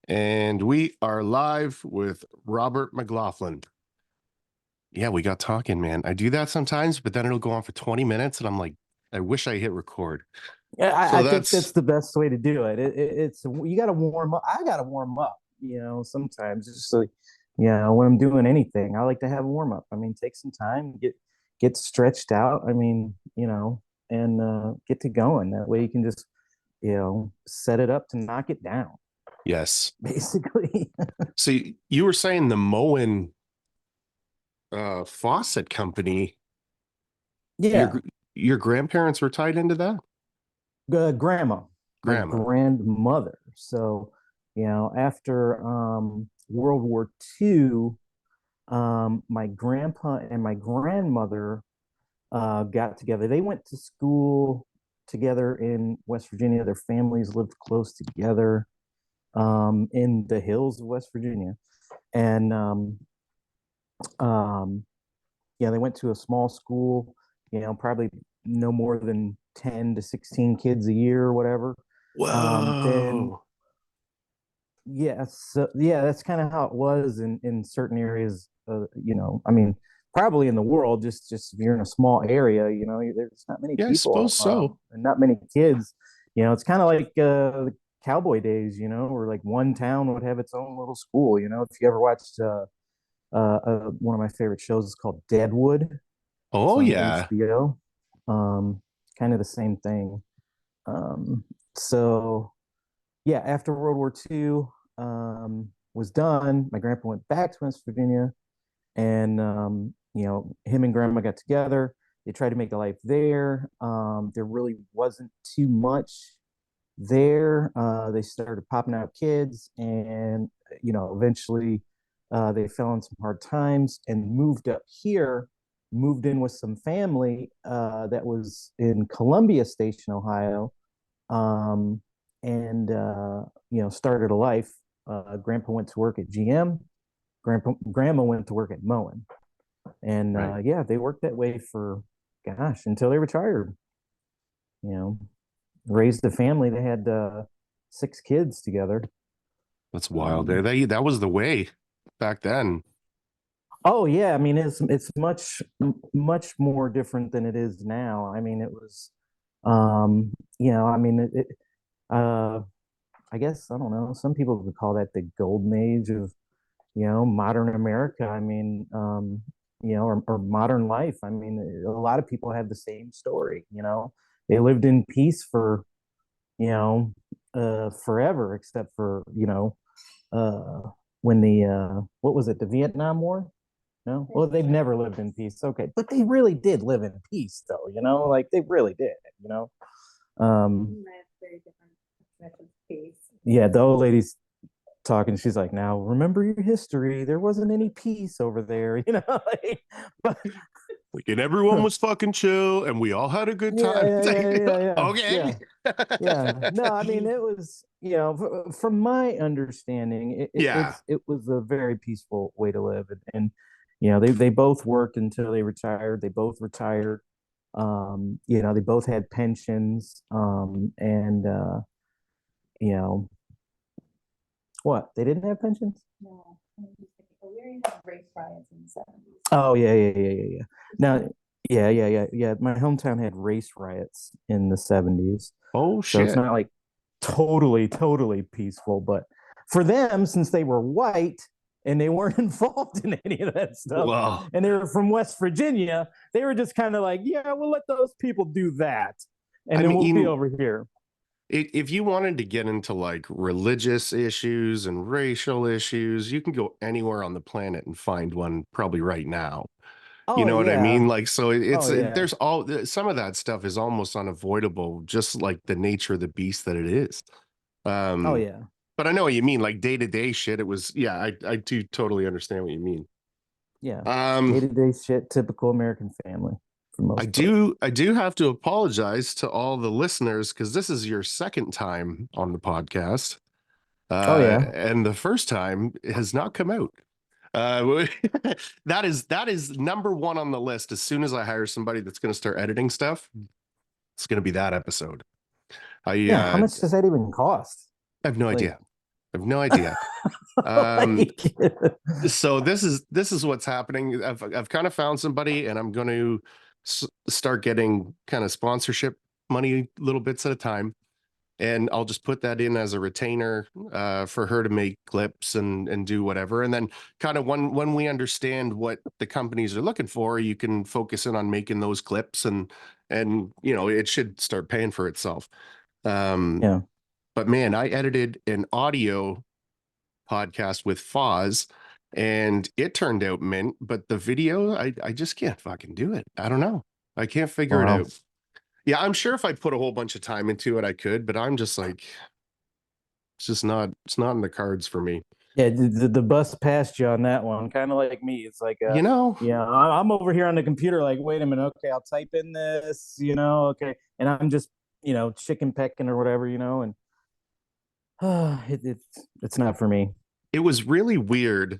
And we are live with Robert McLaughlin. Yeah, we got talking, man. I do that sometimes, but then it'll go on for 20 minutes and I'm like, I wish I hit record. Yeah, So I think that's that's, the best way to do it. It's you got to warm up. I got to warm up. Sometimes just so when I'm doing anything, I like to have a warm up. I mean, take some time, get stretched out. I mean, and get to going. That way you can just set it up to knock it down, yes. basically. So you were saying the Moen faucet company, your Yeah, your grandparents were tied into that? grandma, my Grandma. grandmother. So after World War II. My grandpa and my grandmother got together. They went to school together in West Virginia. Their families lived close together in the hills of West Virginia. And um, yeah, they went to a small school, probably no more than 10 to 16 kids a year or whatever. Then Whoa. Yeah, so yeah, that's kind of how it was in certain areas. I mean, probably in the world, just if you're in a small area, there's not many Yeah, I suppose people so. and not many kids. It's kind of like the cowboy days, where like one town would have its own little school. If you ever watched one of my favorite shows is called Deadwood. It's Oh on yeah. HBO. Kind of the same thing. So yeah, after World War II was done, my grandpa went back to West Virginia, and him and grandma got together. They tried to make a life there. There really wasn't too much there. They started popping out kids, and eventually they fell in some hard times and moved up here. Moved in with some family that was in Columbia Station, Ohio, um, and started a life. Grandpa went to work at GM. Grandma went to work at Moen, and Right. yeah, they worked that way for gosh until they retired. You know, raised a family. They had 6 kids together. That's wild. Um, That was the way back then. oh yeah, I mean it's much more different than it is now. I mean it was, I mean uh, I guess I don't know. Some people would call that the golden age of modern America. I mean, or modern life. I mean, a lot of people have the same story. They lived in peace for forever, except for when the what was it, the Vietnam War? No, well, they've never lived in peace. Okay, but they really did live in peace, though. Like they really did. Um, Very different definition of peace. yeah, the old lady's talking. She's like, "Now remember your history. There wasn't any peace over there, but Like, and everyone was fucking chill and we all had a good yeah, time. yeah, It's yeah, like, yeah, yeah, okay. yeah, yeah. No, I mean it was, from my understanding, Yeah. it was a very peaceful way to live, and they both worked until they retired. They both retired. They both had pensions, and you know what? They didn't have pensions. No, we already had race riots in the 70s. Oh yeah, yeah, yeah, yeah, yeah. Now, yeah, yeah, yeah, yeah. My hometown had race riots in the 70s. Oh So it's shit. not like totally peaceful, but for them, since they were white and they weren't involved in any of that stuff, Well, and they were from West Virginia, they were just kind of like, yeah, we'll let those people do that, and I then we'll be mean, over here. if you wanted to get into like religious issues and racial issues, you can go anywhere on the planet and find one probably right now. You Oh know what I mean? yeah, Like, so oh yeah, there's all some of that stuff is almost unavoidable, just like the nature of the beast that it is. oh Um, yeah, but I know what you mean, like day to day shit. It was, yeah, I do totally understand what you mean. yeah. Um, Day to day shit, typical American family for the most part. I do have to apologize to all the listeners because this is your second time on the podcast. Oh yeah. And the first time has not come out. That is number one on the list. As soon as I hire somebody that's going to start editing stuff, it's going to be that episode. Yeah, how much does that even cost? I have no Like, idea. I have no idea. So this is what's happening. I've kind of found somebody, and I'm going to start getting kind of sponsorship money, little bits at a time, and I'll just put that in as a retainer for her to make clips and do whatever. And then kind of when we understand what the companies are looking for, you can focus in on making those clips, and you know, it should start paying for itself. Yeah. But man, I edited an audio podcast with Foz, and it turned out mint, but the video, I just can't fucking do it. I don't know. I can't figure it Wow. out. Yeah, I'm sure if I put a whole bunch of time into it, I could, but I'm just like, it's not in the cards for me. Yeah, the bus passed you on that one, kind of like me. It's like, You know, yeah, I'm over here on the computer, like, wait a minute, okay, I'll type in this, okay, and I'm just, chicken pecking or whatever, and it's not for me. it was really weird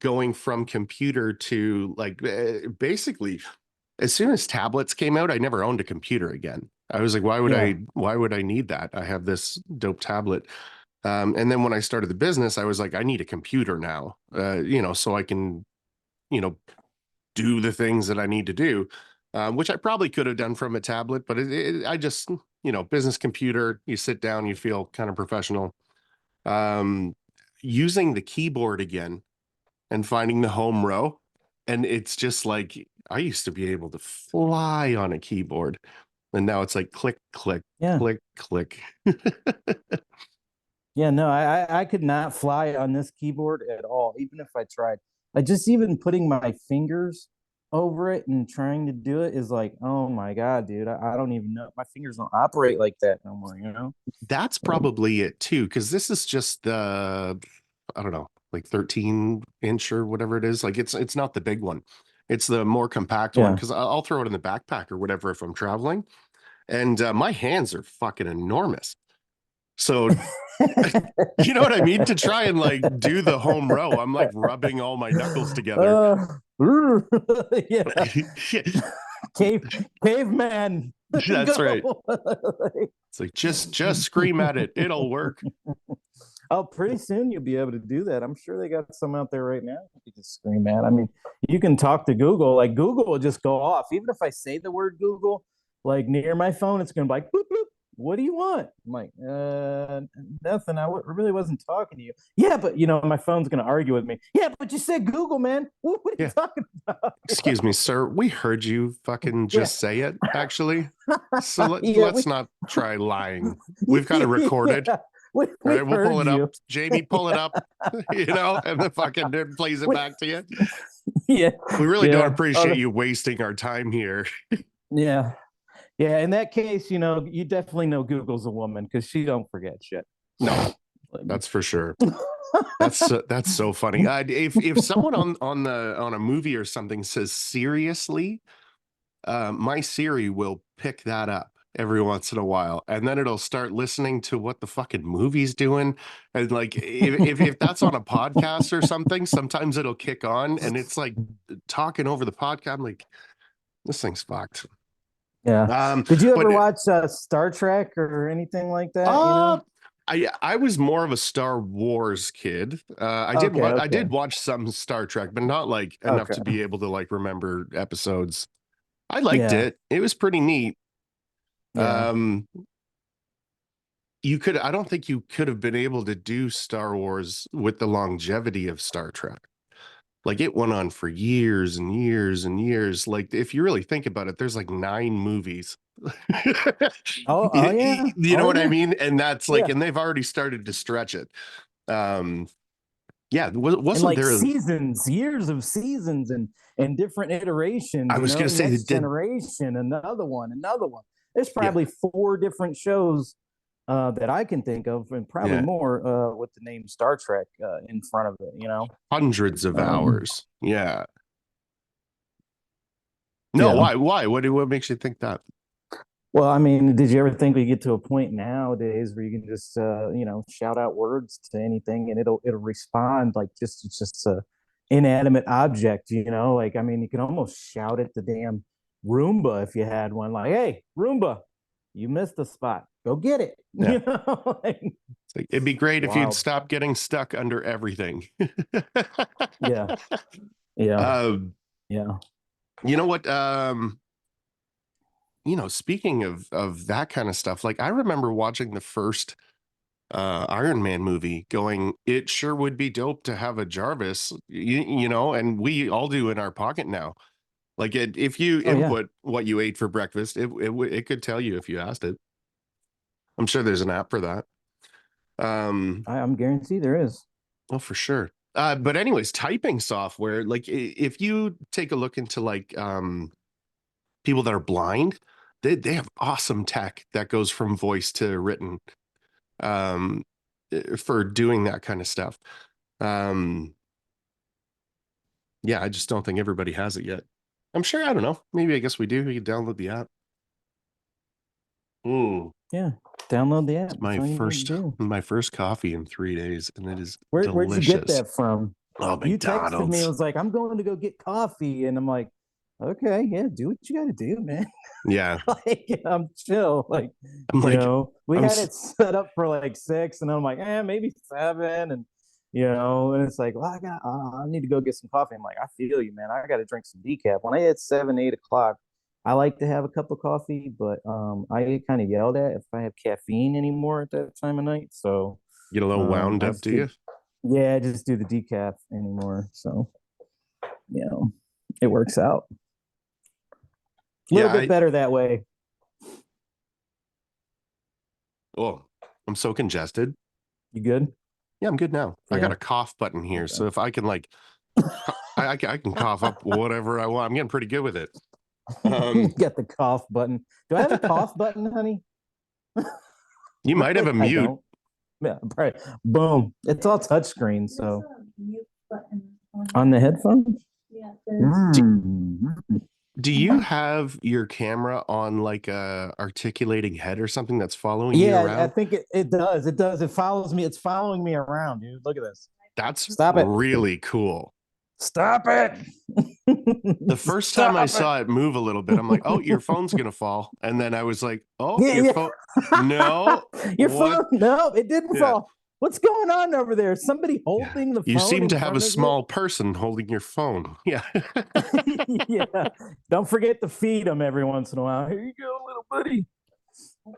going from computer to like basically as soon as tablets came out, I never owned a computer again. I was like, Yeah. why would I need that? I have this dope tablet. And then when I started the business, I was like, I need a computer now, so I can, do the things that I need to do, which I probably could have done from a tablet, but I just, business computer, you sit down, you feel kind of professional. Um, Using the keyboard again and finding the home row. And it's just like, I used to be able to fly on a keyboard. And now it's like click, click, Yeah. click, click. Yeah, no, I could not fly on this keyboard at all, even if I tried. Like, just even putting my fingers over it and trying to do it is like, oh my God, dude, I don't even know. My fingers don't operate like that no more. That's probably it too, because this is just the, I don't know, like 13-inch or whatever it is. Like it's not the big one. It's the more compact one, Yeah. because I'll throw it in the backpack or whatever if I'm traveling. And my hands are fucking enormous. So you know what I mean? To try and like do the home row, I'm like rubbing all my knuckles together. Yeah. Caveman. That's right. Go. It's like just scream at it. It'll work. Oh, pretty soon you'll be able to do that. I'm sure they got some out there right now you can scream at. I mean, you can talk to Google. Like Google will just go off. Even if I say the word Google, like near my phone, it's gonna be like, bloop, bloop. What do you want? I'm like, nothing. I really wasn't talking to you. Yeah, but my phone's gonna argue with me. Yeah, but you said Google, man. What are you talking about? Excuse me, sir. We heard you fucking just say it, actually. So let's not try lying. We've got it recorded. Yeah, All right, we'll pull it you. up. Jamie, pull it up, and then fucking plays it back to you. Yeah. We really don't appreciate you wasting our time here. Yeah. Yeah, in that case, you definitely know Google's a woman because she don't forget shit. No, that's for sure. That's so funny. If someone on a movie or something says seriously, my Siri will pick that up every once in a while, and then it'll start listening to what the fucking movie's doing. And like if that's on a podcast or something, sometimes it'll kick on and it's like talking over the podcast. I'm like, this thing's fucked. Yeah. Did you ever watch Star Trek or anything like that? I was more of a Star Wars kid. I did watch some Star Trek, but not like enough to be able to like remember episodes. I liked it. It was pretty neat. Yeah. I don't think you could have been able to do Star Wars with the longevity of Star Trek. Like it went on for years and years and years. Like if you really think about it, there's like 9 movies. Oh yeah. You know what I mean? And that's like, and they've already started to stretch it. Yeah, wasn't like there seasons, years of seasons and different iterations? I was going to say Next Generation, another one. There's probably 4 different shows that I can think of, and probably more with the name Star Trek in front of it. Hundreds of hours. Yeah. No, why? What makes you think that? Well, I mean, did you ever think we get to a point nowadays where you can just shout out words to anything and it'll respond like it's just a inanimate object, Like, I mean, you can almost shout at the damn Roomba if you had one, like, hey, Roomba, you missed a spot. go get it. Yeah. You know, like, It's like, it'd be great if you'd wild. stop getting stuck under everything. Yeah. Yeah. Um, Yeah. you know what? Speaking of that kind of stuff, like I remember watching the first Iron Man movie going, it sure would be dope to have a Jarvis, and we all do in our pocket now. Like if you Oh yeah. input what you ate for breakfast, it could tell you if you asked it. I'm sure there's an app for that. I'm guaranteed there is. Oh, for sure. But anyways, typing software, like if you take a look into like people that are blind, they have awesome tech that goes from voice to written um for doing that kind of stuff. Um yeah, I just don't think everybody has it yet. I'm sure, I don't know. Maybe I guess we do. We can download the app. Mm, Yeah. Download the app. it's That's all you need to do. my first coffee in 3 days, and it is Where'd you get delicious. that from? Oh, You texted me and McDonald's. was like, I'm going to go get coffee. And I'm like, okay, yeah, do what you gotta do, man. Yeah. Like, I'm chill. Like, I'm like, we I'm had it set up for like 6, and I'm like, maybe 7. And and it's like, well, I need to go get some coffee. I'm like, I feel you, man. I gotta drink some decaf. When I hit 7, 8 o'clock, I like to have a cup of coffee, but I get kind of yelled at if I have caffeine anymore at that time of night. So get a little wound I up, just do you? I just do the decaf anymore. So it works out. A little Yeah, bit better that way. I'm so congested. You good? Yeah, I'm good now. I got Yeah. a cough button here, Okay. so if I can like, I can cough up whatever I want. I'm getting pretty good with it. Got the cough button. Do I have a cough button, honey? You might have Really? a I mute. don't. Yeah, right. Boom. It's all touchscreen. So There's a mute button on the headphones. Yeah, Do you have your camera on like a articulating head or something that's following you Yeah, I around? think it does. It does. It follows me. It's following me around, dude. Look at this. That's Stop it. really cool. Stop it. The first time I saw it move a little bit, I'm like, oh, your phone's gonna fall. And then I was like, oh, Yeah, your yeah. phone. No, Your what? phone. No, it didn't Yeah. fall. What's going on over there? Is somebody holding the phone? You seem in to have a front of small person holding your phone. Yeah. you? Yeah. Don't forget to feed them every once in a while. Here you go, little buddy.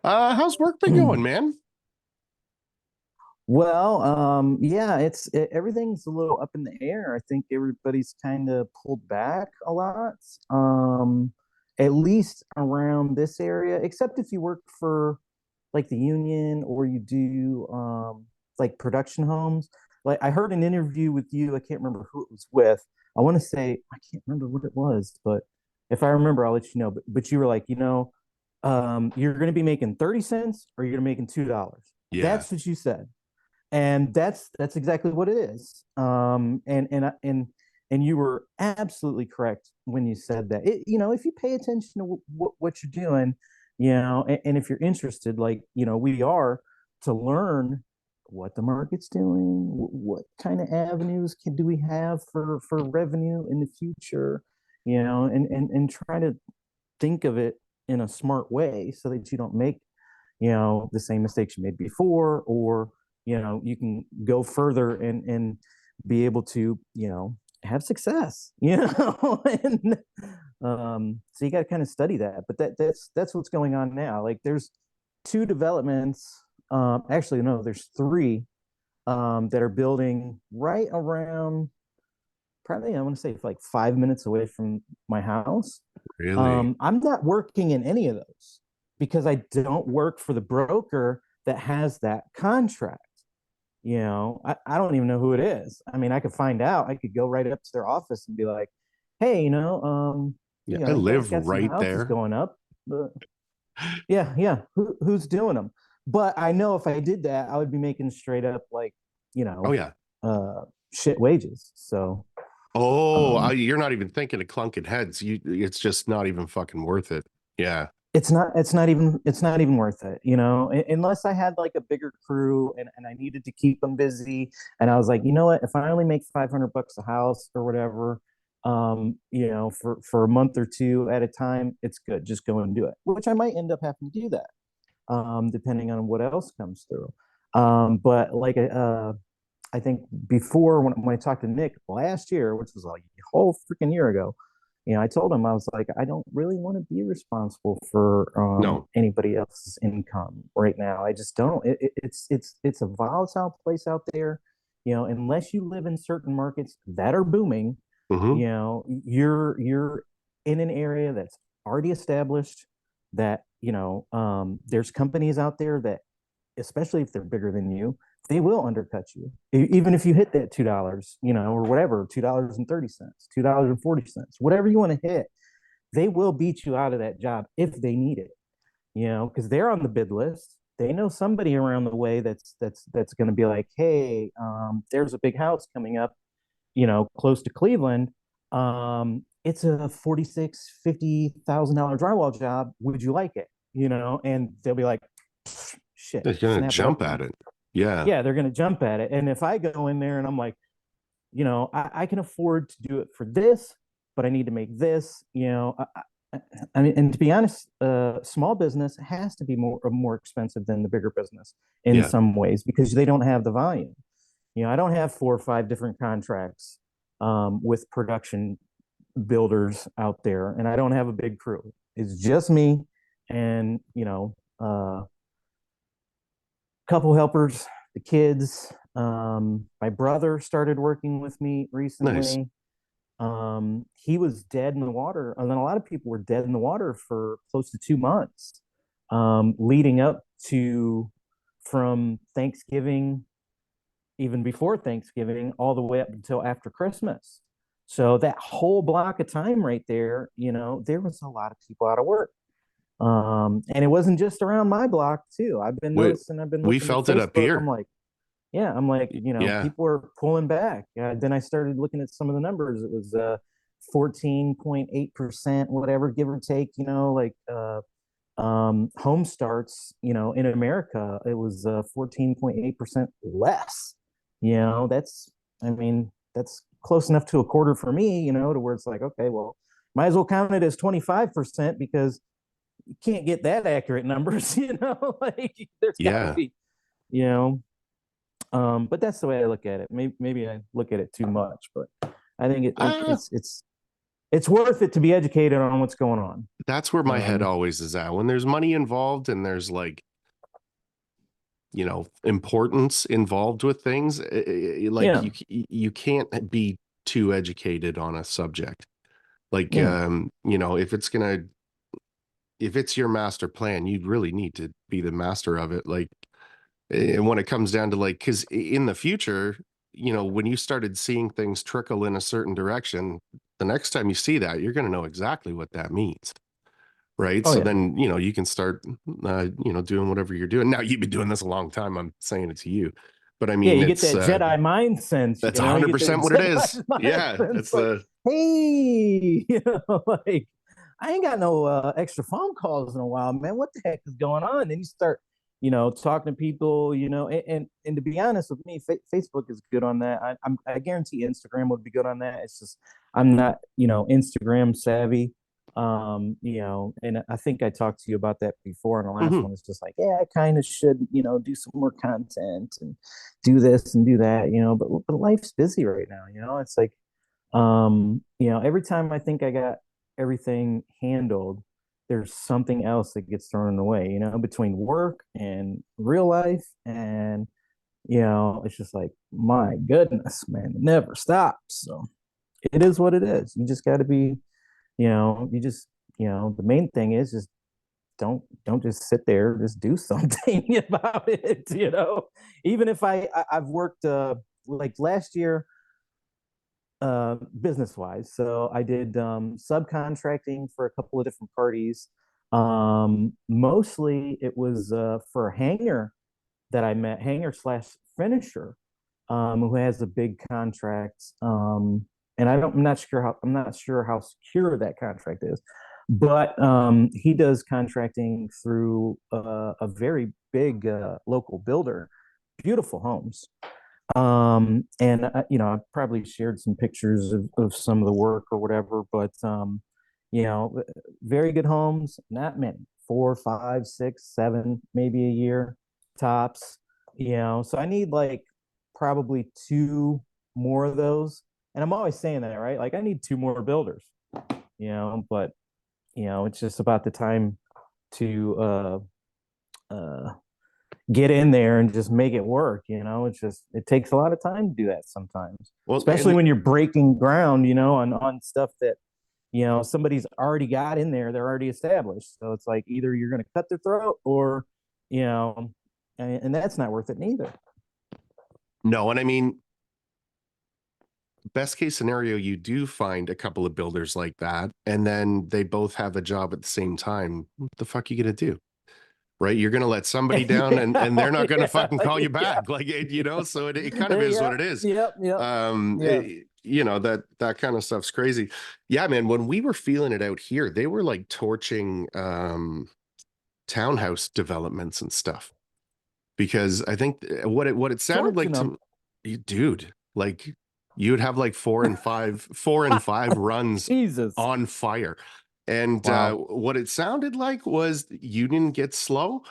How's work been going, man? Well, everything's a little up in the air. I think everybody's kind of pulled back a lot. At least around this area, except if you work for like the union or you do like production homes. Like I heard an interview with you, I can't remember who it was with. I want to say I can't remember what it was, but if I remember, I'll let you know. But you were like, you're going to be making 30 cents or you're making $2. Yeah. That's what you said, and that's exactly what it is. And you were absolutely correct when you said that. If you pay attention to what you're doing, and if you're interested, like we are, to learn what the market's doing, what kind of avenues do we have for revenue in the future, and try to think of it in a smart way so that you don't make the same mistakes you made before, or you can go further and be able to have success, and so you got to kind of study that. But that's what's going on now. Like there's 2 developments, actually no, there's 3 that are building right around, probably I want to say like 5 minutes away from my house. Really? I'm not working in any of those because I don't work for the broker that has that contract. I don't even know who it is. I mean, I could find out. I could go right up to their office and be like, hey, Yeah, I you guys live got some right houses there. going up. But yeah. Who's doing them? But I know if I did that, I would be making straight up like, Oh yeah. shit wages. So You're not even thinking of clunking heads. It's just not even fucking worth it. Yeah. It's not even worth it, unless I had like a bigger crew and I needed to keep them busy. And I was like, you know what, if I only make $500 a house or whatever, for a month or 2 at a time, it's good. Just go and do it, which I might end up having to do that. depending on what else comes through. But like I think before when I talked to Nick last year, which was like a whole freaking year ago, I told him I was like, I don't really want to be responsible for No. anybody else's income right now. I just don't. It's a volatile place out there. Unless you live in certain markets that are booming, Hmm. you're in an area that's already established. That there's companies out there that, especially if they're bigger than you, they will undercut you. Even if you hit that $2, or whatever, $2.30, $2.40, whatever you want to hit, they will beat you out of that job if they need it, because they're on the bid list. They know somebody around the way that's going to be like, hey, there's a big house coming up, close to Cleveland. It's a $50,000 drywall job. Would you like it? And they'll be like, shit, They're going to snap it jump up. at it. Yeah. Yeah, they're going to jump at it. And if I go in there and I'm like, I can afford to do it for this, but I need to make this, I mean, and to be honest, small business has to be more expensive than the bigger business in Yeah. some ways because they don't have the volume. I don't have 4 or 5 different contracts with production builders out there, and I don't have a big crew. It's just me and couple helpers, the kids. My brother started working with me Nice. recently. He was dead in the water, and then a lot of people were dead in the water for close to 2 months, leading up to from Thanksgiving, even before Thanksgiving, all the way up until after Christmas. So that whole block of time right there, there was a lot of people out of work. And it wasn't just around my block too. I've been We noticing, I've been we looking at felt it up Facebook. I'm here. like, yeah, I'm like, Yeah. people are pulling back. Then I started looking at some of the numbers. It was 14.8%, whatever, give or take, like home starts, in America, it was 14.8% less. I mean, that's close enough to a quarter for me, to where it's like, okay, well, might as well count it as 25% because you can't get that accurate numbers, like there's gotta Yeah. be, you know. But that's the way I look at it. Maybe I look at it too much, but I think Ah, it's worth it to be educated on what's going on. that's where my head Um, always is at. When there's money involved and there's like, importance involved with things, like yeah, you can't be too educated on a subject. Like, yeah. if it's your master plan, you really need to be the master of it. Like, and when it comes down to like, because in the future, when you started seeing things trickle in a certain direction, the next time you see that, you're going to know exactly what that means. Right. Oh So yeah, then, you can start, doing whatever you're doing. Now, you've been doing this a long time. I'm saying it to you, but I yeah. mean, You get that Jedi mind sense. that's You get that 100% what it is. Jedi mind Yeah. sense. That's Like, the, hey, like I ain't got no extra phone calls in a while, man. What the heck is going on? Then you start, talking to people, and to be honest with me, Facebook is good on that. I guarantee Instagram would be good on that. It's just I'm not, Instagram savvy. And I think I talked to you about that before in the last mhm. one. It's just like, yeah, I kind of should, do some more content and do this and do that, but life's busy right now, it's like every time I think I got everything handled, there's something else that gets thrown in the way, between work and real life. And, it's just like, my goodness, man, it never stops. So it is what it is. You just got to be, you just, the main thing is just don't just sit there, just do something about it, Even if I've worked, like last year, business wise. So I did subcontracting for a couple of different parties. Mostly it was for a hanger that I met, hanger slash finisher, who has a big contract. And I'm not sure how secure that contract is, but he does contracting through a very big local builder, beautiful homes. And I've probably shared some pictures of some of the work or whatever, but very good homes, not many, 4, 5, 6, 7, maybe a year tops. So I need like probably 2 more of those. And I'm always saying that, right? Like I need 2 more builders, but it's just about the time to uh get in there and just make it work. It takes a lot of time to do that sometimes, Well, especially when you're breaking ground, on stuff that somebody's already got in there, they're already established. So it's like either you're going to cut their throat or and that's not worth it neither. no, and I mean, best case scenario, you do find a couple of builders like that, and then they both have a job at the same time. What the fuck are you gonna do? Right? You're gonna let somebody down, and they're not gonna fucking call you back. Like so it kind of is what it is. Yep. Yeah. That kind of stuff's crazy. Yeah, man. When we were feeling it out here, they were like torching townhouse developments and stuff, because I think what it sounded like to dude, like you would have like 4 and 5 runs Jesus. on fire. And Wow. what it sounded like was union gets slow.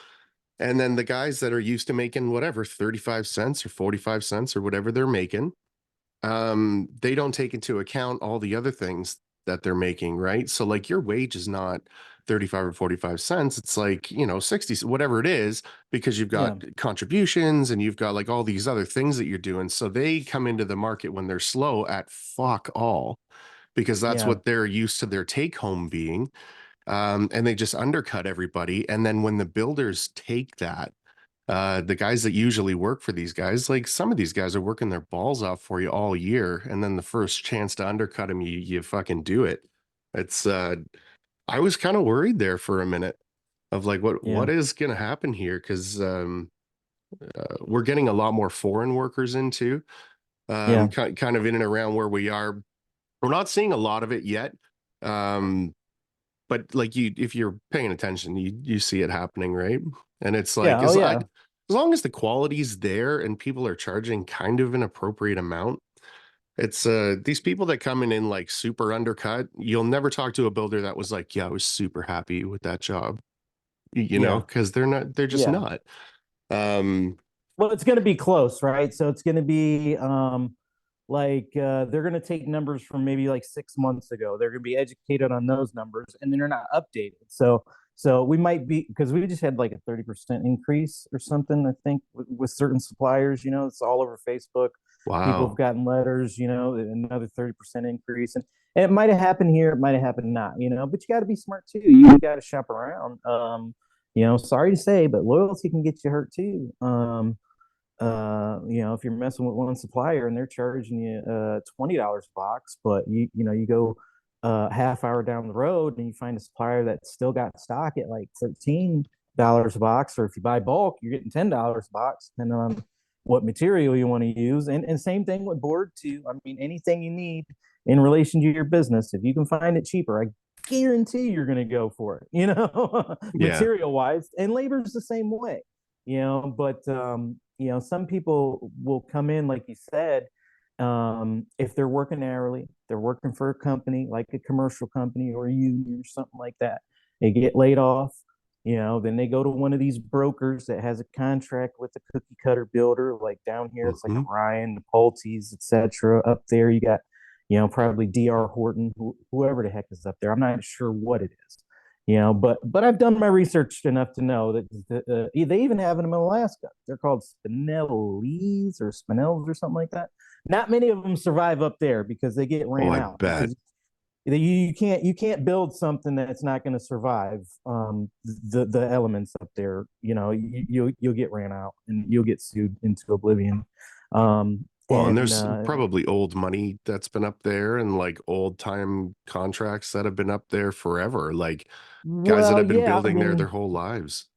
And then the guys that are used to making whatever 35 cents or 45 cents or whatever they're making, they don't take into account all the other things that they're making, right? So like your wage is not 35 or 45 cents. It's like, 60, whatever it is, because you've got contributions and you've got like all these other things that you're doing. So they come into the market when they're slow at fuck all, because that's what they're used to their take home being. And they just undercut everybody. And then when the builders take that, the guys that usually work for these guys, like some of these guys are working their balls off for you all year. And then the first chance to undercut them, you fucking do it. It's, I was kind of worried there for a minute of like, what is going to happen here? Cause, we're getting a lot more foreign workers into, kind of in and around where we are. We're not seeing a lot of it yet. But like if you're paying attention, you see it happening, right? And it's like, as long as the quality's there and people are charging kind of an appropriate amount, it's these people that come in like super undercut, you'll never talk to a builder that was like, yeah, I was super happy with that job, because they're just not. Well, it's going to be close, right? So it's going to be they're going to take numbers from maybe like 6 months ago. They're going to be educated on those numbers, and then they're not updated. So we might be, because we just had like a 30% increase or something, I think, with certain suppliers. It's all over Facebook. Wow. People have gotten letters, another 30% increase, and it might have happened here, it might have happened not, but you got to be smart too. You got to shop around. Sorry to say, but loyalty can get you hurt too. If you're messing with one supplier and they're charging you $20 a box, but you go half hour down the road and you find a supplier that's still got stock at like $13 a box, or if you buy bulk, you're getting $10 a box, depending on what material you want to use. And same thing with board too. I mean, anything you need in relation to your business, if you can find it cheaper, I guarantee you're going to go for it, material wise, and labor's the same way, but some people will come in, like you said, if they're working hourly, they're working for a company like a commercial company or a union or something like that. They get laid off, then they go to one of these brokers that has a contract with the cookie cutter builder. Like down here, it's like Ryan, the Pulte's, etc. Up there, you got, probably DR Horton, whoever the heck is up there. I'm not sure what it is. But I've done my research enough to know that they even have them in Alaska. They're called Spinellis or Spinels or something like that. Not many of them survive up there because they get ran out. Bet. You can't build something that's not going to survive the elements up there. You'll get ran out and you'll get sued into oblivion. And there's probably old money that's been up there, and like old time contracts that have been up there forever, like guys that have been building there their whole lives.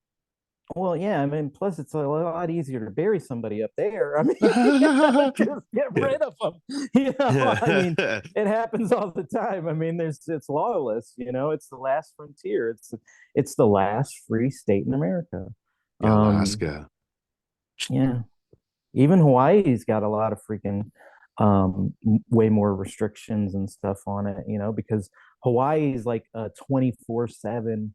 Well, yeah, I mean, plus it's a lot easier to bury somebody up there. I mean, just get rid of them. I mean, it happens all the time. I mean, it's lawless. It's the last frontier. It's the last free state in America. Alaska. Yeah. Even Hawaii's got a lot of freaking way more restrictions and stuff on it, because Hawaii is like a 24/7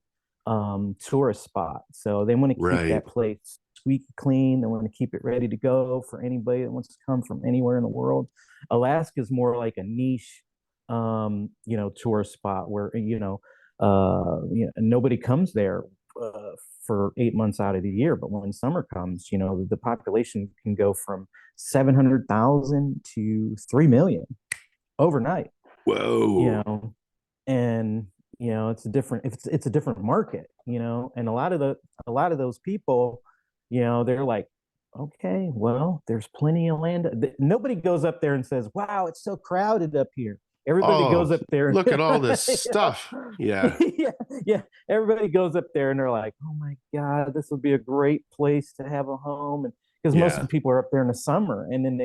tourist spot. So they want to keep Right. that place squeaky clean. They want to keep it ready to go for anybody that wants to come from anywhere in the world. Alaska is more like a niche, tourist spot where, nobody comes there for 8 months out of the year. But when summer comes, the population can go from 700,000 to 3 million overnight, Whoa. and it's a different market, and a lot of those people, they're like, okay, well, there's plenty of land. Nobody goes up there and says, wow, it's so crowded up here. Everybody Oh, goes up there and look at all this you know, stuff. Yeah. yeah, yeah, everybody goes up there and they're like, oh my god, this will be a great place to have a home. And because most of Yeah. the people are up there in the summer, and then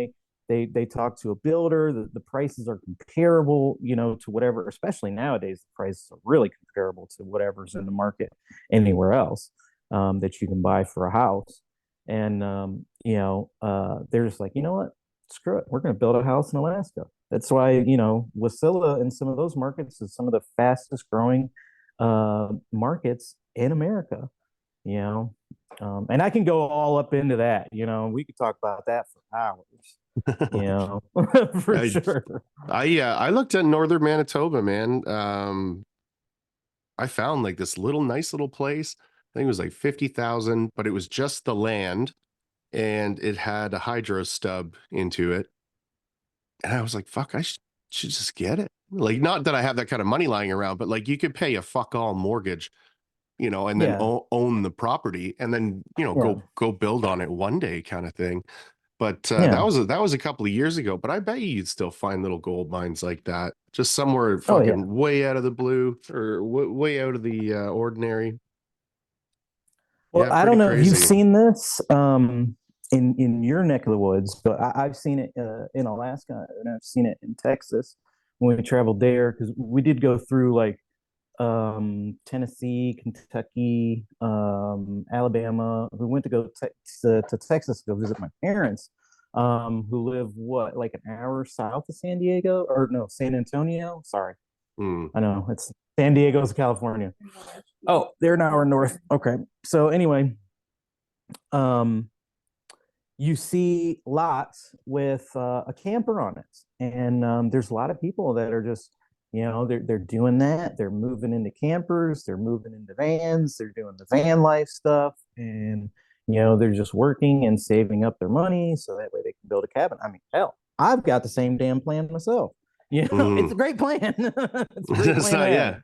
they talk to a builder. The prices are comparable, to whatever, especially nowadays, the prices are really comparable to whatever's in the market anywhere else, that you can buy for a house. And they're just like, you know what, screw it, we're going to build a house in Alaska. That's why, Wasilla in some of those markets is some of the fastest growing markets in America, you know. And I can go all up into that, we could talk about that for hours, for I sure. I looked at northern Manitoba, man. I found like this nice little place. I think it was like 50,000, but it was just the land and it had a hydro stub into it. And I was like, fuck, I should just get it. Like, not that I have that kind of money lying around, but like you could pay a fuck all mortgage, and then Yeah, own the property and then, yeah, go build on it one day kind of thing. But yeah. that was a couple of years ago. But I bet you'd still find little gold mines like that, just somewhere Oh yeah. fucking way out of the blue or way out of the ordinary. Well, Yeah, I pretty don't know if you've crazy. seen this in your neck of the woods, but I've seen it in Alaska, and I've seen it in Texas when we traveled there, because we did go through like Tennessee, Kentucky, Alabama. We went to go to Texas to go visit my parents, who live like an hour south of San Diego, or no, San Antonio. Sorry, Hmm. I know it's San Diego's California. Oh, they're an hour north. Okay, so anyway, um, you see lots with a camper on it, and there's a lot of people that are just, they're doing that. They're moving into campers, they're moving into vans, they're doing the van life stuff, and they're just working and saving up their money so that way they can build a cabin. I mean, hell, I've got the same damn plan myself. It's Hmm. a great plan. It's a great It's plan to not, have. yeah.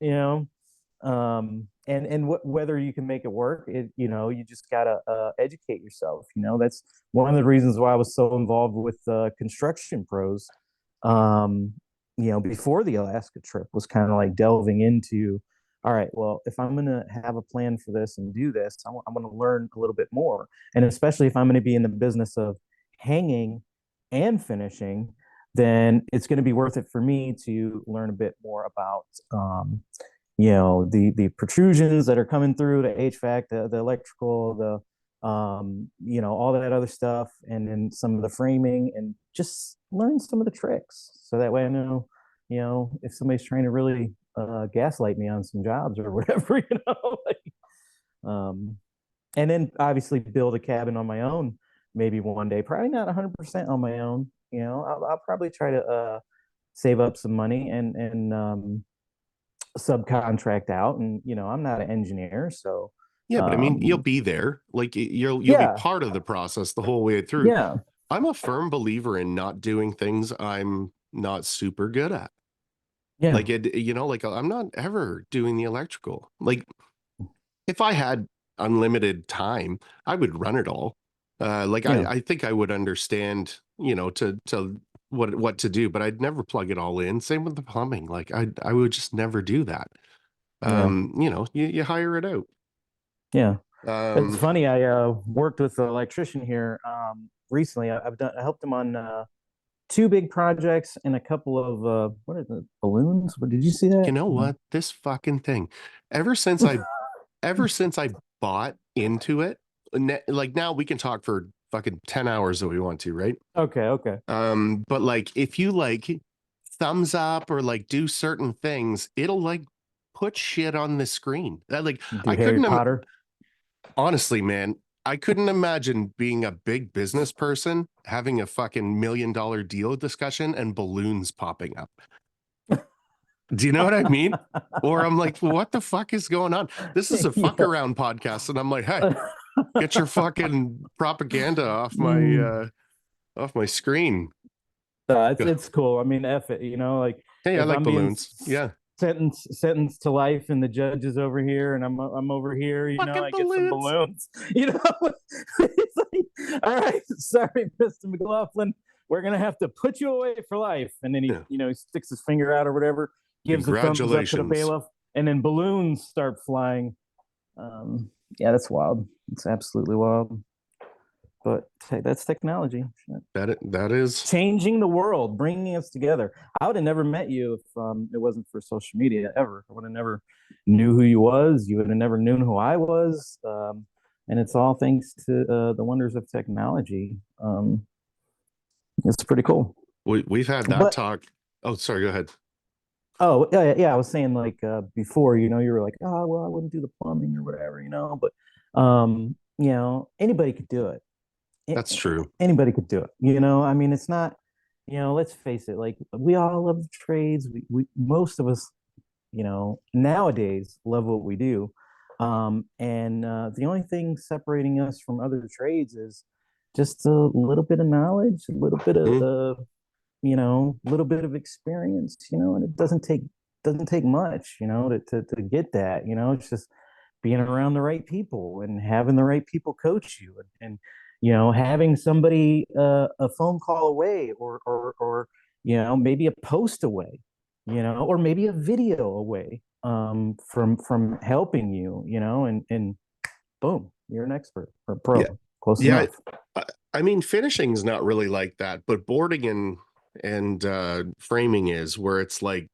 You know, and whether you can make it work, you just gotta educate yourself. That's one of the reasons why I was so involved with construction pros, um before the Alaska trip, was kind of like delving into, all right, well, if I'm going to have a plan for this and do this, I'm going to learn a little bit more. And especially if I'm going to be in the business of hanging and finishing, then it's going to be worth it for me to learn a bit more about the protrusions that are coming through, the HVAC, the electrical, all that other stuff, and then some of the framing, and just learn some of the tricks. So that way I know, if somebody's trying to really gaslight me on some jobs or whatever, like, um, and then obviously build a cabin on my own, maybe one day, probably not 100% on my own. I'll probably try to save up some money and subcontract out. And I'm not an engineer, so Yeah, but I mean, you'll um be there. Like you'll be yeah, part of the process the whole way through. yeah, I'm a firm believer in not doing things I'm not super good at. yeah, Like like I'm not ever doing the electrical. Like if I had unlimited time, I would run it all. Like yeah, I think I would understand, to what to do, but I'd never plug it all in. Same with the plumbing. Like I would just never do that. yeah, You hire it out. yeah. It's Um, funny. I worked with an electrician here recently. I helped him on two big projects and a couple of what are the balloons? What did you see you that? know No. what? This fucking thing. Ever since I ever since I bought into it, like now we can talk for fucking 10 hours if we want to, right? Okay, okay. But like if you like thumbs up or like do certain things, it'll like put shit on the screen. Do I Harry couldn't Potter. honestly, man, I couldn't imagine being a big business person having a fucking $1 million deal discussion and balloons popping up. Do you know what I mean? Or I'm like, what the fuck is going on? This is a fuck Yeah. around podcast, and I'm like, hey, get your fucking propaganda off my screen. It's cool. I mean, F it, like Hey, I if like I'm being balloons. Yeah, sentenced to life and the judge is over here and I'm over here, fucking I get some balloons. balloons. It's like, all right, sorry, Mr. McLaughlin, we're gonna have to put you away for life. And then he, Yeah. he sticks his finger out or whatever, gives a thumbs up to the Congratulations. bailiff, and then balloons start flying. Yeah, that's wild. It's absolutely wild. But hey, that's technology. That is. Changing the world, bringing us together. I would have never met you if it wasn't for social media ever. I would have never knew who you was. You would have never known who I was. And it's all thanks to the wonders of technology. It's pretty cool. We've had that But talk. Oh, sorry. Go ahead. oh yeah, I was saying like before, you were like, oh well, I wouldn't do the plumbing or whatever, but anybody could do it. That's true. Anybody could do it. I mean, it's not, let's face it, like we all love the trades. We most of us, nowadays love what we do. And the only thing separating us from other trades is just a little bit of knowledge, a little bit of, a little bit of experience, and it doesn't take much, to get that, it's just being around the right people and having the right people coach you and having somebody a phone call away or maybe a post away, or maybe a video away from helping you, and boom, you're an expert or pro. Yeah. Close Yeah. enough. I mean, finishing is not really like that, but boarding and framing is, where it's like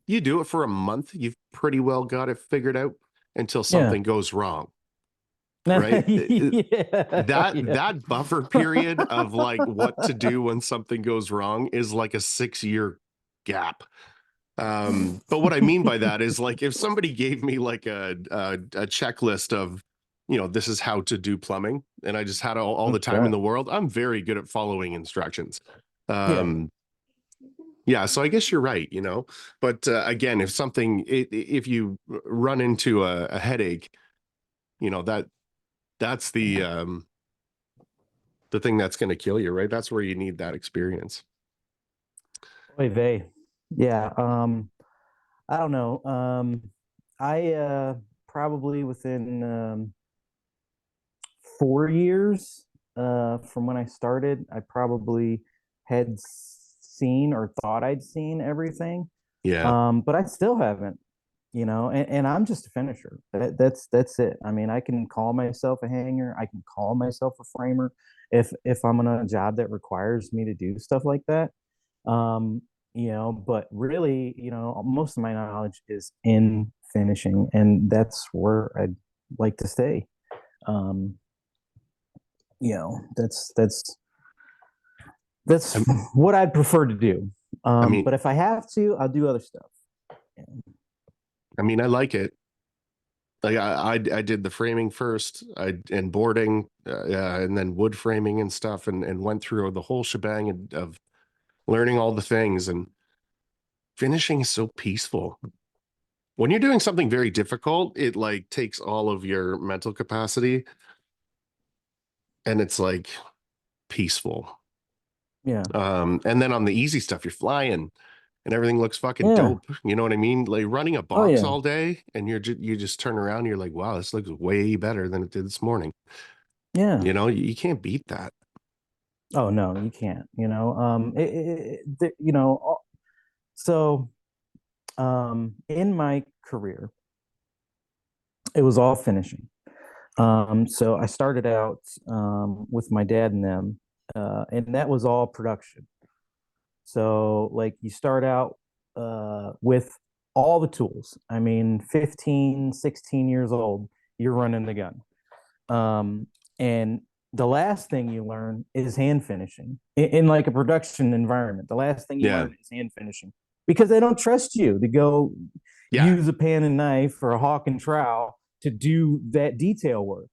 you do it for a month, you've pretty well got it figured out until Yeah. something goes wrong. Right? Yeah, That buffer period of like what to do when something goes wrong is like a 6-year gap. But what I mean by that is, like, if somebody gave me like a checklist of, this is how to do plumbing, and I just had all the time in the world, I'm very good at following instructions. Yeah, so I guess you're right, but again, if you run into a headache, that's the thing that's going to kill you, right? That's where you need that experience. Oy vey. Yeah. I don't know. I probably within 4 years from when I started, I probably had seen or thought I'd seen everything. Yeah. But I still haven't, and I'm just a finisher. That's it. I mean, I can call myself a hanger. I can call myself a framer if I'm on a job that requires me to do stuff like that. But really, most of my knowledge is in finishing, and that's where I'd like to stay. That's what I'd prefer to do. But if I have to, I'll do other stuff. I mean, I like it. Like I did the framing first, and boarding, and then wood framing and stuff, and went through the whole shebang of learning all the things. And finishing is so peaceful. When you're doing something very difficult, it like takes all of your mental capacity, and it's like peaceful. Yeah. And then on the easy stuff, you're flying and everything looks fucking dope. You know what I mean? Like running a box all day, and you just turn around and you're like, wow, this looks way better than it did this morning. Yeah. You can't beat that. Oh no, you can't. So in my career, it was all finishing. So I started out with my dad and them, and that was all production. So like you start out with all the tools. I mean, 15, 16 years old, you're running the gun. And the last thing you learn is hand finishing in like a production environment. The last thing you learn is hand finishing. because they don't trust you to go Yeah. use a pan and knife or a hawk and trowel to do that detail work.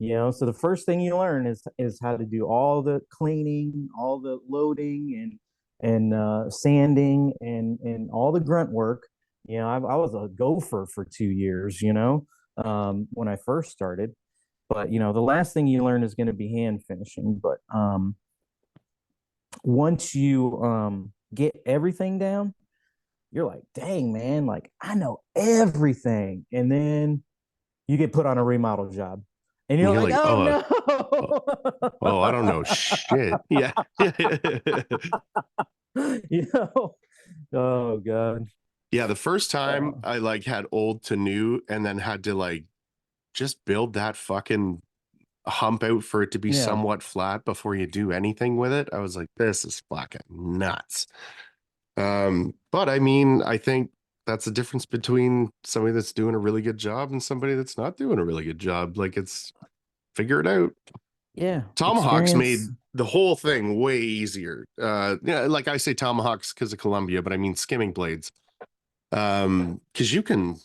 So the first thing you learn is how to do all the cleaning, all the loading, and sanding, and all the grunt work. I was a gopher for 2 years. When I first started. But the last thing you learn is going to be hand finishing. But once you get everything down, you're like, dang man, like I know everything. And then you get put on a remodel job. And And you're you're like, like, oh oh, no. I don't know shit. Yeah. you know, oh God. Yeah. The first time Uh, I like had old to new and then had to like just build that fucking hump out for it to be yeah. somewhat flat before you do anything with it. I was like, this is fucking nuts. But I mean, I think that's the difference between somebody that's doing a really good job and somebody that's not doing a really good job. Like it's figure it out. Yeah. Tomahawks Experience. made the whole thing way easier. Yeah, like I say tomahawks because of Columbia, but I mean skimming blades. Because you can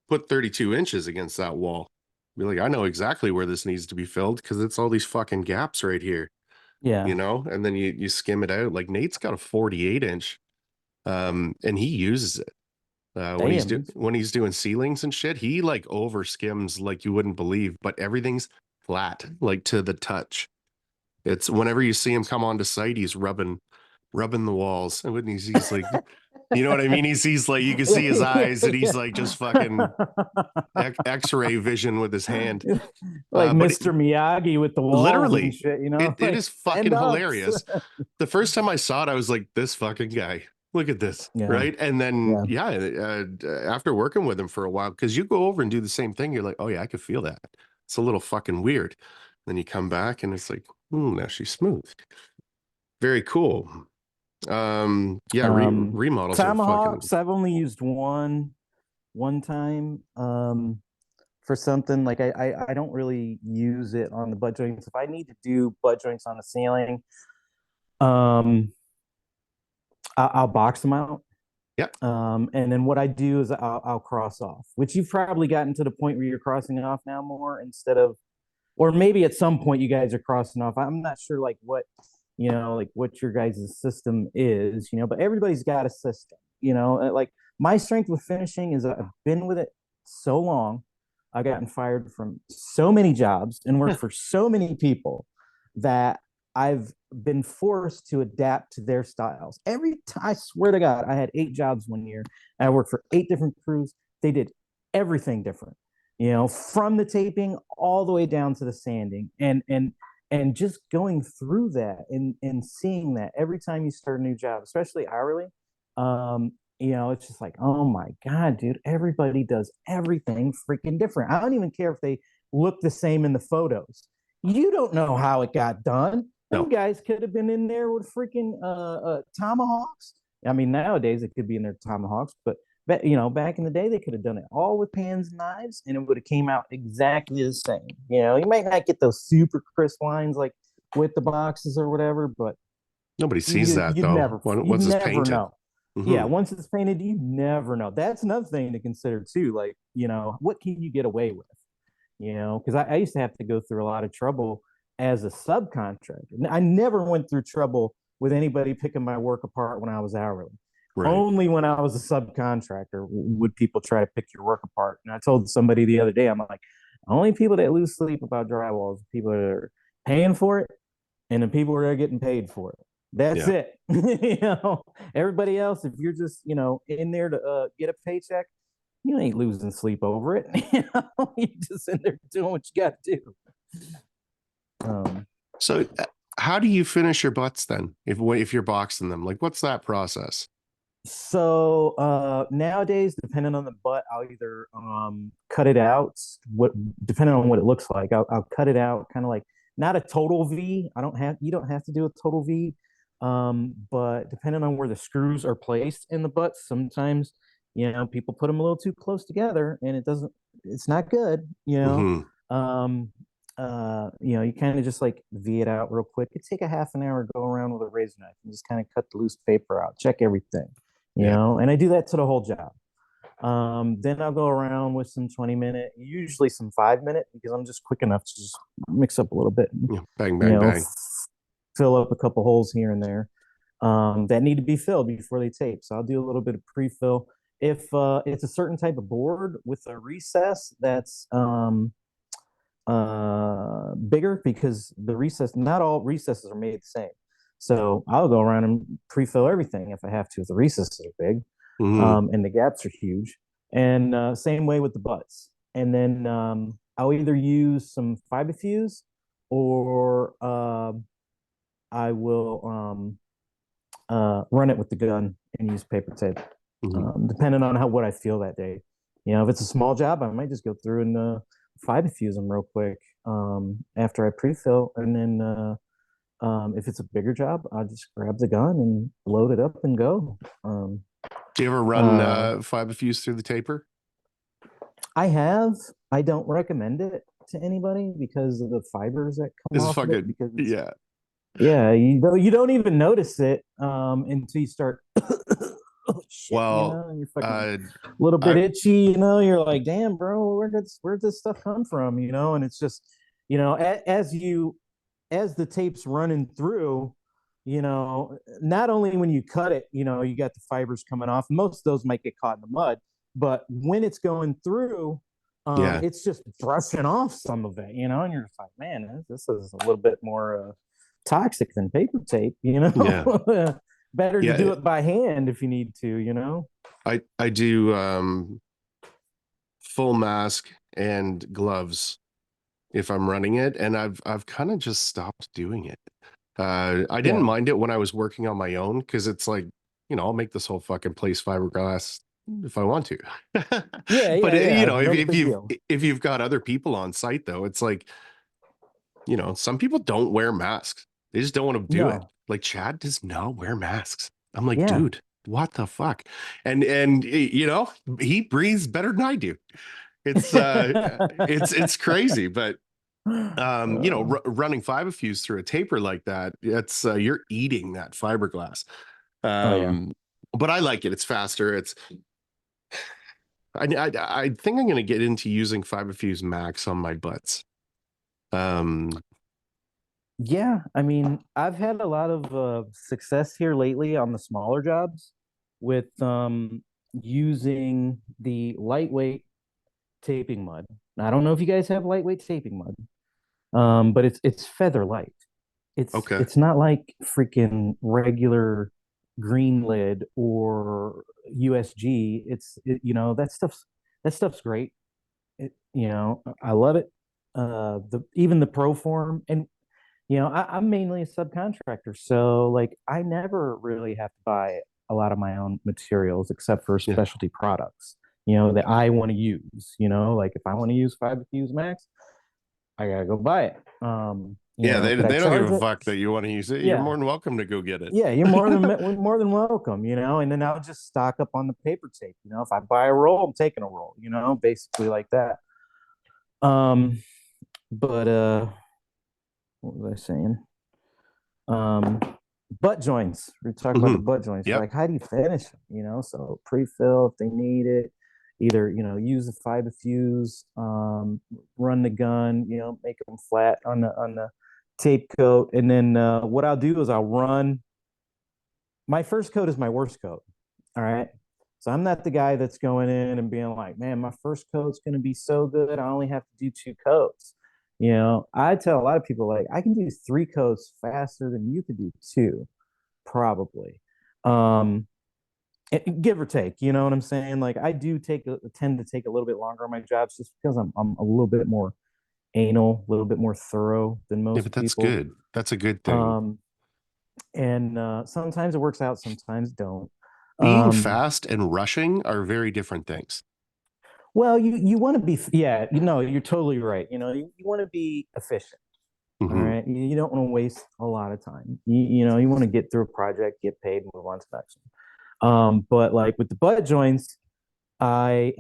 put 32 inches against that wall. Be like, I know exactly where this needs to be filled because it's all these fucking gaps right here, Yeah. and then you skim it out. Like Nate's got a 48 inch, and he uses it. Damn. When he's doing ceilings and shit, he like over skims like you wouldn't believe, but everything's flat, like to the touch. It's whenever you see him come onto site, he's rubbing the walls. And when he's like, you know what I mean? He's like, you can see his yeah, eyes, and he's yeah. like just fucking X-ray vision with his hand. Like But Mr. Miyagi with the walls and literally, shit, it like is stand fucking ups. hilarious. The first time I saw it, I was like, this fucking guy. Look at this, Yeah. right? And then, Yeah. after working with him for a while, because you go over and do the same thing, you're like, oh yeah, I could feel that. It's a little fucking weird. Then you come back and it's like, now she's smooth. Very cool. Yeah, Um, remodels are fucking. Tomahawks, I've only used one time. For something like I don't really use it on the butt joints. If I need to do butt joints on the ceiling, um, I'll box them out. Yeah. And then what I do is I'll cross off, which you've probably gotten to the point where you're crossing off now more instead of, or maybe at some point you guys are crossing off. I'm not sure like what, like what your guys' system is, but everybody's got a system, like my strength with finishing is I've been with it so long. I've gotten fired from so many jobs and worked for so many people that I've been forced to adapt to their styles. Every time, I swear to God, I had 8 jobs one year. And I worked for 8 different crews. They did everything different, from the taping all the way down to the sanding, and just going through that and seeing that every time you start a new job, especially hourly, it's just like, oh my God, dude, everybody does everything freaking different. I don't even care if they look the same in the photos. You don't know how it got done. Them No, guys could have been in there with freaking tomahawks. I mean, nowadays it could be in their tomahawks, but back in the day they could have done it all with pans and knives, and it would have came out exactly the same. You might not get those super crisp lines like with the boxes or whatever, but nobody sees you that you'd though. never you'd Once it's never painted. know. Yeah, Hmm. once it's painted, you never know. That's another thing to consider too. Like, what can you get away with? Because I used to have to go through a lot of trouble as a subcontractor. I never went through trouble with anybody picking my work apart when I was hourly. Right. Only when I was a subcontractor would people try to pick your work apart. And I told somebody the other day, I'm like, only people that lose sleep about drywall is people that are paying for it and the people that are getting paid for it. That's Yeah. it. Everybody else, if you're just, in there to get a paycheck, you ain't losing sleep over it. You're just in there doing what you got to do. So how do you finish your butts then? If you're boxing them, like what's that process? So nowadays, depending on the butt, I'll either cut it out. What depending on what it looks like, I'll cut it out, kind of like not a total V. You don't have to do a total V, but depending on where the screws are placed in the butt, sometimes people put them a little too close together, and it's not good. Hmm. Um, you kind of just like V it out real quick. It take a half an hour to go around with a razor knife and just kind of cut the loose paper out, check everything. you Yeah. know, and I do that to the whole job. Then I'll go around with some 20-minute, usually some 5-minute, because I'm just quick enough to just mix up a little bit and, Yeah. Bang, you bang, know, bang. fill up a couple holes here and there that need to be filled before they tape. So I'll do a little bit of pre-fill. If it's a certain type of board with a recess that's bigger, because the recess, not all recesses are made the same. So I'll go around and pre-fill everything if I have to, if the recesses are big Mhm. and the gaps are huge. And same way with the butts. And then I'll either use some fiberfuse or I will run it with the gun and use paper tape, Mhm. depending on what I feel that day. You know, if it's a small job, I might just go through and fiberfuse them real quick after I pre-fill, and then if it's a bigger job, I'll just grab the gun and load it up and go. Do you ever run Uh, fiber fuse through the taper? I have. I don't recommend it to anybody because of the fibers that come This is off of it. fucking Because it's, yeah. yeah, you don't even notice it until you start. Oh shit, you Well, know, and you're fucking uh, a little bit I itchy, you know. You're like, damn, bro, where'd this stuff come from, you know? And it's just, you know, as the tape's running through, you know, not only when you cut it, you know, you got the fibers coming off. Most of those might get caught in the mud, but when it's going through, yeah. it's just brushing off some of it, you know, and you're just like, man, this is a little bit more toxic than paper tape, you Yeah. know. Better to do Yeah. it by hand if you need to, you know. I do full mask and gloves if I'm running it, and I've kind of just stopped doing it. I didn't Yeah, mind it when I was working on my own because it's like, I'll make this whole fucking place fiberglass if I want to. yeah, But yeah, yeah. if No big deal. you've got other people on site though, it's like, some people don't wear masks. They just don't want to do it. No, Like Chad does not wear masks. I'm like, yeah, dude, what the fuck? And he breathes better than I do. It's it's crazy, but running fiber fuse through a taper like that, it's you're eating that fiberglass. oh yeah. Um, but I like it. It's faster. I think I'm going to get into using fiber fuse max on my butts. Um, Yeah, I mean, I've had a lot of success here lately on the smaller jobs with using the lightweight taping mud. I don't know if you guys have lightweight taping mud, but it's feather light. okay. It's not like freaking regular green lid or USG. You know, that stuff's great. You know, I love it. The even the Pro form, and you know, I'm mainly a subcontractor, so like I never really have to buy a lot of my own materials except for Yeah. specialty products, you know, that I want to use. You know, like if I want to use Fiber Fuse Max, I gotta go buy it. You Yeah, know, could I they don't give charge a it? fuck that you want to use it. You're Yeah, more than welcome to go get it. yeah, you're more than welcome, you know. And then I'll just stock up on the paper tape. You know, if I buy a roll, I'm taking a roll. You know, basically like that. Um, but what was I saying? Um, butt joints. We're talking about the Mhm. butt joints. Yep. Like, how do you finish them? You know, so pre-fill if they need it. Either use the fiber fuse, run the gun. You know, make them flat on the tape coat, and then what I'll do is I'll run. My first coat is my worst coat. All right. So I'm not the guy that's going in and being like, man, my first coat's going to be so good. I only have to do 2 coats. You know, I tell a lot of people, like, I can do 3 coats faster than you could do 2, probably. Um, give or take, you know what I'm saying? Like, I do tend to take a little bit longer on my jobs just because I'm a little bit more anal, a little bit more thorough than Yeah, most but that's people. good. That's a good thing. Um, and sometimes it works out, sometimes don't. Being Um, fast and rushing are very different things. well, you want to be, yeah, you're totally right. You want to be efficient. All Hmm. right. You don't want to waste a lot of time. You want to get through a project, get paid, move on to the next one. But like with the butt joints, I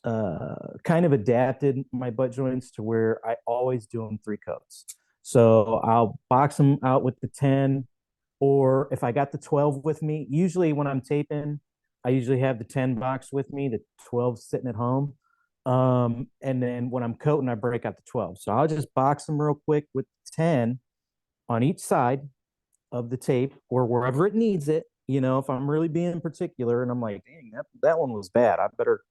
kind of adapted my butt joints to where I always do them 3 coats. So I'll box them out with the 10, or if I got the 12 with me, usually when I'm taping, I usually have the 10 box with me, the 12 sitting at home. And then when I'm coating, I break out the 12. So I'll just box them real quick with 10 on each side of the tape or wherever it needs it. You know, if I'm really being particular and I'm like, dang, that one was bad. I better,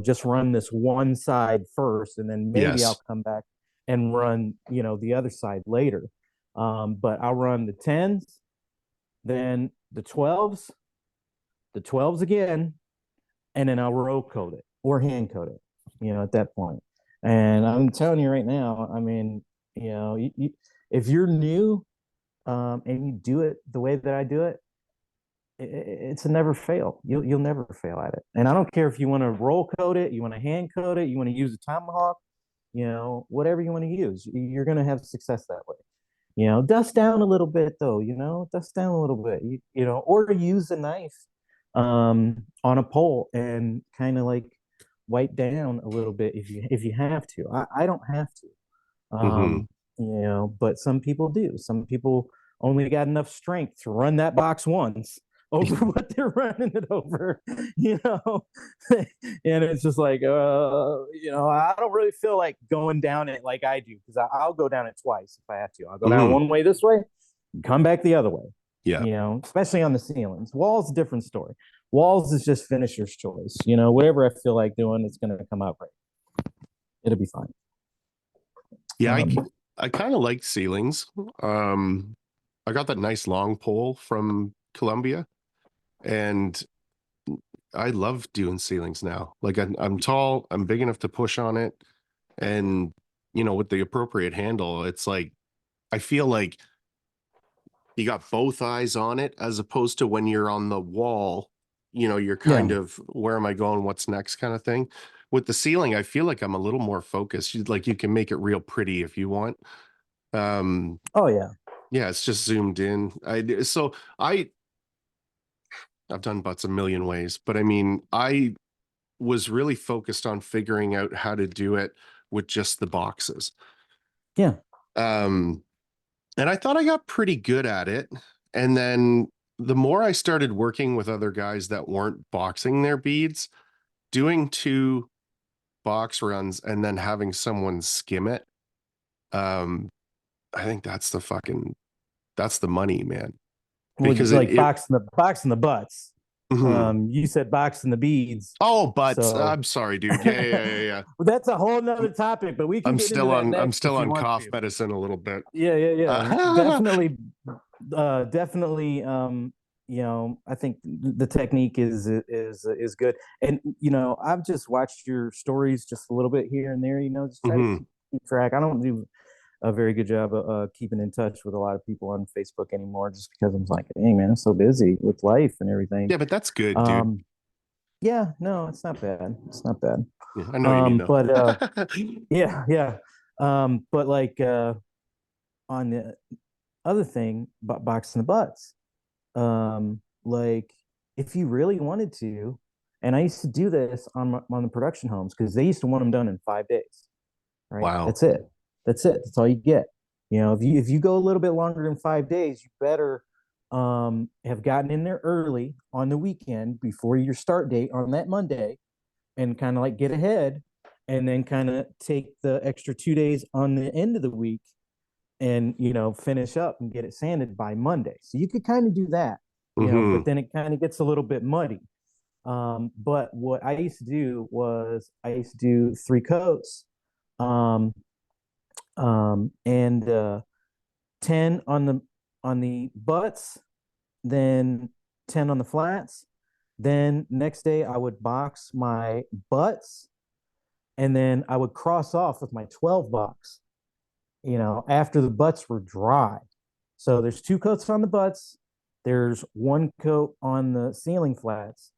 just run this one side first, and then maybe I'll Yes. come back and run, the other side later. But I'll run the 10s, then the 12s again, and then I'll roll coat it or hand coat it, at that point. And I'm telling you right now, I mean, if you're new, and you do it the way that I do it, it's a never fail. You'll never fail at it. And I don't care if you want to roll coat it, you want to hand coat it, you want to use a tomahawk, whatever you want to use, you're going to have success that way. Dust down a little bit though, dust down a little bit, or use a knife on a pole and kind of like wipe down a little bit if you have to. I don't have to. Hmm. But some people do. Some people only got enough strength to run that box once over what they're running it over, and it's just like, I don't really feel like going down it like I do, because I'll go down it twice if I have to. I'll go down Hmm. one way this way, come back the other way, Yeah. especially on the ceilings. Walls, a different story. Walls is just finisher's choice. Whatever I feel like doing, it's going to come out right. It'll be fine. Yeah. Um, I kind of like ceilings. I got that nice long pole from Columbia, and I love doing ceilings now. Like I'm tall, I'm big enough to push on it, and with the appropriate handle, it's like I feel like you got both eyes on it, as opposed to when you're on the wall, you're kind yeah. of, where am I going? What's next kind of thing. With the ceiling, I feel like I'm a little more focused. Like you can make it real pretty if you want. Um, Oh yeah. yeah, it's just zoomed in. I've done butts a million ways, but I mean, I was really focused on figuring out how to do it with just the boxes. Yeah. Um, and I thought I got pretty good at it. And then the more I started working with other guys that weren't boxing their beads, doing 2 box runs and then having someone skim it, I think that's the money, man. Well, Because like boxing the butts. Mhm. You said boxing the beads. Oh, but So I'm sorry, dude. Yeah. well, that's a whole nother topic, but we can I'm get into still that on I'm next still if you on want cough to. medicine a little bit. Yeah. Uh, Definitely. I think the technique is good. And I've just watched your stories just a little bit here and there, just try to mhm. keep track. I don't do a very good job of keeping in touch with a lot of people on Facebook anymore, just because I'm like, hey man, I'm so busy with life and everything. Yeah, but that's good, dude. Um, yeah, no, it's not bad. It's not bad. Yeah, I know what you mean though. But yeah. But like on the other thing, boxing the butts, like if you really wanted to, and I used to do this on the production homes because they used to want them done in 5 days. Right? Wow. That's it. That's it. That's all you get. If you go a little bit longer than 5 days, you better have gotten in there early on the weekend before your start date on that Monday, and kind of like get ahead, and then kind of take the extra 2 days on the end of the week, and finish up and get it sanded by Monday. So you could kind of do that, but Hmm. then it kind of gets a little bit muddy. But what I used to do was I used to do 3 coats, um, and 10 on the butts, then 10 on the flats. Then next day I would box my butts, and then I would cross off with my 12 box, after the butts were dry. So there's 2 coats on the butts, there's 1 coat on the ceiling flats.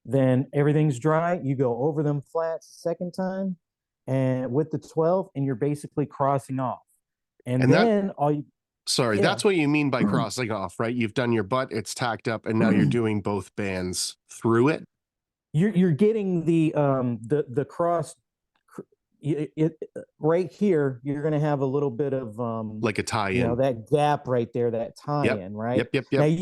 Then everything's dry, you go over them flats a second time and with the 12, and you're basically crossing off. And And then sorry, yeah, that's what you mean by crossing off, right? You've done your butt, it's tacked up, and now you're doing both bands through it. you're getting the cross, right here, you're going to have a little bit of Like a tie-in. that gap right there, that Yep. tie-in, right? Yep. Now Yep.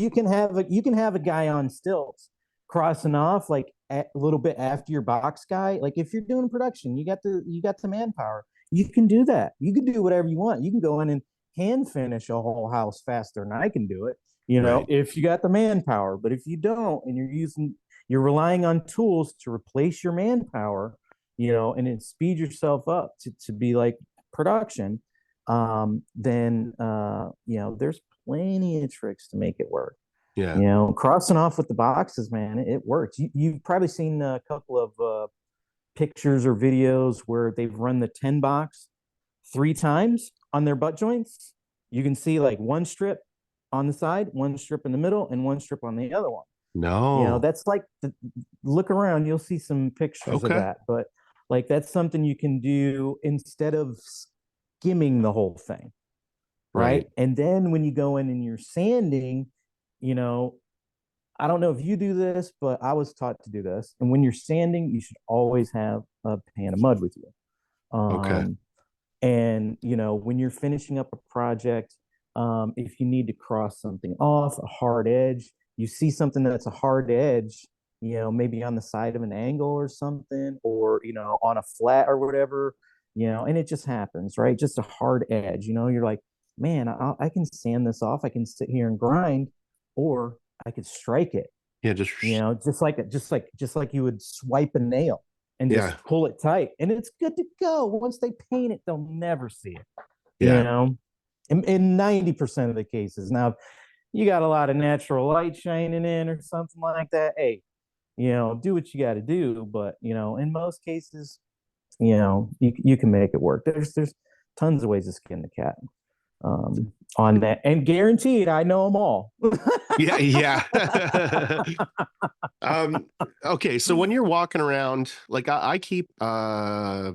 you can have a guy on stilts crossing off like a little bit after your box guy. Like if you're doing production, you got the manpower. You can do that. You can do whatever you want. You can go in and hand finish a whole house faster than I can do it, Right. if you got the manpower. But if you don't, and you're relying on tools to replace your manpower, and then speed yourself up to be like production, then there's plenty of tricks to make it work. Yeah. Crossing off with the boxes, man, it works. You've probably seen a couple of pictures or videos where they've run the 10 box 3 times on their butt joints. You can see like one strip on the side, one strip in the middle, and one strip on the other one. No. That's like look around, you'll see some pictures of Okay. that. But like that's something you can do instead of skimming the whole thing, right? And then when you go in and you're sanding, I don't know if you do this, but I was taught to do this. And when you're sanding, you should always have a pan of mud with you. Okay. And when you're finishing up a project, if you need to cross something off, a hard edge, you see something that's a hard edge, maybe on the side of an angle or something, or on a flat or whatever, and it just happens, right? Just a hard edge, you're like, man, I can sand this off. I can sit here and grind, or I could strike it, Yeah. Just just like you would swipe a nail and just yeah. pull it tight, and it's good to go. Once they paint it, they'll never see it. Yeah. In 90% of the cases. Now, you got a lot of natural light shining in or something like that. Hey, do what you got to do. But in most cases, you can make it work. There's tons of ways to skin the cat on that, and guaranteed, I know them all. Yeah. Yeah. Okay. So when you're walking around, like I keep a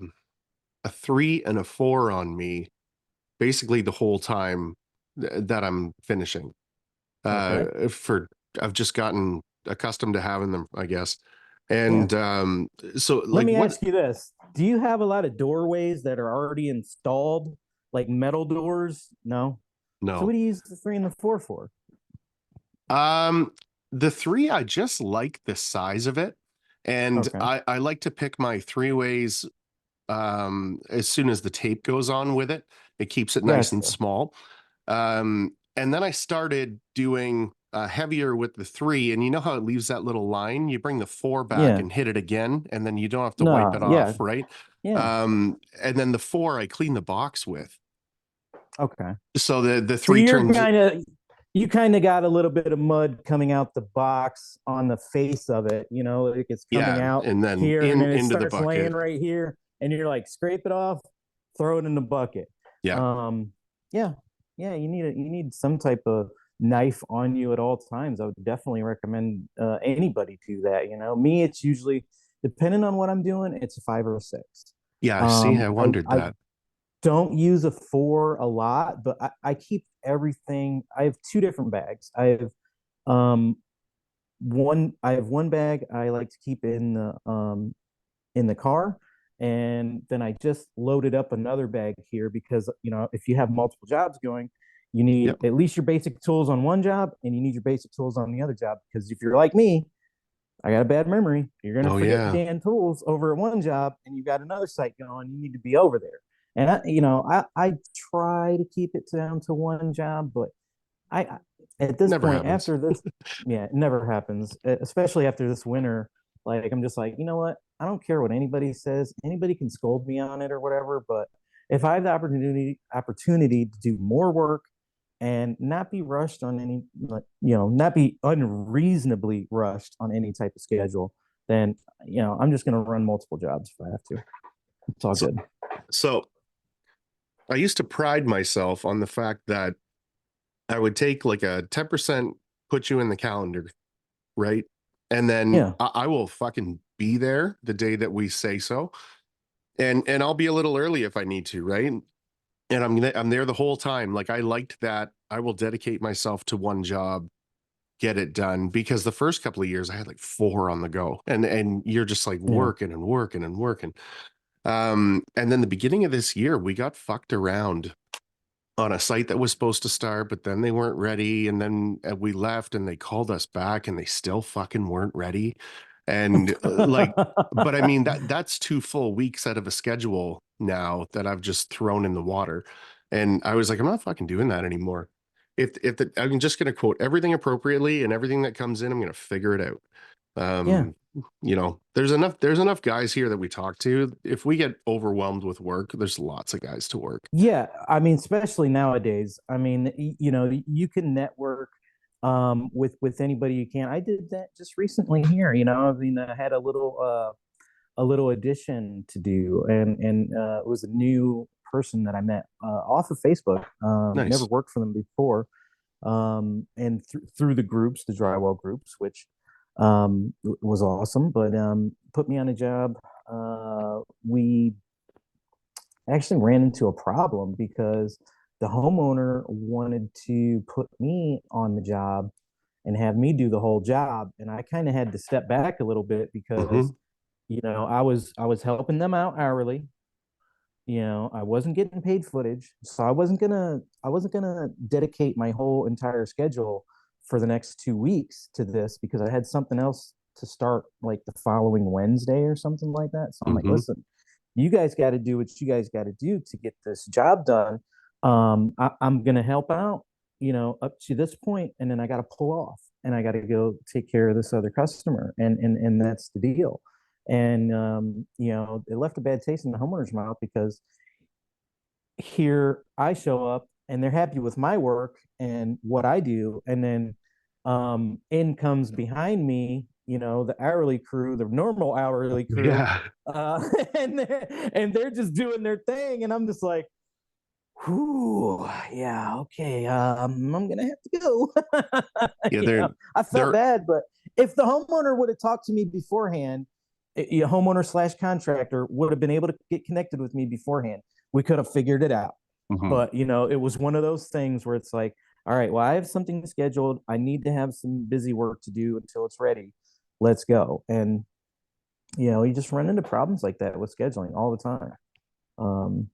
3 and a 4 on me basically the whole time that I'm finishing. Okay. For I've just gotten accustomed to having them, I guess. Yeah. And so Let like me what? ask you this. Do you have a lot of doorways that are already installed, like metal doors? No. So what No. do you use the 3 and the 4 for? Um, the 3, I just like the size of it, and Okay. I like to pick my 3 ways as soon as the tape goes on with it. It keeps it nice and Gotcha. small. And then I started doing heavier with the 3, and you know how it leaves that little line? You bring the 4 back Yeah. and hit it again, and then you don't have to wipe No, it yeah. off, right? Yeah. And then the 4 I clean the box with. Okay. So the So 3 turns. you kind of got a little bit of mud coming out the box on the face of it, like it's coming Yeah, out and then here and then it into the starts laying bucket. right here, and you're like, scrape it off, throw it in the bucket. Yeah. Yeah. Yeah, you need some type of knife on you at all times. I would definitely recommend anybody do that. Me, it's usually, depending on what I'm doing, it's a 5 or a 6. Yeah, I see. I I, wondered I that. don't use a 4 a lot, but I keep everything. I have 2 different bags. Um I have one bag I like to keep in the car, and then I just loaded up another bag here because if you have multiple jobs going, you need Yep. at least your basic tools on one job, and you need your basic tools on the other job, because if you're like me, I got a bad memory. You're going to Oh forget the yeah. damn tools over at one job, and you've got another site going. You need to be over there. And I try to keep it down to one job, but I at this Never point, happens. after this, yeah, it never happens. Especially after this winter. Like, I'm just like, you know what? I don't care what anybody says. Anybody can scold me on it or whatever. But if I have the opportunity to do more work and not be rushed on any, like, not be unreasonably rushed on any type of schedule, then I'm just gonna run multiple jobs if I have to. It's all So, good. so I used to pride myself on the fact that I would take like a 10%, put you in the calendar, right? And then Yeah. I will fucking be there the day that we say so. And I'll be a little early if I need to, right? And I'm there the whole time. Like I liked that. I will dedicate myself to one job, get it done, because the first couple of years I had like 4 on the go. And you're just like Yeah. working and working and working. And then the beginning of this year, we got fucked around on a site that was supposed to start, but then they weren't ready. And then we left and they called us back and they still fucking weren't ready. And but I mean, that's 2 full weeks out of a schedule now that I've just thrown in the water. And I was like, I'm not fucking doing that anymore. I'm just going to quote everything appropriately, and everything that comes in, I'm going to figure it out. Yeah. There's enough guys here that we talk to. If we get overwhelmed with work, there's lots of guys to work. Yeah, I mean, especially nowadays. I mean, you can network with anybody you can. I did that just recently here. I mean, I had a little addition to do, and it was a new person that I met off of Facebook. Never Nice. worked for them before, and through the groups, the drywall groups, which was awesome. But put me on a job. We actually ran into a problem because the homeowner wanted to put me on the job and have me do the whole job, and I kind of had to step back a little bit Hmm. because I was helping them out hourly. I wasn't getting paid footage, so I wasn't gonna dedicate my whole entire schedule for the next 2 weeks to this because I had something else to start like the following Wednesday or something like that. So I'm like, Hmm. listen, you guys got to do what you guys got to do to get this job done. I'm gonna help out, up to this point, and then I got to pull off, and I got to go take care of this other customer, and that's the deal. And it left a bad taste in the homeowner's mouth because here I show up and they're happy with my work and what I do, and then in comes behind me, the hourly crew, the normal hourly crew, Yeah. uh, and they're just doing their thing, and I'm just like, whew, yeah, okay, I'm gonna have to go. Yeah, you know, I felt they're bad, but if the homeowner would have talked to me beforehand, homeowner slash contractor would have been able to get connected with me beforehand. We could have figured it out. Mhm. But it was one of those things where it's like, all right, well, I have something scheduled. I need to have some busy work to do until it's ready. Let's go. And you just run into problems like that with scheduling all the time. Um,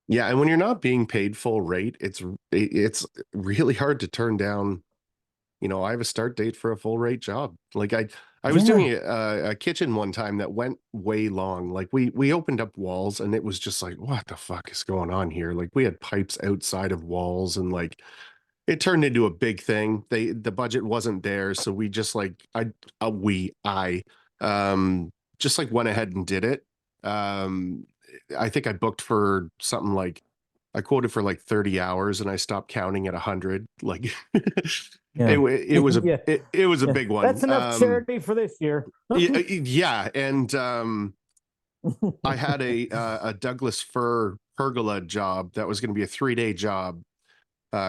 Yeah, and when you're not being paid full rate, it's really hard to turn down. I have a start date for a full rate job. Like I was yeah, doing a kitchen one time that went way long. Like we opened up walls and it was just like, what the fuck is going on here? Like we had pipes outside of walls, and like it turned into a big thing. The budget wasn't there, so we just like I just like went ahead and did it. Um, I think I booked for something like I quoted for like 30 hours and I stopped counting at 100. Like yeah, yeah, it was a yeah. big one. That's enough charity for this year. Yeah, and I had a Douglas fir pergola job that was going to be a 3-day job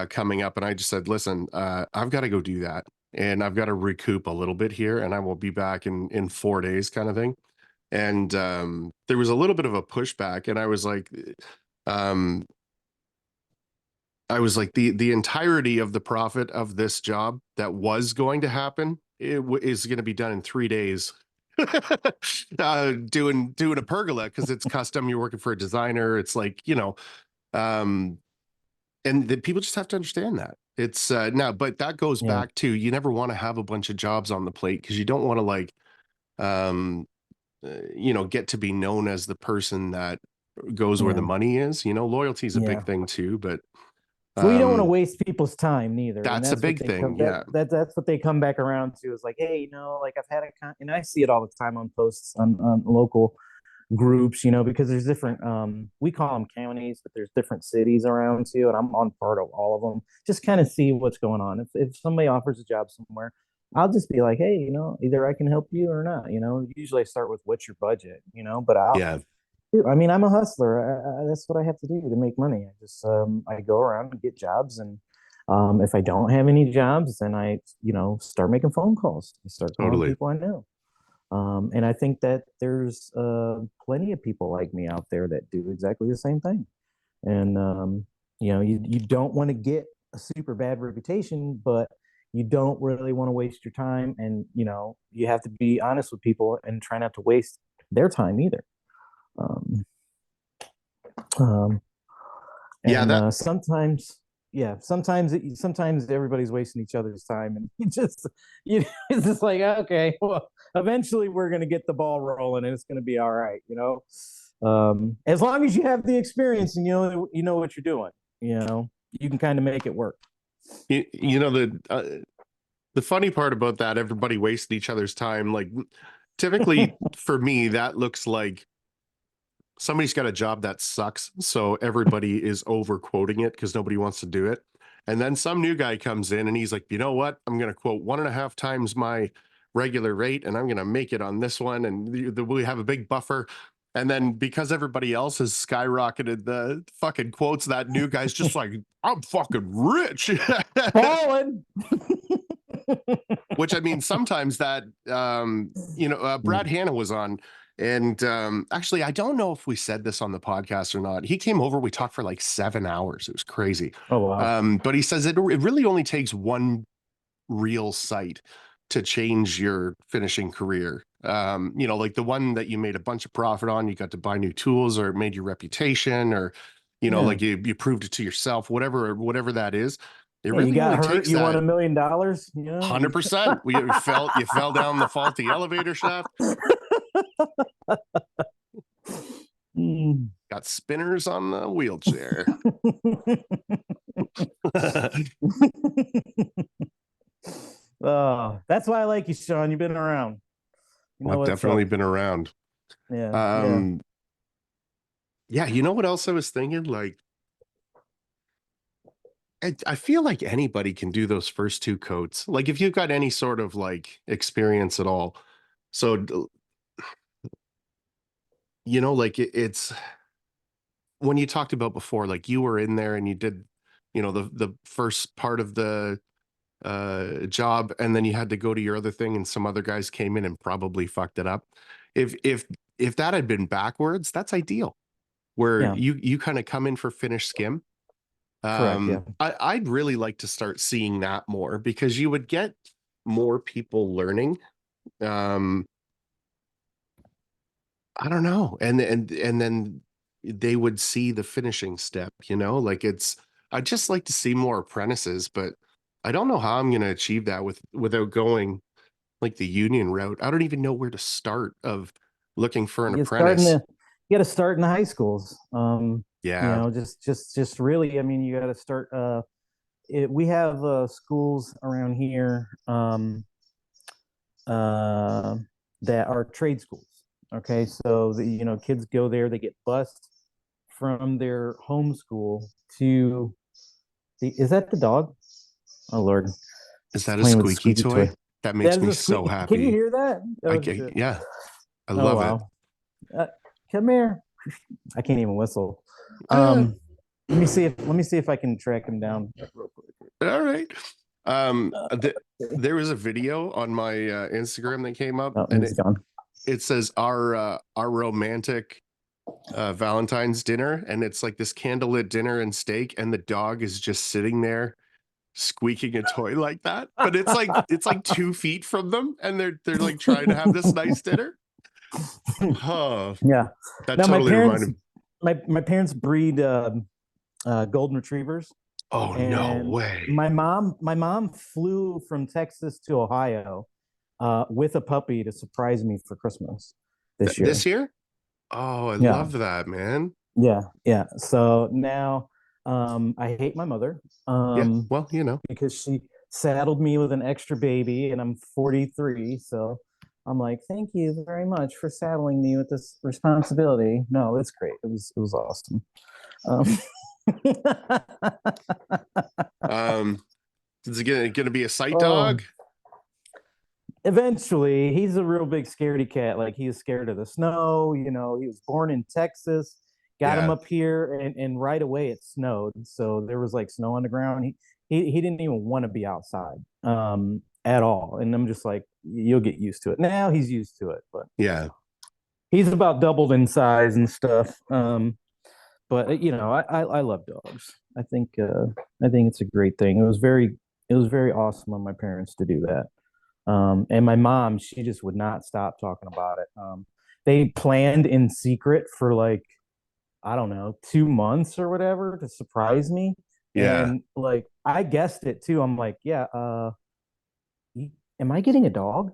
coming up, and I just said, listen, I've got to go do that, and I've got to recoup a little bit here, and I will be back in 4 days, kind of thing. And there was a little bit of a pushback, and um, the entirety of the profit of this job that was going to happen is going to be done in 3 days. Doing a pergola because it's custom. You're working for a designer. It's like um, and the people just have to understand that it's now. But that goes Yeah, back to you never want to have a bunch of jobs on the plate because you don't want to um, get to be known as the person that goes where the yeah, money is. Loyalty is a big yeah. thing too, but Well, you don't want to um, waste people's time neither, and that's a that's what big they come thing. Yeah. that's what they come back around to is like, hey, like I've had and I see it all the time on posts on local groups, because there's different we call them counties, but there's different cities around too, and I'm on part of all of them. Just kind of see what's going on. If somebody offers a job somewhere, I'll just be like, hey, either I can help you or not. Usually I start with what's your budget, but Yeah. I mean, I'm a hustler. That's what I have to do to make money. I go around and get jobs, and if I don't have any jobs, then I start making phone calls. I start calling Totally. people I know. And I think that there's plenty of people like me out there that do exactly the same thing. And you don't want to get a super bad reputation, but you don't really want to waste your time. And you have to be honest with people and try not to waste their time either. Um, um, Yeah, and that sometimes everybody's wasting each other's time, and it's just like, okay, well, eventually we're gonna get the ball rolling, and it's gonna be all right, as long as you have the experience and you know what you're doing, you can kind of make it work. you know the funny part about that, everybody wasting each other's time, like typically for me, that looks like somebody's got a job that sucks, so everybody is over quoting it because nobody wants to do it. And then some new guy comes in and he's like, you know what? I'm going to quote 1.5 times my regular rate and I'm going to make it on this one. And we have a big buffer. And then because everybody else has skyrocketed the fucking quotes, that new guy's just like, I'm fucking rich. Fallen. Which I mean, sometimes that, Brad Hanna was on. And actually, I don't know if we said this on the podcast or not. He came over, we talked for like 7 hours. It was crazy. Oh, wow. But he says it really only takes one real site to change your finishing career. Like the one that you made a bunch of profit on, you got to buy new tools, or it made your reputation, or Yeah. like you proved it to yourself, whatever that is. It Yeah, you really got only hurt. takes You that. won $1 million. 100%. You fell down the faulty elevator shaft. Mm. Got spinners on the wheelchair. Oh, that's why I like you, Sean. You've been around. You Well, know I've what's definitely up. been around. Yeah, yeah. Yeah, you know what else I was thinking? Like, I feel like anybody can do those first 2 coats. Like, if you've got any sort of like experience at all. So, like it's when you talked about before, like you were in there and you did, the first part of the job, and then you had to go to your other thing, and some other guys came in and probably fucked it up. If that had been backwards, that's ideal. Where Yeah, you kind of come in for finish skim. correct. Yeah. I'd really like to start seeing that more, because you would get more people learning. Um, I don't know. And then they would see the finishing step, like I'd just like to see more apprentices, but I don't know how I'm going to achieve that without going like the union route. I don't even know where to start of looking for an You start in apprentice. the you got to start in the high schools. Yeah. Just really, I mean, you got to start. We have schools around here uh, that are trade schools. Okay, so kids go there, they get bused from their home school to is that the dog? Oh Lord, Is it's that a playing with the squeaky squeaky toy. toy? That That makes is me a so squeaky. Can you happy. hear that? Oh shit. Yeah, I Oh love it. wow. Come here. I can't even whistle. Uh, Let me see if I can track him down real quick. all right. Okay. There was a video on my Instagram that came up, Oh, and he's gone. it says our romantic Valentine's dinner, and it's like this candlelit dinner and steak, and the dog is just sitting there squeaking a toy like that. But it's like 2 feet from them, and they're like trying to have this nice dinner. Oh, Yeah. that Now totally reminded me. my parents breed golden retrievers, Oh, no and way. my mom flew from Texas to Ohio with a puppy to surprise me for Christmas this year. This year? Oh, I Yeah. love that, man. Yeah, yeah. So now I hate my mother Yeah, well, because she saddled me with an extra baby, and I'm 43. So I'm like, thank you very much for saddling me with this responsibility. No, it's great. It was awesome. Um, um is it gonna be a sight oh, dog? eventually, he's a real big scaredy cat. Like, he's scared of the snow. He was born in Texas, got him Yeah. up here, and right away it snowed. So there was like snow on the ground. He didn't even want to be outside at all. And I'm just like, you'll get used to it. Now he's used to it, but Yeah. he's about doubled in size and stuff. But I love dogs. I think it's a great thing. It was very awesome of my parents to do that. And my mom, she just would not stop talking about it. they planned in secret for like, I don't know, 2 months or whatever to surprise me. Yeah. And like I guessed it too. I'm like, yeah, you- am I getting a dog?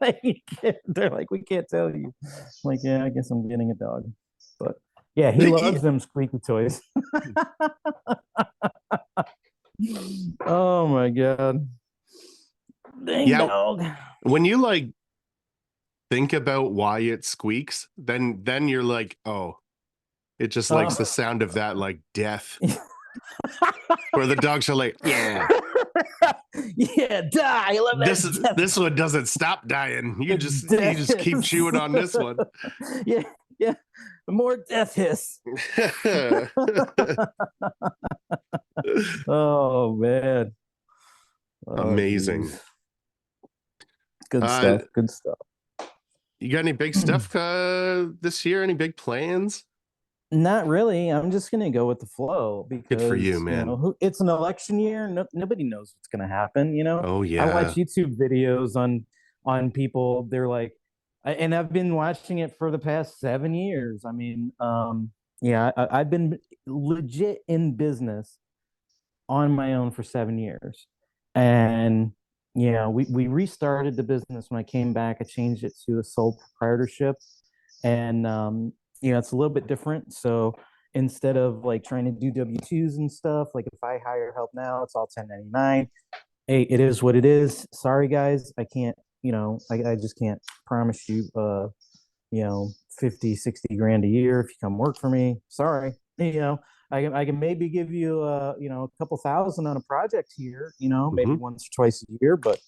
Like, they're like, we can't tell you. I'm like, yeah, I guess I'm getting a dog. But yeah, he loves them squeaky toys. Oh my god. Dang Yeah. dog. When you like think about why it squeaks, then you're like, oh, it just likes the Oh. sound of that like death. Where the dogs are like, yeah. Yeah, die. I love This that death. this one doesn't stop dying. You just keep Death. chewing on this one. Yeah, yeah. More death hiss. Oh man. Oh Amazing. geez. Good Uh stuff. Good stuff. you got any big stuff this year? Any big plans? Not really. I'm just gonna go with the flow Good for you, because man. it's an election year. Nobody knows what's gonna happen. Oh I watch yeah. YouTube videos on people. They're like, and I've been watching it for the past 7 years. I mean, yeah, I've been legit in business on my own for 7 years, and we restarted the business when I came back. I changed it to a sole proprietorship, and it's a little bit different. So instead of like trying to do W-2s and stuff, like if I hire help now, it's all 1099. Hey, it is what it is. Sorry guys, I can't, I just can't promise you 50, 60 grand a year if you come work for me. Sorry. I can maybe give you a couple thousand on a project here, maybe Hmm. once or twice a year, but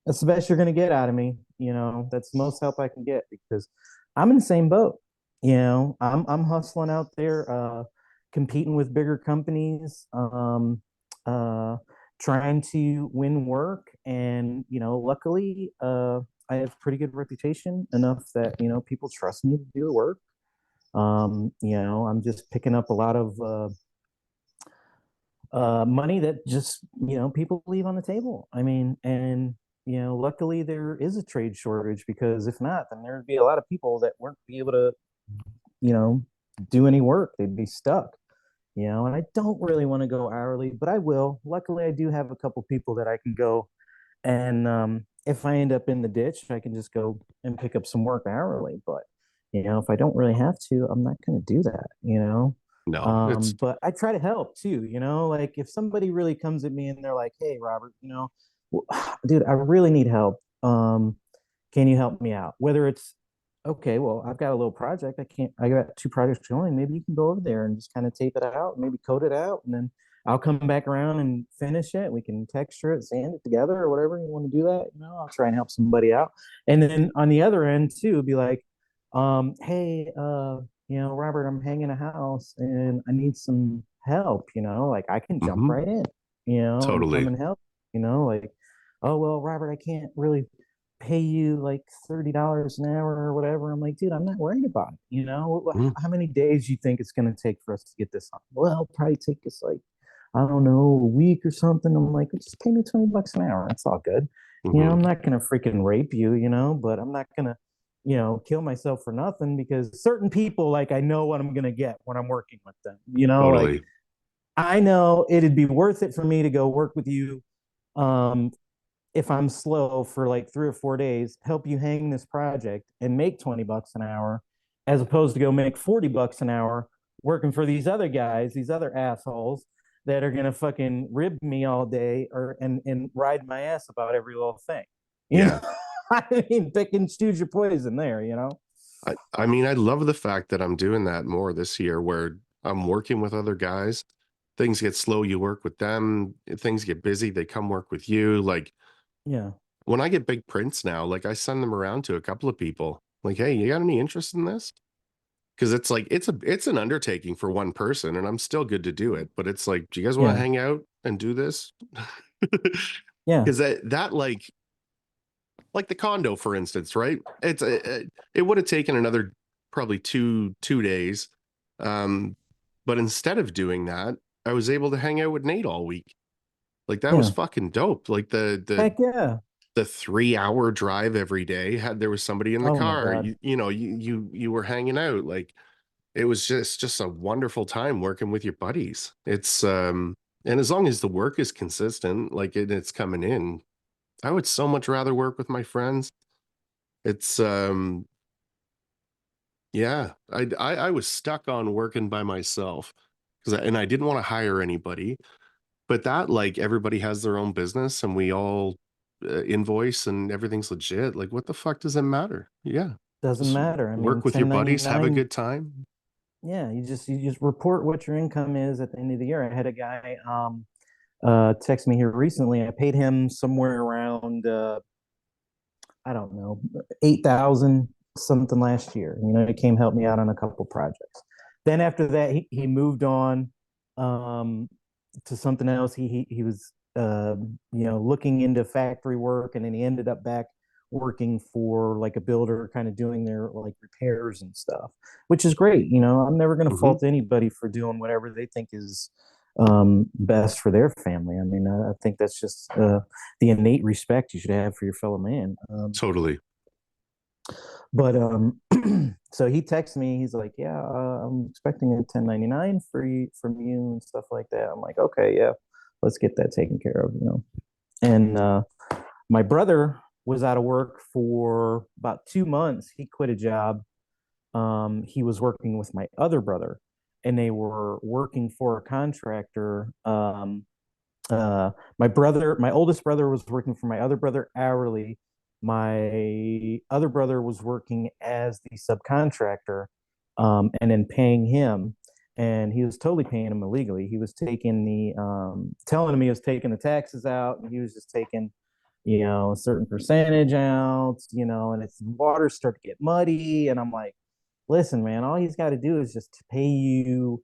that's the best you're going to get out of me. That's the most help I can get because I'm in the same boat. I'm hustling out there, competing with bigger companies, uh, trying to win work, and luckily, I have pretty good reputation enough that people trust me to do the work. I'm just picking up a lot of money that just people leave on the table. I mean, and luckily there is a trade shortage because if not, then there'd be a lot of people that weren't be able to you know do any work. They'd be stuck. And I don't really want to go hourly, but I will. Luckily, I do have a couple people that I can go, and if I end up in the ditch, I can just go and pick up some work hourly. But if I don't really have to, I'm not going to do that. No, it's But I try to help too. Like if somebody really comes at me and they're like, "Hey, Robert, dude, I really need help. Can you help me out?" Whether it's okay, well, I've got a little project. I got two projects going. Maybe you can go over there and just kind of tape it out, maybe code it out, and then I'll come back around and finish it. We can texture it, sand it together, or whatever you want to do that. I'll try and help somebody out. And then on the other end too, be like, hey, Robert, I'm hanging a house and I need some help, like I can jump mhm, right in, and come totally. and help, like, oh well, Robert, I can't really pay you like $30 an hour or whatever. I'm like, dude, I'm not worried about it. Mhm. How many days do you think it's gonna take for us to get this on? Well, it'll probably take us like, I don't know, a week or something. I'm like, just pay me $20 an hour. It's all good. I'm Mhm. not gonna freaking rape you, but I'm not gonna, kill myself for nothing because certain people, like, I know what I'm gonna get when I'm working with them. Like Totally. I know it'd be worth it for me to go work with you. Um, if I'm slow for like 3 or 4 days, help you hang this project and make $20 an hour, as opposed to go make $40 an hour working for these other guys, these other assholes that are gonna fucking rib me all day or and ride my ass about every little thing. You know, Yeah. I mean, pick and choose your poison there. I mean, I love the fact that I'm doing that more this year where I'm working with other guys. Things get slow, you work with them. Things get busy, they come work with you. Like Yeah, when I get big prints now, like I send them around to a couple of people. Like, hey, you got any interest in this? Because it's like it's an undertaking for one person, and I'm still good to do it. But it's like, do you guys want to yeah, hang out and do this? yeah, Because that like the condo, for instance, right? It would have taken another probably two days, um, but instead of doing that, I was able to hang out with Nate all week. Like that was yeah. fucking dope. Like the Heck yeah. the 3-hour drive every day, had there was somebody in the Oh my car, God. you were hanging out. Like, it was just a wonderful time working with your buddies. It's and as long as the work is consistent, like it's coming in, I would so much rather work with my friends. It's yeah, I was stuck on working by myself because and I didn't want to hire anybody. But that, like, everybody has their own business and we all invoice and everything's legit. Like, what the fuck does it matter? Yeah, Doesn't just matter. I mean, work with your buddies, have a 1099, good time. yeah, you just report what your income is at the end of the year. I had a guy text me here recently. I paid him somewhere around I don't know, 8,000 something last year. You know, he came help me out on a couple projects. Then after that, he moved on um, to something else. He was you know, looking into factory work, and then he ended up back working for like a builder, kind of doing their like repairs and stuff, which is great. You know, I'm never going to Hmm. fault anybody for doing whatever they think is best for their family. I mean, I think that's just the innate respect you should have for your fellow man. Totally. But so he texts me. He's like, "Yeah, I'm expecting a 1099 for you from you and stuff like that." I'm like, "Okay, yeah, let's get that taken care of," you know. And my brother was out of work for about 2 months. He quit a job. He was working with my other brother, and they were working for a contractor. My oldest brother was working for my other brother hourly. My other brother was working as the subcontractor, and then paying him. And he was totally paying him illegally. He was taking telling him he was taking the taxes out, and he was just taking, you know, a certain percentage out, you know, and its water start to get muddy. And I'm like, listen, man, all he's got to do is just pay you,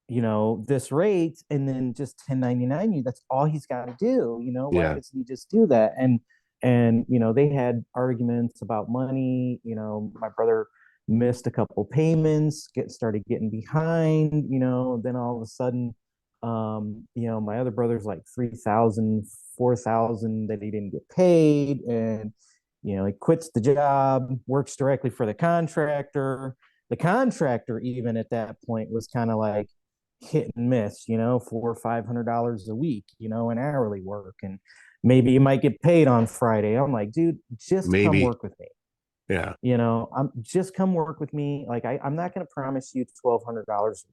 you know, this rate, and then just 1099 you. That's all he's got to do. You know, why Yeah. doesn't he just do that? And you know, they had arguments about money. You know, my brother missed a couple payments, started getting behind, you know. Then all of a sudden, you know, my other brother's like 3,000, 4,000 that he didn't get paid. And you know, he quits the job, works directly for the contractor. The contractor, even at that point, was kind of like hit and miss, you know, $400 or $500 a week, you know, in hourly work. And maybe you might get paid on Friday. I'm like, dude, just come Maybe. work with me. Yeah. You know, I'm just come work with me. Like, I'm not going to promise you $1,200,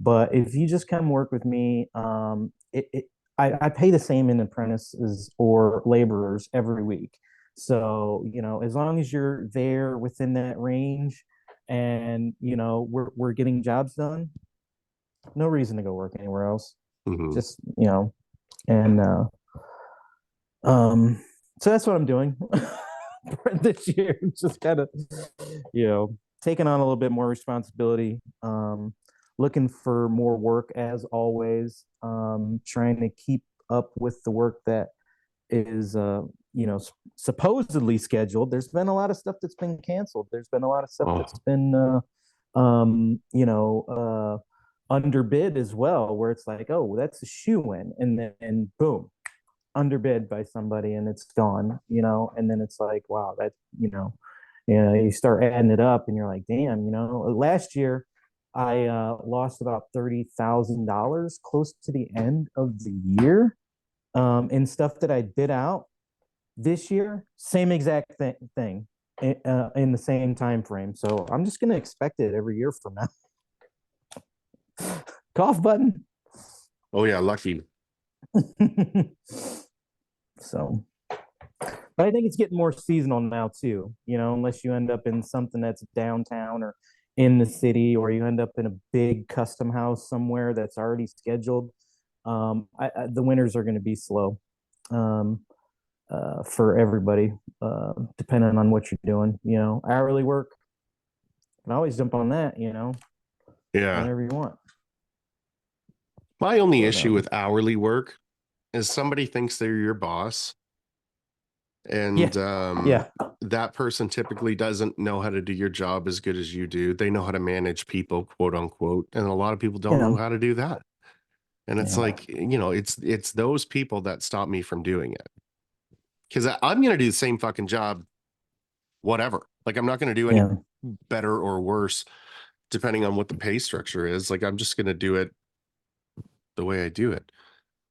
but if you just come work with me, I pay the same in apprentices or laborers every week. So, you know, as long as you're there within that range, and you know, we're getting jobs done, no reason to go work anywhere else. Hmm. Just, you know, and um so that's what I'm doing this year. Just kind of, you know, taking on a little bit more responsibility, looking for more work as always, trying to keep up with the work that is you know, supposedly scheduled. There's been a lot of stuff that's been canceled. There's been a lot of stuff that's Oh, been you know, underbid as well, where it's like, oh, that's a shoe in, and then boom, underbid by somebody, and it's gone, you know. And then it's like, wow, that, you know, you start adding it up, and you're like, damn, you know, last year I lost about $30,000 close to the end of the year, in stuff that I bid out. This year, same exact thing in the same time frame. So I'm just going to expect it every year from now. Cough button. oh yeah, lucky. So, but I think it's getting more seasonal now too. You know, unless you end up in something that's downtown or in the city, or you end up in a big custom house somewhere that's already scheduled. The winters are going to be slow. Um, for everybody, depending on what you're doing. You know, hourly work, you can always jump on that, you know, Yeah. whenever you want. My only But issue with hourly work is somebody thinks they're your boss, yeah, and yeah, that person typically doesn't know how to do your job as good as you do. They know how to manage people, quote unquote, and a lot of people don't yeah, know how to do that. And it's yeah. like, you know, it's those people that stop me from doing it. Because I'm going to do the same fucking job, whatever. Like, I'm not going to do any Yeah. better or worse depending on what the pay structure is. Like, I'm just going to do it the way I do it.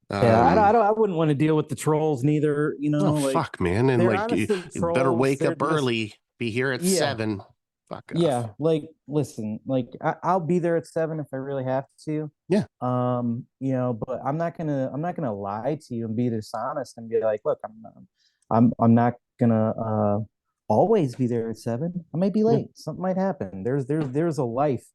Yeah, I wouldn't want to deal with the trolls neither, Oh, like fuck, man. And they're like, you honestly better trolls. wake They're up just early, be here at yeah, 7. Fuck off. yeah. Like, listen, like I'll be there at 7 if I really have to. Yeah. But I'm not gonna lie to you and be dishonest and be like, look, I'm not gonna always be there at 7. I may be Yeah. late. Something might happen. There's a life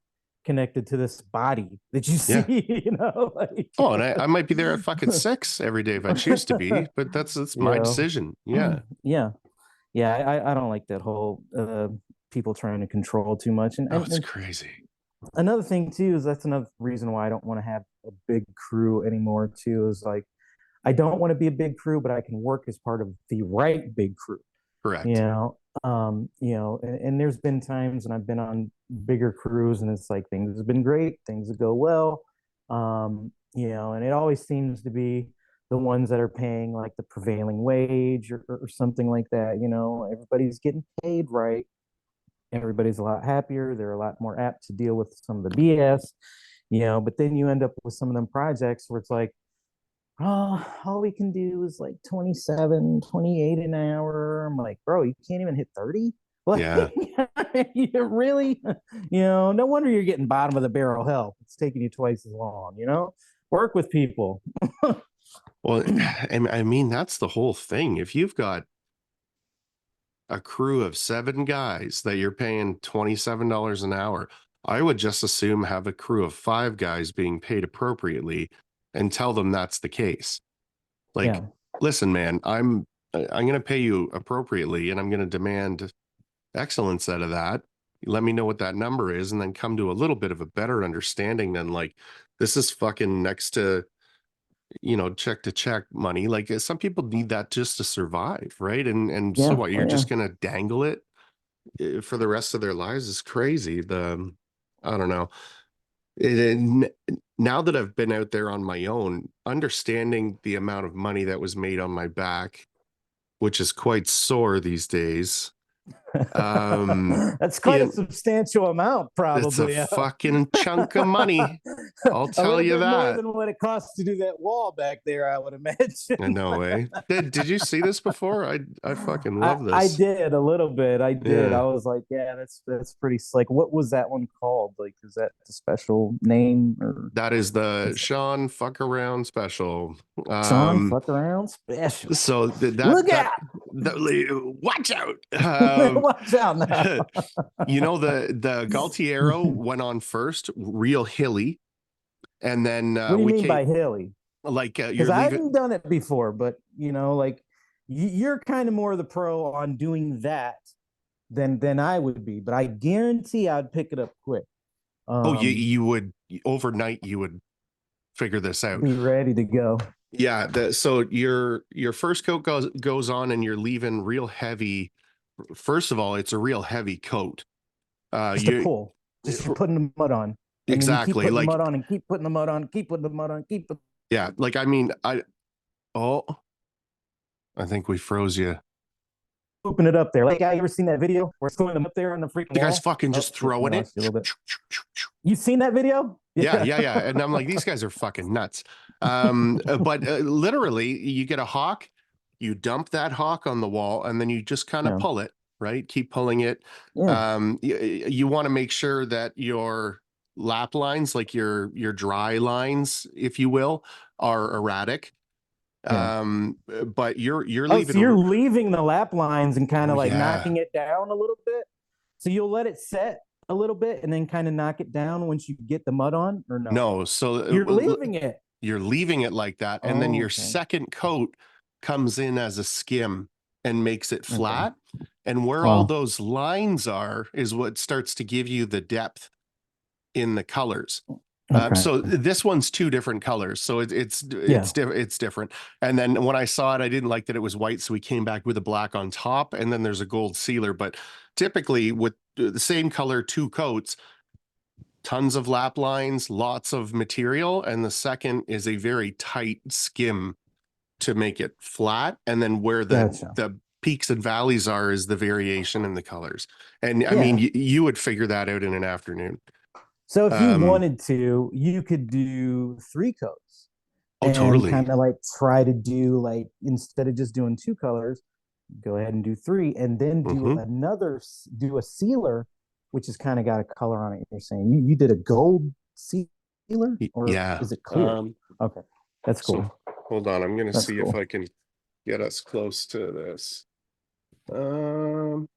connected to this body that you Yeah. see, like Oh, and I might be there at fucking 6 every day if I choose to be, but that's my yeah. decision. Yeah. Yeah. Yeah, I don't like that whole people trying to control too much. And, Oh, and it's and crazy. another thing too is that's another reason why I don't want to have a big crew anymore too, is like I don't want to be a big crew, but I can work as part of the right big crew. You Correct. know, and there's been times when I've been on bigger crews and it's like things have been great, things that go well. And it always seems to be the ones that are paying like the prevailing wage or something like that. Everybody's getting paid right. Everybody's a lot happier. They're a lot more apt to deal with some of the BS, but then you end up with some of them projects where it's like, oh, all we can do is like 27, 28 an hour. I'm like, bro, you can't even hit 30? Like, Yeah. you really, no wonder you're getting bottom of the barrel help. It's taking you twice as long, work with people. Well, and I mean, that's the whole thing. If you've got a crew of 7 guys that you're paying $27 an hour, I would just assume have a crew of 5 guys being paid appropriately and tell them that's the case. Like, Yeah. listen, man, I'm going to pay you appropriately and I'm going to demand excellence out of that. Let me know what that number is and then come to a little bit of a better understanding than like, this is fucking next to, check to check money. Like some people need that just to survive, right? And so Yeah. what, Oh, you're yeah. just gonna dangle it for the rest of their lives is crazy. I don't know. Now that I've been out there on my own, understanding the amount of money that was made on my back, which is quite sore these days. That's quite a In substantial amount, It's a probably. fucking chunk of money. I'll A tell little you bit more that. than what it costs to do that wall back there, I would imagine. No way. Did you see this before? I fucking I, love I this. did a little bit. I did. I Yeah. was like, yeah, that's pretty slick. What was that one called? Like, is that the special name or That is the Sean fuck around special. Sean fuck around special? So Look out! watch out. Watch out now. The Galtiero went on first, real hilly, and then What do you we mean came by hilly? like Because you're I leaving. haven't done it before, but like you're kind of more the pro on doing that than I would be. But I guarantee I'd pick it up quick. Oh, you would overnight. You would figure this out. Be ready to go. Yeah. So your first coat goes on, and you're leaving real heavy. First of all, it's a real heavy coat. Just to You pull, just putting the mud on. And then you keep exactly putting the like mud on and keep putting the mud on, keep putting the mud on, yeah. Like I mean, oh, I think we froze you. pooping it up there. Like, you ever seen that video where it's throwing them up there on the freaking The wall? guy's fucking just throwing it. You've seen that video? Yeah. And I'm like, these guys are fucking nuts. But literally, you get a hawk, you dump that hawk on the wall, and then you just kind of Yeah. pull it, right? Keep pulling it. Yeah. You want to make sure that your lap lines, like your dry lines, if you will, are erratic. Yeah. But you're Oh, leaving. so you're leaving the lap lines and kind of like yeah. knocking it down a little bit. So you'll let it set a little bit and then kind of knock it down once you get the mud on, or no? No, so You're leaving it. You're leaving it like that, and then your second coat comes in as a skim and makes it flat. And where all those lines are is what starts to give you the depth in the colors. So this one's 2 different colors, so it's different. And then when I saw it, I didn't like that it was white, so we came back with a black on top, and then there's a gold sealer. But typically with the same color 2 coats, tons of lap lines, lots of material, and the second is a very tight skim to make it flat, and then where Gotcha. the peaks and valleys are is the variation in the colors. And I Yeah. mean, you would figure that out in an afternoon. So if you Um, wanted to, you could do 3 coats oh, and totally. kind of like try to do like, instead of just doing 2 colors, go ahead and do 3, and then do Hmm. do a sealer, which has kind of got a color on it. You're saying you did a gold sealer, or Yeah. is it clear? Okay, that's So cool. hold on, I'm gonna That's see if cool. I can get us close to this. Um,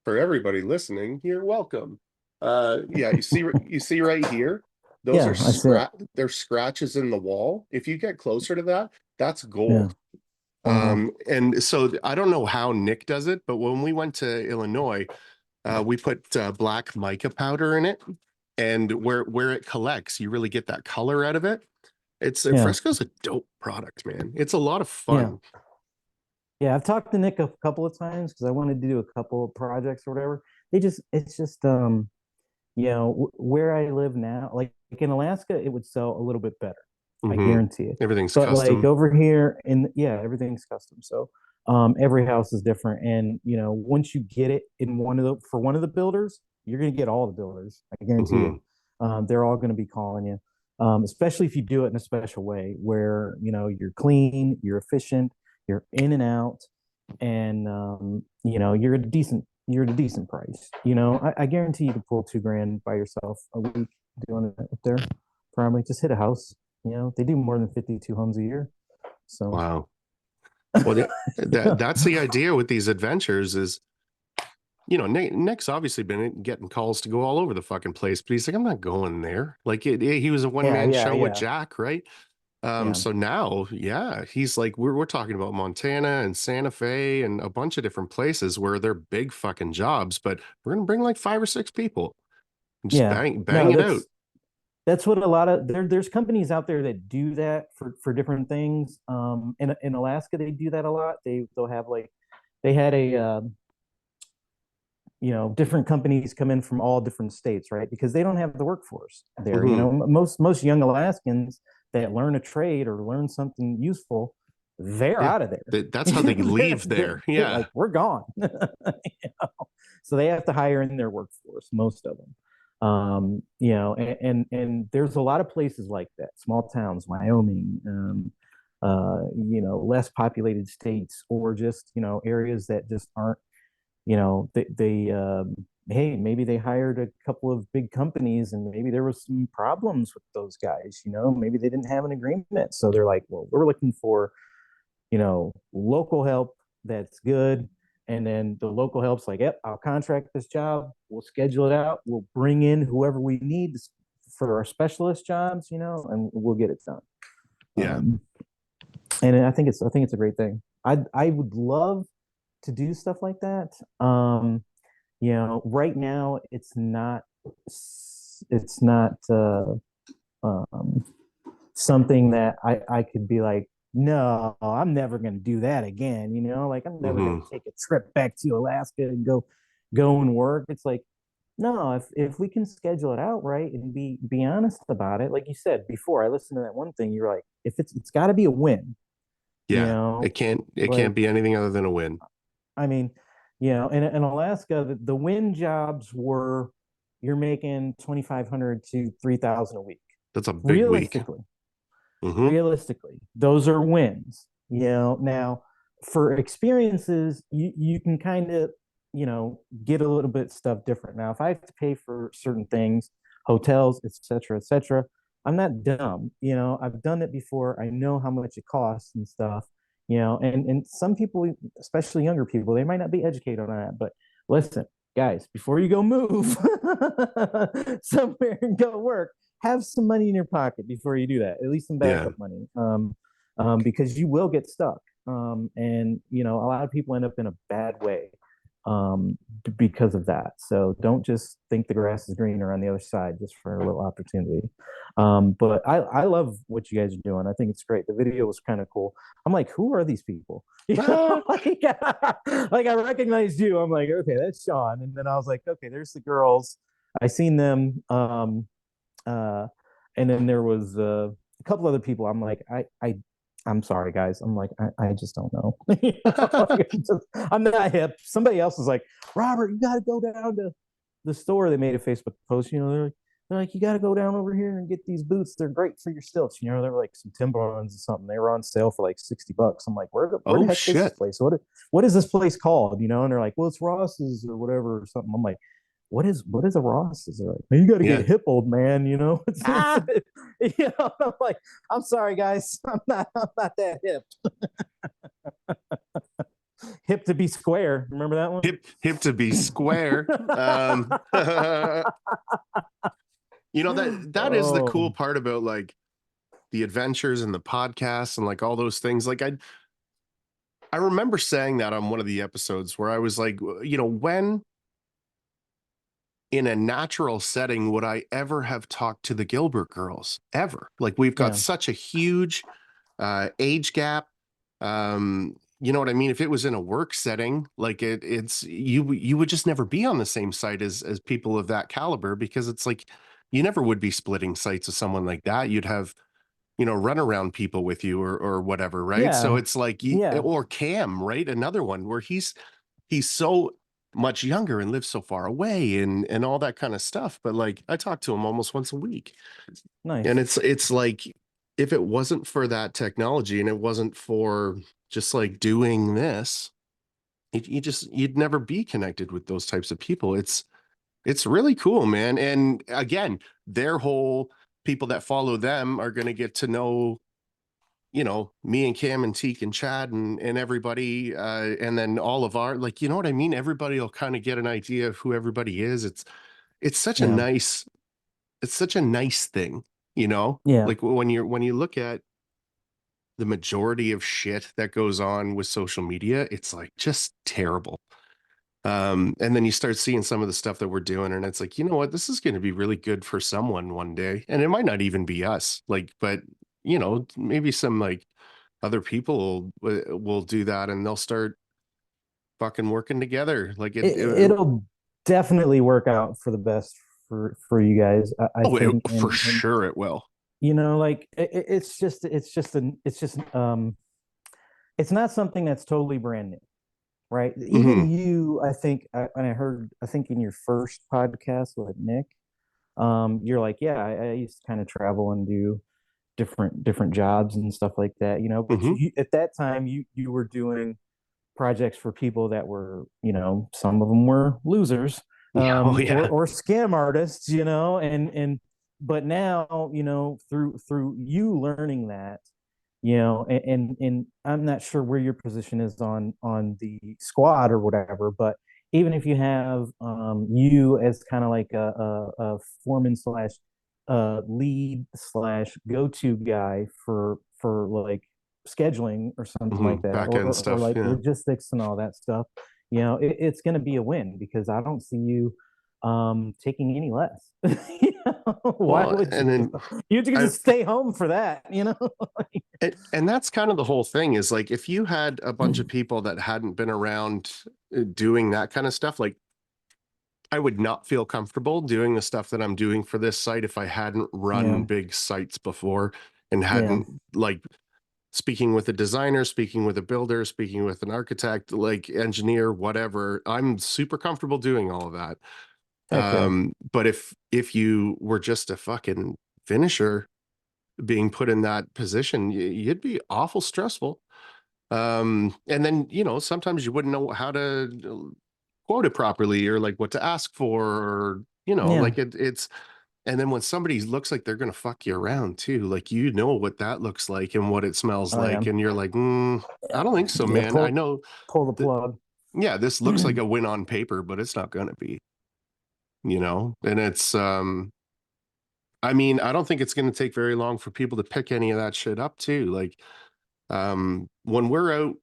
for everybody listening, you're welcome. Yeah, you see right here, those are Yeah, I see it. they're scratches in the wall. If you get closer to that, that's Yeah. gold. Wow. And so I don't know how Nick does it, but when we went to Illinois, we put black mica powder in it, and where it collects, you really get that color out of it. It's Yeah. Fresco's a dope product, man. It's a lot of Yeah. fun. Yeah, I've talked to Nick a couple of times because I wanted to do a couple of projects or whatever. It's just where I live now, like in Alaska, it would sell a little bit better. I Hmm. guarantee it. Everything's But like custom. over here yeah, everything's custom. So every house is different. And once you get it in one of the builders, you're gonna get all the builders. I guarantee Hmm. you. They're all gonna be calling you. Especially if you do it in a special way where you're clean, you're efficient, you're in and out, and you're at a decent price. I guarantee you can pull 2 grand by yourself a week doing it up there. Probably just hit a house. They do more than 52 homes a year. So Wow. Well, that's the idea with these adventures is, Nick's obviously been getting calls to go all over the fucking place, but he's like, I'm not going there. Like he was a one yeah, man yeah, show with yeah, Jack, right? yeah, So now, yeah, he's like, we're talking about Montana and Santa Fe and a bunch of different places where they're big fucking jobs, but we're gonna bring like 5 or 6 people and just yeah. bang No, it out. that's what a lot of there's companies out there that do that for different things. In Alaska, they do that a lot. They'll have like they had a different companies come in from all different states, right? Because they don't have the workforce there. Hmm. Most young Alaskans that learn a trade or learn something useful, they're Yeah, out of there. that's how they they're, leave they're, there. they're Yeah. like, we're gone. So they have to hire in their workforce, most of them. And there's a lot of places like that, small towns, Wyoming, less populated states, or just areas that just aren't hey, maybe they hired a couple of big companies and maybe there was some problems with those guys. Maybe they didn't have an agreement, so they're like, well, we're looking for local help that's good. And then the local help's like, yep, I'll contract this job, we'll schedule it out, we'll bring in whoever we need for our specialist jobs, and we'll get it done. Yeah. um, and I think it's a great thing. I would love to do stuff like that. Right now it's not um, something that I could be like, no, I'm never going to do that again. Like I'm never going Hmm. to take a trip back to Alaska and go and work. It's like, no, if we can schedule it out right and be honest about it, like you said before, I listened to that one thing. You're like, if it's got to be a win, Yeah. It can't like be anything other than a win. I mean, in Alaska, the wind jobs were you're making 2,500 to 3,000 a week. That's a big week. Realistically, Hmm. realistically, those are wins. Now for experiences, you can kind of get a little bit stuff different. Now, if I have to pay for certain things, hotels, etc., I'm not dumb. I've done it before. I know how much it costs and stuff. And some people, especially younger people, they might not be educated on that. But listen, guys, before you go move somewhere and go work, have some money in your pocket before you do that. At least some Yeah. backup money, because you will get stuck. And a lot of people end up in a bad way because of that. So don't just think the grass is greener on the other side just for a little opportunity. But I love what you guys are doing. I think it's great. The video was kind of cool. I'm like, who are these people? Ah, Like I recognized you. I'm like, okay, that's Sean. And then I was like, okay, there's the girls. I seen them. Uh, and then there was a couple other people. I'm like, I I'm sorry, guys. I'm like, I just don't know. You know, like, I'm not hip. Somebody else is like, Robert, you got to go down to the store. They made a Facebook post. You know, they're like, you got to go down over here and get these boots. They're great for your stilts. You know, they're like some Timberlands or something. They were on sale for like $60. I'm like, where the Oh heck is this shit. place? What is this place called? You know, and they're like, well, it's Ross's or whatever or something. I'm like, what is a Ross's? They're like, man, you got to Yeah. get hip, old man. You know, Ah! you know, I'm like, I'm sorry, guys. I'm not that hip. Hip to be square. Remember that one? Hip to be square. You know, that is the cool Oh, part about like the adventures and the podcasts and like all those things. Like I remember saying that on one of the episodes where I was like, you know, when in a natural setting would I ever have talked to the Gilbert girls ever? Like we've got yeah, such a huge age gap. You know what I mean? If it was in a work setting, like it's you would just never be on the same site as people of that caliber, because it's like you never would be splitting sites with someone like that. You'd have, you know, run around people with you or whatever, right? So yeah, it's like yeah, or Cam, right? Another one where he's so much younger and lives so far away and all that kind of stuff. But like I talk to him almost once a week. And nice. it's like if it wasn't for that technology and it wasn't for just like doing this, you'd never be connected with those types of people. It's really cool, man. And again, their whole people that follow them are going to get to know, you know, me and Cam and Teak and Chad and everybody, and then all of our, like, you know what I mean? Everybody will kind of get an idea of who everybody is. It's such a Yeah, nice, it's such a nice thing, you know? yeah, Like when you look at the majority of shit that goes on with social media, it's like just terrible. And then you start seeing some of the stuff that we're doing, and it's like, you know what, this is going to be really good for someone one day. And it might not even be us, like, but you know, maybe some like other people will do that and they'll start fucking working together. Like it'll definitely work out for the best for you guys, I oh, think, for and sure it will. you know, like it's not something that's totally brand new, right? Even Hmm. you, I think, and I think in your first podcast with Nick, you're like, yeah, I used to kind of travel and do different jobs and stuff like that, you know. But Hmm. at that time, you were doing projects for people that were, you know, some of them were losers, Yeah. Oh yeah. or scam artists, you know, and but now, you know, through you learning that, you know, and I'm not sure where your position is on the squad or whatever, but even if you have you as kind of like a foreman slash lead slash go-to guy for like scheduling or something Hmm. like that, Back end or stuff. like Yeah. logistics and all that stuff, you know, it's going to be a win because I don't see you taking any less. You know? Why Well, would and you? then You could I just stay home for that, you know. and that's kind of the whole thing is like if you had a bunch of people that hadn't been around doing that kind of stuff, like I would not feel comfortable doing the stuff that I'm doing for this site if I hadn't run Yeah, big sites before and yeah, hadn't like speaking with a designer, speaking with a builder, speaking with an architect, like engineer, whatever. I'm super comfortable doing all of that. heck yeah, But if you were just a fucking finisher being put in that position, you'd be awful stressful. And then, you know, sometimes you wouldn't know how to quote it properly or like what to ask for, or, you know, yeah. like it's, and then when somebody looks like they're going to fuck you around too, like, you know what that looks like and what it smells Oh yeah, like. And you're like, I don't think so, yeah. man. I know Pull the that, plug. yeah, this looks like a win on paper, but it's not going to be, you know, and it's, I mean, I don't think it's going to take very long for people to pick any of that shit up too. Like, when we're out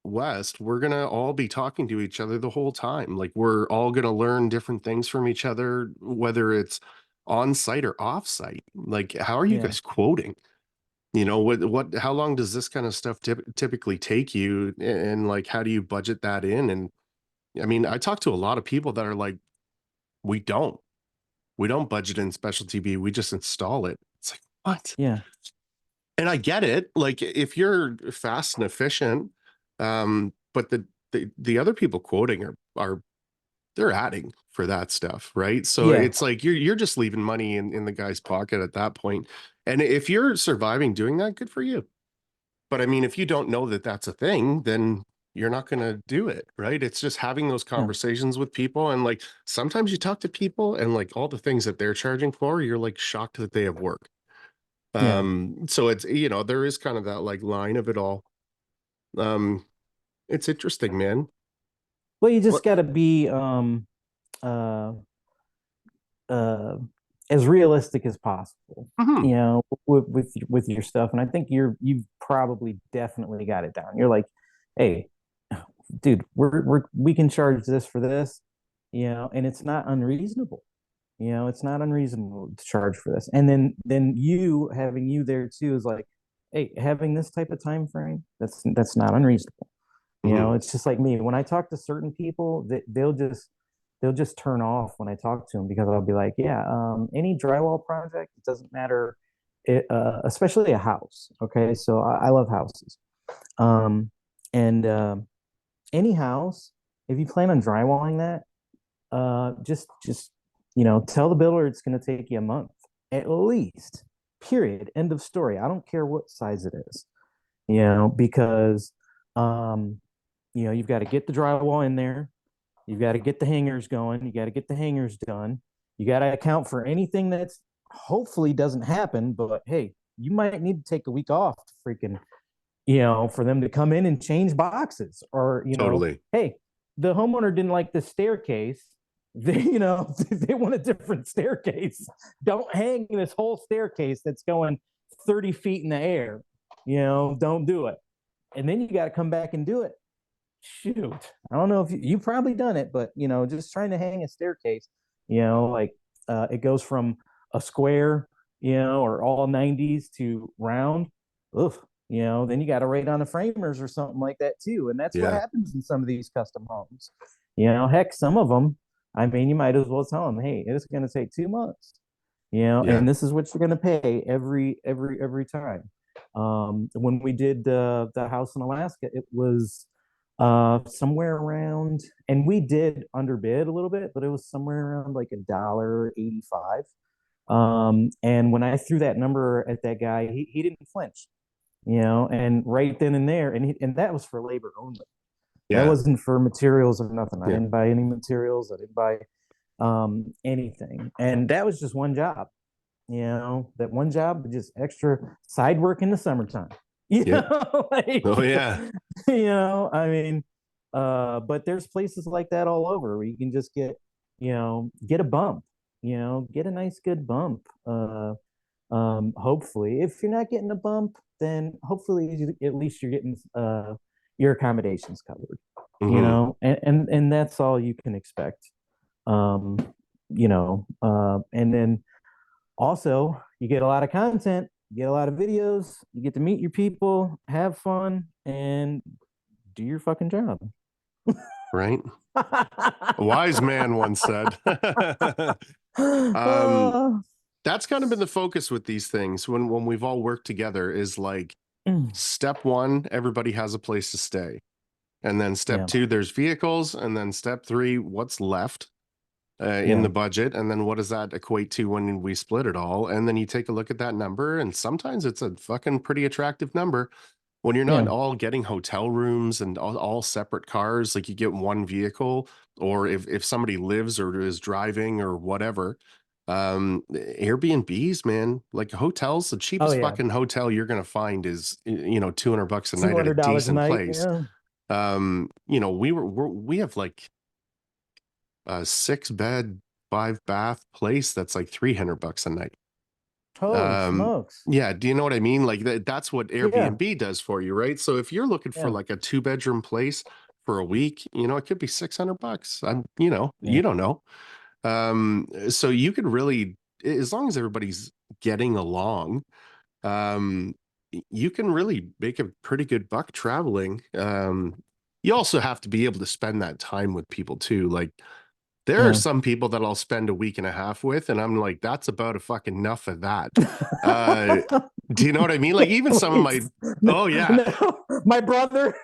west, we're going to all be talking to each other the whole time. Like, we're all going to learn different things from each other, whether it's on site or off site. Like, how are you Yeah, guys quoting? You know, how long does this kind of stuff typically take you? And like, how do you budget that in? And I mean, I talk to a lot of people that are like, we don't, we don't budget in specialty B. We just install it. It's like, what? yeah. And I get it. Like if you're fast and efficient, but the other people quoting are they're adding for that stuff, right? So Yeah, it's like you're just leaving money in the guy's pocket at that point. And if you're surviving doing that, good for you. But I mean, if you don't know that that's a thing, then you're not going to do it, right? It's just having those yeah, conversations with people. And like sometimes you talk to people and like all the things that they're charging for, you're like shocked that they have work. yeah. So it's, there is kind of that like line of it all. Um, it's interesting, man. Well, you just What? got to be uh uh as realistic as possible, Mhm. with your stuff. And I think you've probably definitely got it down. You're like, hey, dude, we can charge this for this, and it's not unreasonable. It's not unreasonable to charge for this. And then having you there too is like, hey, having this type of time frame, that's not unreasonable. Mhm. It's just like me. When I talk to certain people, they'll just turn off when I talk to them, because I'll be like, yeah, any drywall project, it doesn't matter, especially a house. Okay, so I love houses, and any house, if you plan on drywalling that, just tell the builder it's going to take you a month at least. Period. End of story. I don't care what size it is, because um, you've got to get the drywall in there. You've got to get the hangers going. You got to get the hangers done. You got to account for anything that's hopefully doesn't happen. But hey, you might need to take a week off to freaking, for them to come in and change boxes, or, Totally. hey, the homeowner didn't like the staircase. They, they want a different staircase. Don't hang this whole staircase that's going 30 feet in the air. Don't do it. And then you got to come back and do it. Shoot, I don't know if you probably done it, but just trying to hang a staircase, like it goes from a square, or all 90s to round. Oof, then you got to rate on the framers or something like that too, and that's what Yeah. happens in some of these custom homes. Heck, some of them, I mean, you might as well tell them, hey, it's going to take 2 months, Yeah. and this is what you're going to pay every time. When we did the house in Alaska, it was somewhere around, and we did underbid a little bit, but it was somewhere around like $1.85. And when I threw that number at that guy, he didn't flinch, and right then and there, and that was for labor only. That Yeah. wasn't for materials or nothing. I Yeah. didn't buy any materials. I didn't buy anything, and that was just one job. That one job, just extra side work in the summertime. Yep. Like, Oh yeah. I mean, but there's places like that all over where you can just get a bump, get a nice good bump. Hopefully, if you're not getting a bump, then hopefully at least you're getting your accommodations covered, Hmm. and that's all you can expect. Um, and then also, you get a lot of content, you get a lot of videos, you get to meet your people, have fun, and do your fucking job. Right. A wise man once said. um, Uh, that's kind of been the focus with these things when we've all worked together is like step one, everybody has a place to stay. And then step yeah, two, there's vehicles. And then step three, what's left in yeah, the budget? And then what does that equate to when we split it all? And then you take a look at that number, and sometimes it's a fucking pretty attractive number. When you're not yeah. all getting hotel rooms and all separate cars, like you get one vehicle, or if somebody lives or is driving or whatever, Airbnbs, man, like hotels, the Oh cheapest yeah, fucking hotel you're gonna find is $200 a night at a $200 a decent night. place. Yeah. We have like a 6 bed, 5 bath place that's like $300 a night. Holy smokes. Yeah, do you know what I mean? Like that's what Yeah, Airbnb does for you, right? So if you're looking for yeah, like a 2 bedroom place for a week, it could be $600. yeah. You don't know. So you could really, as long as everybody's getting along, you can really make a pretty good buck traveling. You also have to be able to spend that time with people too. Like There are Yeah. some people that I'll spend a week and a half with, and I'm like, that's about a fucking enough of that. Uh, do you know what I mean? Like even some of my, oh yeah, No, my brother.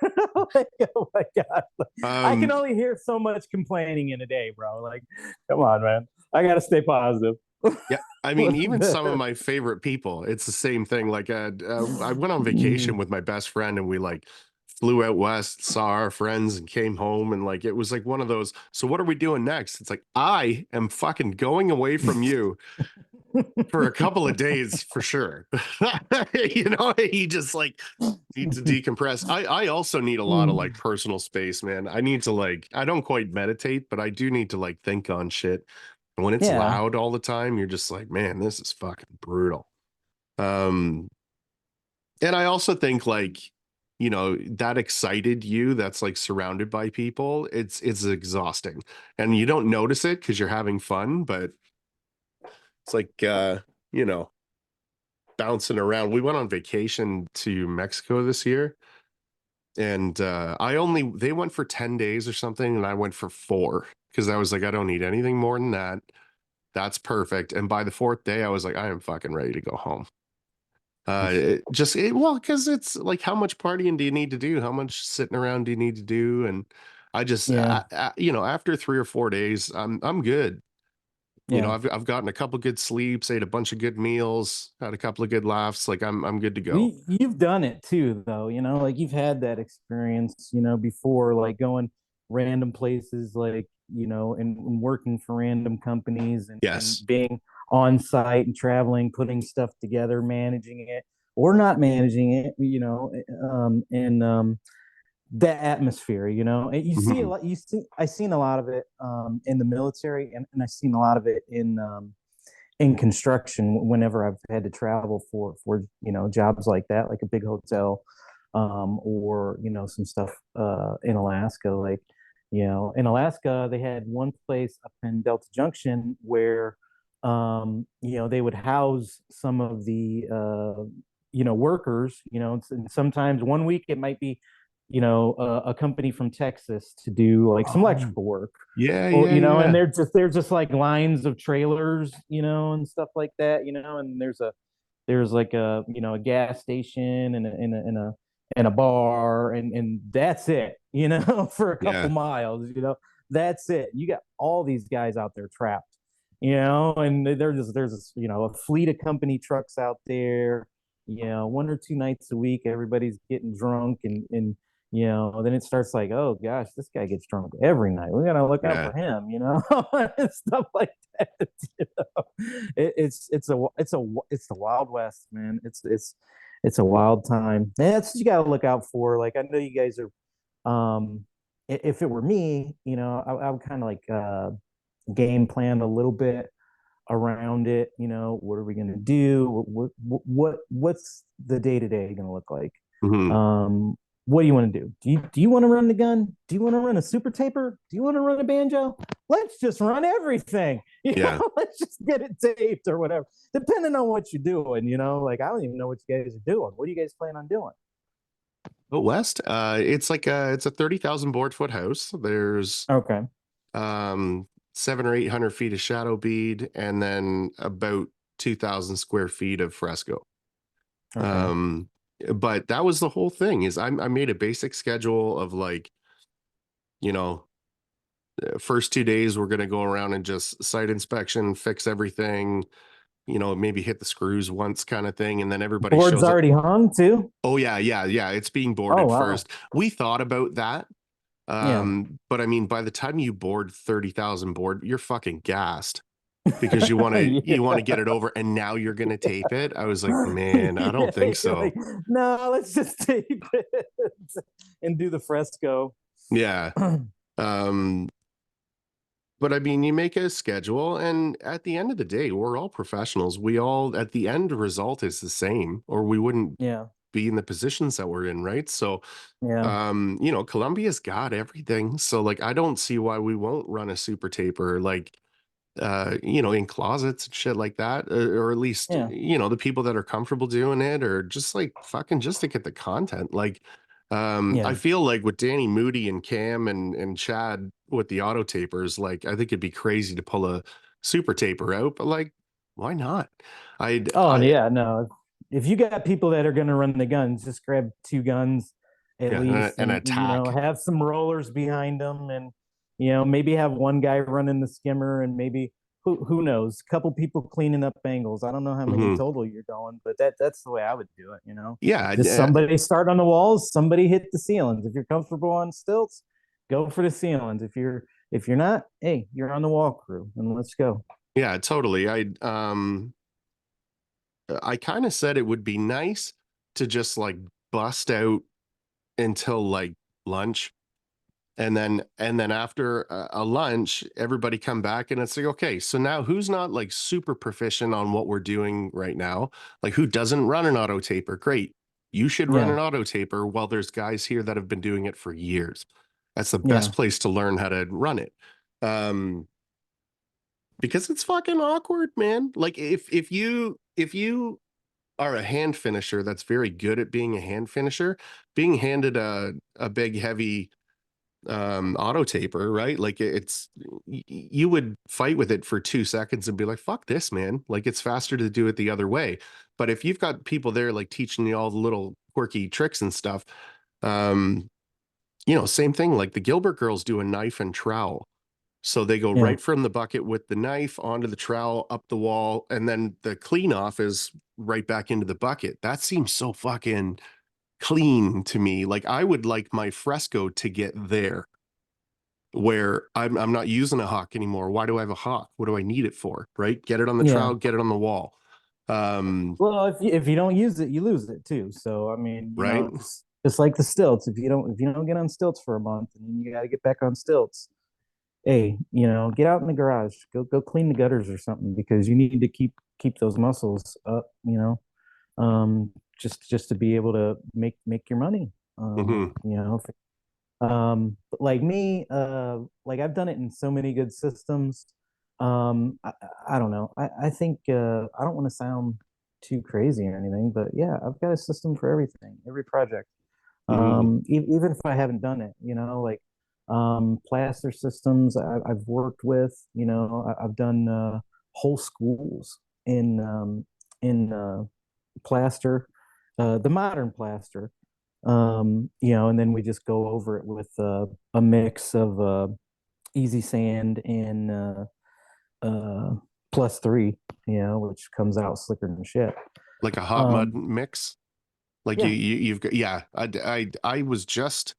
Like, oh my god, I can um, only hear so much complaining in a day, bro. Like, come on, man. I gotta stay positive. yeah. I mean, even some of my favorite people, it's the same thing. Like, I went on vacation with my best friend, and we like flew out west, saw our friends, and came home, and like it was like one of those. So what are we doing next? It's like I am fucking going away from you for a couple of days for sure. You know, he just like need to decompress. I also need a lot of like personal space, man. I need to like I don't quite meditate, but I do need to like think on shit. And when it's Yeah, loud all the time, you're just like, man, this is fucking brutal. Um, and I also think like, you know, that excited you that's like surrounded by people, it's exhausting. And you don't notice it because you're having fun, but it's like you know, bouncing around. We went on vacation to Mexico this year, and they went for 10 days or something, and I went for 4 because I was like, I don't need anything more than that. That's perfect. And by the 4th day, I was like, I am fucking ready to go home. Well, because it's like, how much partying do you need to do? How much sitting around do you need to do? And yeah, you know, after 3 or 4 days, I'm good. You know, yeah. I've gotten a couple good sleeps, ate a bunch of good meals, had a couple of good laughs. Like I'm good to go. You've done it too, though. You know, like you've had that experience. You know, before, like going random places, like and working for random companies and Yes. being on site and traveling, putting stuff together, managing it or not managing it. And that atmosphere. And you see a Mhm. lot. I've seen a lot of it in the military, and I've seen a lot of it in construction whenever I've had to travel for jobs like that, like a big hotel, or some stuff in Alaska. Like in Alaska, they had one place up in Delta Junction where they would house some of the workers. And sometimes one week it might be a company from Texas to do like some Oh, electrical work, yeah, or yeah, and yeah. they're just like lines of trailers, and stuff like that, and there's like a gas station and a bar, and that's it, for a couple Yeah. miles, that's it. You got all these guys out there trapped, and there's a fleet of company trucks out there, 1 or 2 nights a week, everybody's getting drunk, and then it starts like, oh gosh, this guy gets drunk every night. We gotta look out Yeah. for him, and stuff like that. It's the Wild West, man. It's a wild time. And that's what you gotta look out for. Like I know you guys are. If it were me, I would kind of like game plan a little bit around it. What are we gonna do? What's the day to day gonna look like? Mhm. Um, what do you want to do? Do you want to run the gun? Do you want to run a super taper? Do you want to run a banjo? Let's just run everything. Yeah. Let's just get it taped or whatever. Depending on what you're doing, like I don't even know what you guys are doing. What do you guys plan on doing? But West, it's a 30,000 board foot house. There's Okay. um 700 or 800 feet of shadow bead, and then about 2,000 square feet of fresco. Okay. Um, but that was the whole thing. Is I made a basic schedule of like, you know, first 2 days we're gonna go around and just site inspection, fix everything, maybe hit the screws once kind of thing, and then everybody Board's shows up. already hung too. Oh yeah, yeah, yeah. It's being Oh boarded wow. first. We thought about that. Yeah. But I mean, by the time you board 30,000 board, you're fucking gassed because you want to Yeah. get it over, and now you're gonna tape it. I was like, man, I don't Yeah, think you're so. like, no, let's just tape it and do the fresco. Yeah. Um, but I mean, you make a schedule, and at the end of the day, we're all professionals. We all, at the end result is the same, or we wouldn't Yeah, be in the positions that we're in, right? So, yeah, Columbia's got everything. So like, I don't see why we won't run a super taper, like, in closets and shit like that, or at least, yeah, the people that are comfortable doing it, or just like fucking just to get the content. Like, I yeah, feel like with Danny Moody and Cam and Chad, with the auto tapers, like I think it'd be crazy to pull a super taper out, but like, why not? Oh, I yeah, no. If you got people that are going to run the guns, just grab two guns at yeah, least, an and attack. have some rollers behind them, and maybe have one guy running the skimmer, and maybe who knows, a couple people cleaning up angles. I don't know how many Hmm. total you're going, but that's the way I would do it. Yeah, Just somebody start on the walls, somebody hit the ceilings. If you're comfortable on stilts, go for the ceilings. If you're not, hey, you're on the wall crew, and let's go. yeah, totally. I kind of said it would be nice to just like bust out until like lunch, and then after a lunch everybody come back and it's like, okay, so now who's not like super proficient on what we're doing right now, like who doesn't run an auto taper, great, you should run Yeah, an auto taper while there's guys here that have been doing it for years. That's the yeah, best place to learn how to run it. um because it's fucking awkward, man. Like if you are a hand finisher that's very good at being a hand finisher, being handed a big heavy auto taper, right? Like you would fight with it for 2 seconds and be like, fuck this, man. Like it's faster to do it the other way. But if you've got people there like teaching you all the little quirky tricks and stuff, um, same thing. Like the Gilbert girls do a knife and trowel. So they go yeah. right from the bucket with the knife onto the trowel, up the wall, and then the clean off is right back into the bucket. That seems so fucking clean to me. Like I would like my fresco to get there where I'm not using a hawk anymore. Why do I have a hawk? What do I need it for? Right? Get it on the Yeah. trowel, get it on the wall. Well, if you don't use it, you lose it too. So I mean, Right? just like the stilts. If you don't get on stilts for a month, and then you got to get back on stilts. Hey, get out in the garage, go clean the gutters or something, because you need to keep those muscles up. Just to be able to make your money. Hmm. But like me, like I've done it in so many good systems. I don't know. I think I don't want to sound too crazy or anything, but yeah, I've got a system for everything, every project. Hmm. Even if I haven't done it, like plaster systems I've worked with. I've done whole schools in plaster, the modern plaster. And then we just go over it with a mix of easy sand and uh, plus three, which comes out slicker than shit. Like a hot mud Um, mix. Like yeah, you've got, yeah. I was just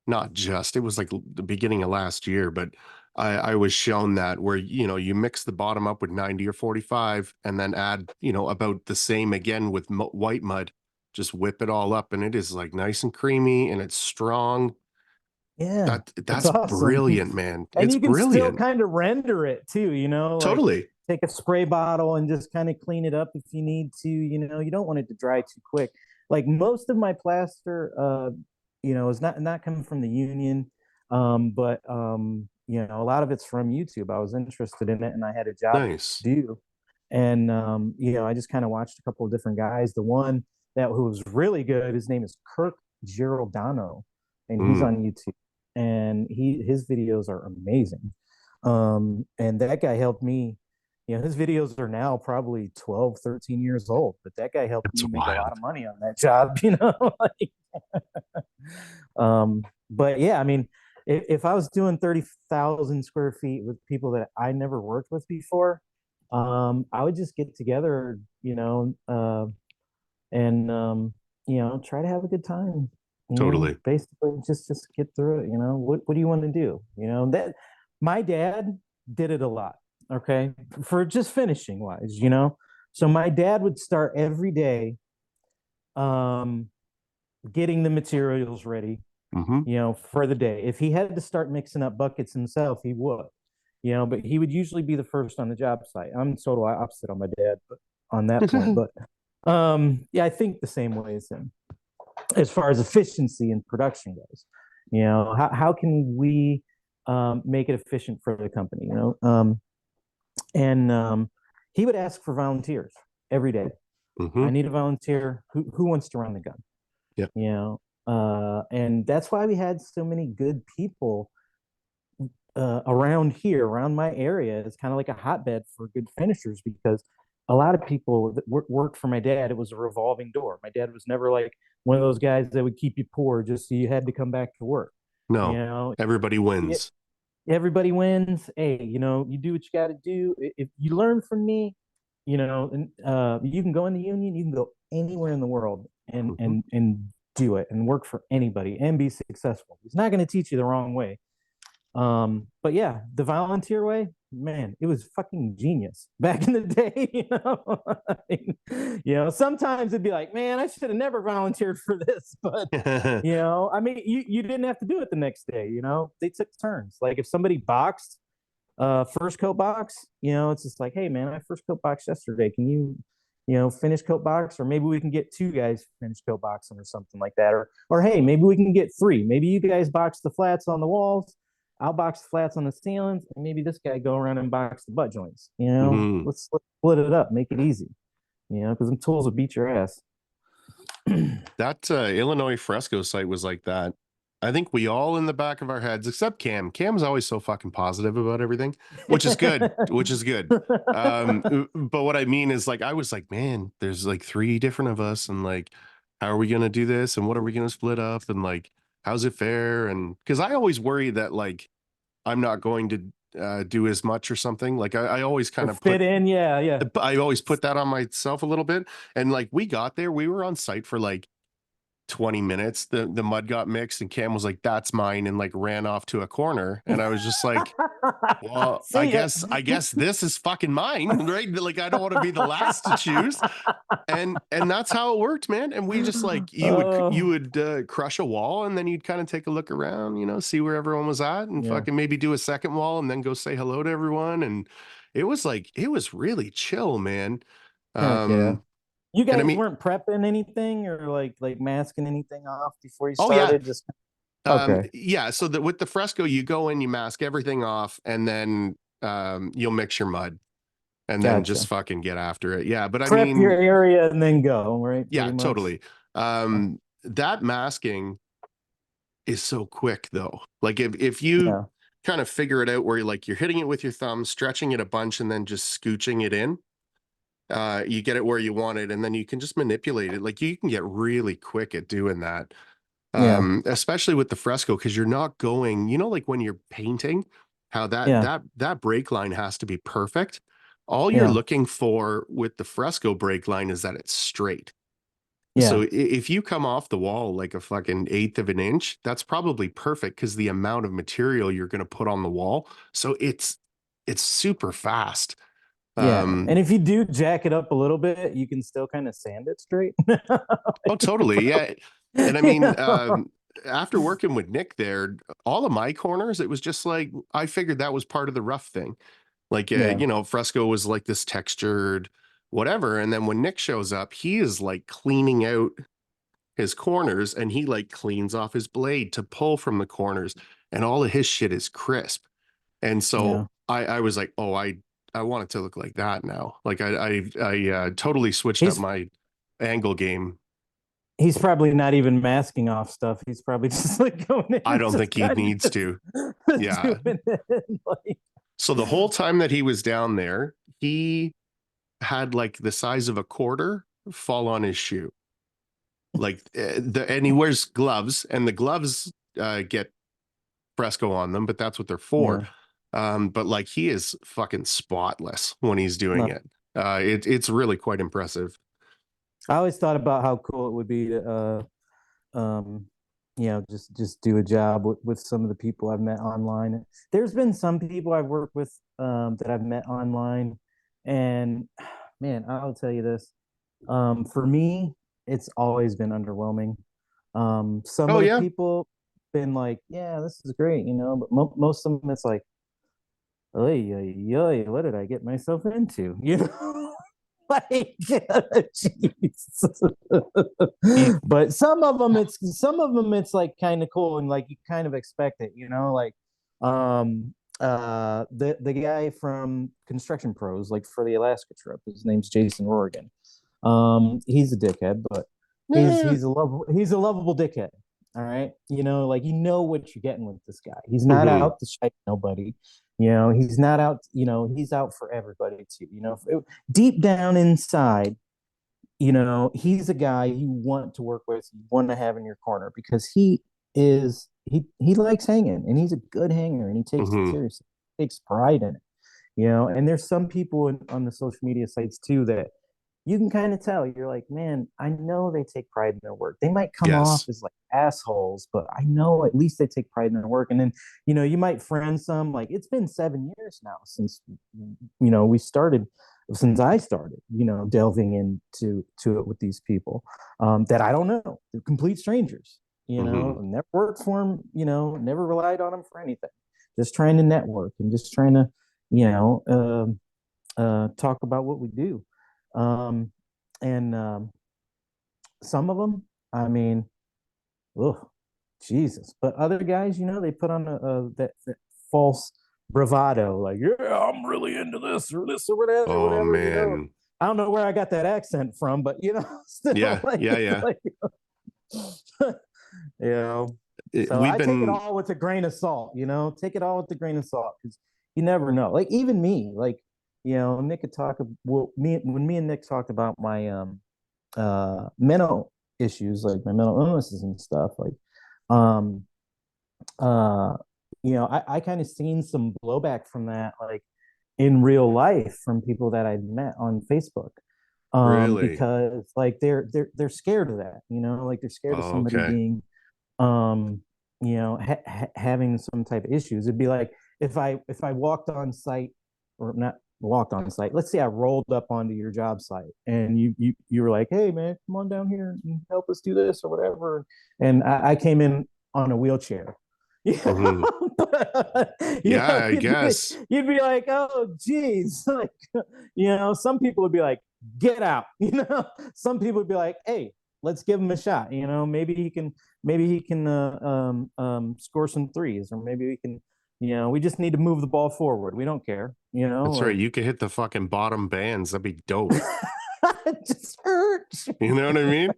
not just, it was like the beginning of last year, but I was shown that where, you mix the bottom up with 90 or 45 and then add, about the same again with white mud, just whip it all up and it is like nice and creamy and it's strong. yeah, it's That's awesome. brilliant, man. And It's you can still brilliant. kind of render it too, like Totally. take a spray bottle and just kind of clean it up if you need to. You don't want it to dry too quick. Like most of my plaster, is not coming from the union, but a lot of it's from YouTube. I was interested in it, and I had a job to Nice. do, and I just kind of watched a couple of different guys. The one who was really good, his name is Kirk Giraldano, and he's Mm. on YouTube, and his videos are amazing. And that guy helped me. His videos are now probably 12, 13 years old, but that guy helped That's me make a lot wild. of money on that job, like, but yeah, I mean, if I was doing 30,000 square feet with people that I never worked with before, I would just get together, and try to have a good time. Totally. Basically just get through it. What do you want to do? That my dad did it a lot. Okay, for just finishing wise. So my dad would start every day, um, getting the materials ready, Hmm. for the day. If he had to start mixing up buckets himself, he would. But he would usually be the first on the job site. I'm total opposite on my dad, but on that point. But yeah, I think the same way as him as far as efficiency and production goes. How can we make it efficient for the company? And he would ask for volunteers every day. Hmm. I need a volunteer. Who wants to run the gun? Yeah. And that's why we had so many good people around here, around my area, is kind of like a hotbed for good finishers because a lot of people that worked for my dad. It was a revolving door. My dad was never like one of those guys that would keep you poor just so you had to come back to work. You No, know, everybody wins. everybody wins. Hey, you do what you got to do. If you learn from me, and you can go in the union, you can go anywhere in the world and Mhm. and do it and work for anybody and be successful. He's not going to teach you the wrong way. But yeah, the volunteer way, man, it was fucking genius back in the day. I mean, sometimes it'd be like, man, I should have never volunteered for this, but I mean, you didn't have to do it the next day. They took turns. Like if somebody boxed, first coat box, it's just like, hey man, I first coat box yesterday. Can you finish coat box? Or maybe we can get two guys finish coat boxing or something like that. Or hey, maybe we can get three. Maybe you guys box the flats on the walls. I'll box the flats on the ceilings, and maybe this guy go around and box the butt joints. Mhm. Let's split it up, make it easy. Because them tools will beat your ass. That Illinois fresco site was like that. I think we all in the back of our heads, except Cam. Cam's always so fucking positive about everything, which is good, which is good. But what I mean is like, I was like, man, there's like three different of us. And like, how are we going to do this? And what are we going to split up? And like, how's it fair? And cause I always worry that like, I'm not going to do as much or something. Like I always kind of fit in, yeah. I always put that on myself a little bit. And like, we got there, we were on site for like 20 minutes. The mud got mixed and Cam was like, that's mine, and like ran off to a corner. And I was just like, well, I See ya. guess this is fucking mine, right? Like I don't want to be the last to choose. And that's how it worked, man. And we just like you Oh, would crush a wall and then you'd kind of take a look around, see where everyone was at and yeah. fucking maybe do a second wall and then go say hello to everyone. And it was really chill, man. Heck yeah. Um You and I guys mean, weren't prepping anything or like masking anything off before you oh yeah. started? Just okay. Yeah, so that with the fresco, you go in, you mask everything off, and then you'll mix your mud and then just Gotcha. fucking get after it. Yeah, but I Prep your mean, area and then go, right? yeah, Pretty much. totally. That masking is so quick though. Like if you Yeah. kind of figure it out where you're hitting it with your thumb, stretching it a bunch, and then just scooching it in, you get it where you want it, and then you can just manipulate it. Like you can get really quick at doing that. Yeah. Especially with the fresco, because you're not going, like when you're painting, how that Yeah. that that break line has to be perfect. All you're Yeah. looking for with the fresco break line is that it's straight. So Yeah. if you come off the wall like a fucking eighth of an inch, that's probably perfect because the amount of material you're going to put on the wall. So it's super fast. Yeah. And Um, if you do jack it up a little bit, you can still kind of sand it straight. oh, totally. Yeah. And I mean, after working with Nick there, all of my corners, it was just like I figured that was part of the rough thing. Like, Yeah. fresco was like this textured whatever. And then when Nick shows up, he is like cleaning out his corners and he like cleans off his blade to pull from the corners and all of his shit is crisp. And so Yeah. I was like, oh, I want it to look like that now. Like I totally switched up He's my angle game. he's probably not even masking off stuff. He's probably just like going in I and don't just think he kind needs of to. just Yeah. doing it. Like, So the whole time that he was down there, he had like the size of a quarter fall on his shoe. Like and he wears gloves and the gloves get fresco on them, but that's what they're for. yeah. But like he is fucking spotless when he's doing No. it. It's really quite impressive. I always thought about how cool it would be to um just do a job with some of the people I've met online. There's been some people I've worked with that I've met online, and man, I'll tell you this. For me, it's always been underwhelming. Some Oh of the yeah. people been like, yeah, this is great, but most of them it's like, oy, oy, oy, what did I get myself into? Like, jeez. He, But some of them it's like kind of cool and like you kind of expect it, like the guy from Construction Pros, like for the Alaska trip, his name's Jason Rorigan. He's a dickhead, but he's yeah. he's a lovable dickhead. All right. Like what you're getting with this guy. He's not Hmm. out to shite nobody. He's not out, he's out for everybody too. Deep down inside, he's a guy you want to work with, you want to have in your corner because he likes hanging and he's a good hanger and he takes it Hmm. seriously, takes pride in it. And there's some people on the social media sites too that you can kind of tell. You're like, man, I know they take pride in their work. They might come off Yes. as like assholes, but I know at least they take pride in their work. And then, you might friend some. Like it's been 7 years now since we started, since I started, delving into it with these people that I don't know. They're complete strangers. Hmm. Never worked for them. Never relied on them for anything. Just trying to network and just trying to, you know, talk about what we do. Um, and some of them, I mean, oh, Jesus. But other guys, they put on that false bravado, like, yeah, I'm really into this or whatever, Oh whatever. man. I don't know where I got that accent from, but still Yeah. like Yeah. it's Yeah. like you know. So We've I take it been, all with a grain of salt, take it all with a grain of salt because you never know. Like even me, like Nick could talk. Well, me and Nick talked about my mental issues, like my mental illnesses and stuff. Like, um, uh, I kind of seen some blowback from that, like in real life from people that I'd met on Facebook. really. Because like they're scared of that, like they're scared of Oh, somebody okay. being having some type of issues. It'd be like if I walked on site or not walked on site. Let's say I rolled up onto your job site and you were like, "Hey man, come on down here and help us do this or whatever." And I came in on a wheelchair. Hmm. Yeah, I guess. You'd be like, "Oh, geez," like some people would be like, "Get out," Some people would be like, "Hey, let's give him a shot." Maybe he can score some threes, or maybe we can, we just need to move the ball forward. We don't care, That's right. or You could hit the fucking bottom bands. That'd be dope. it just hurts. You know what I mean?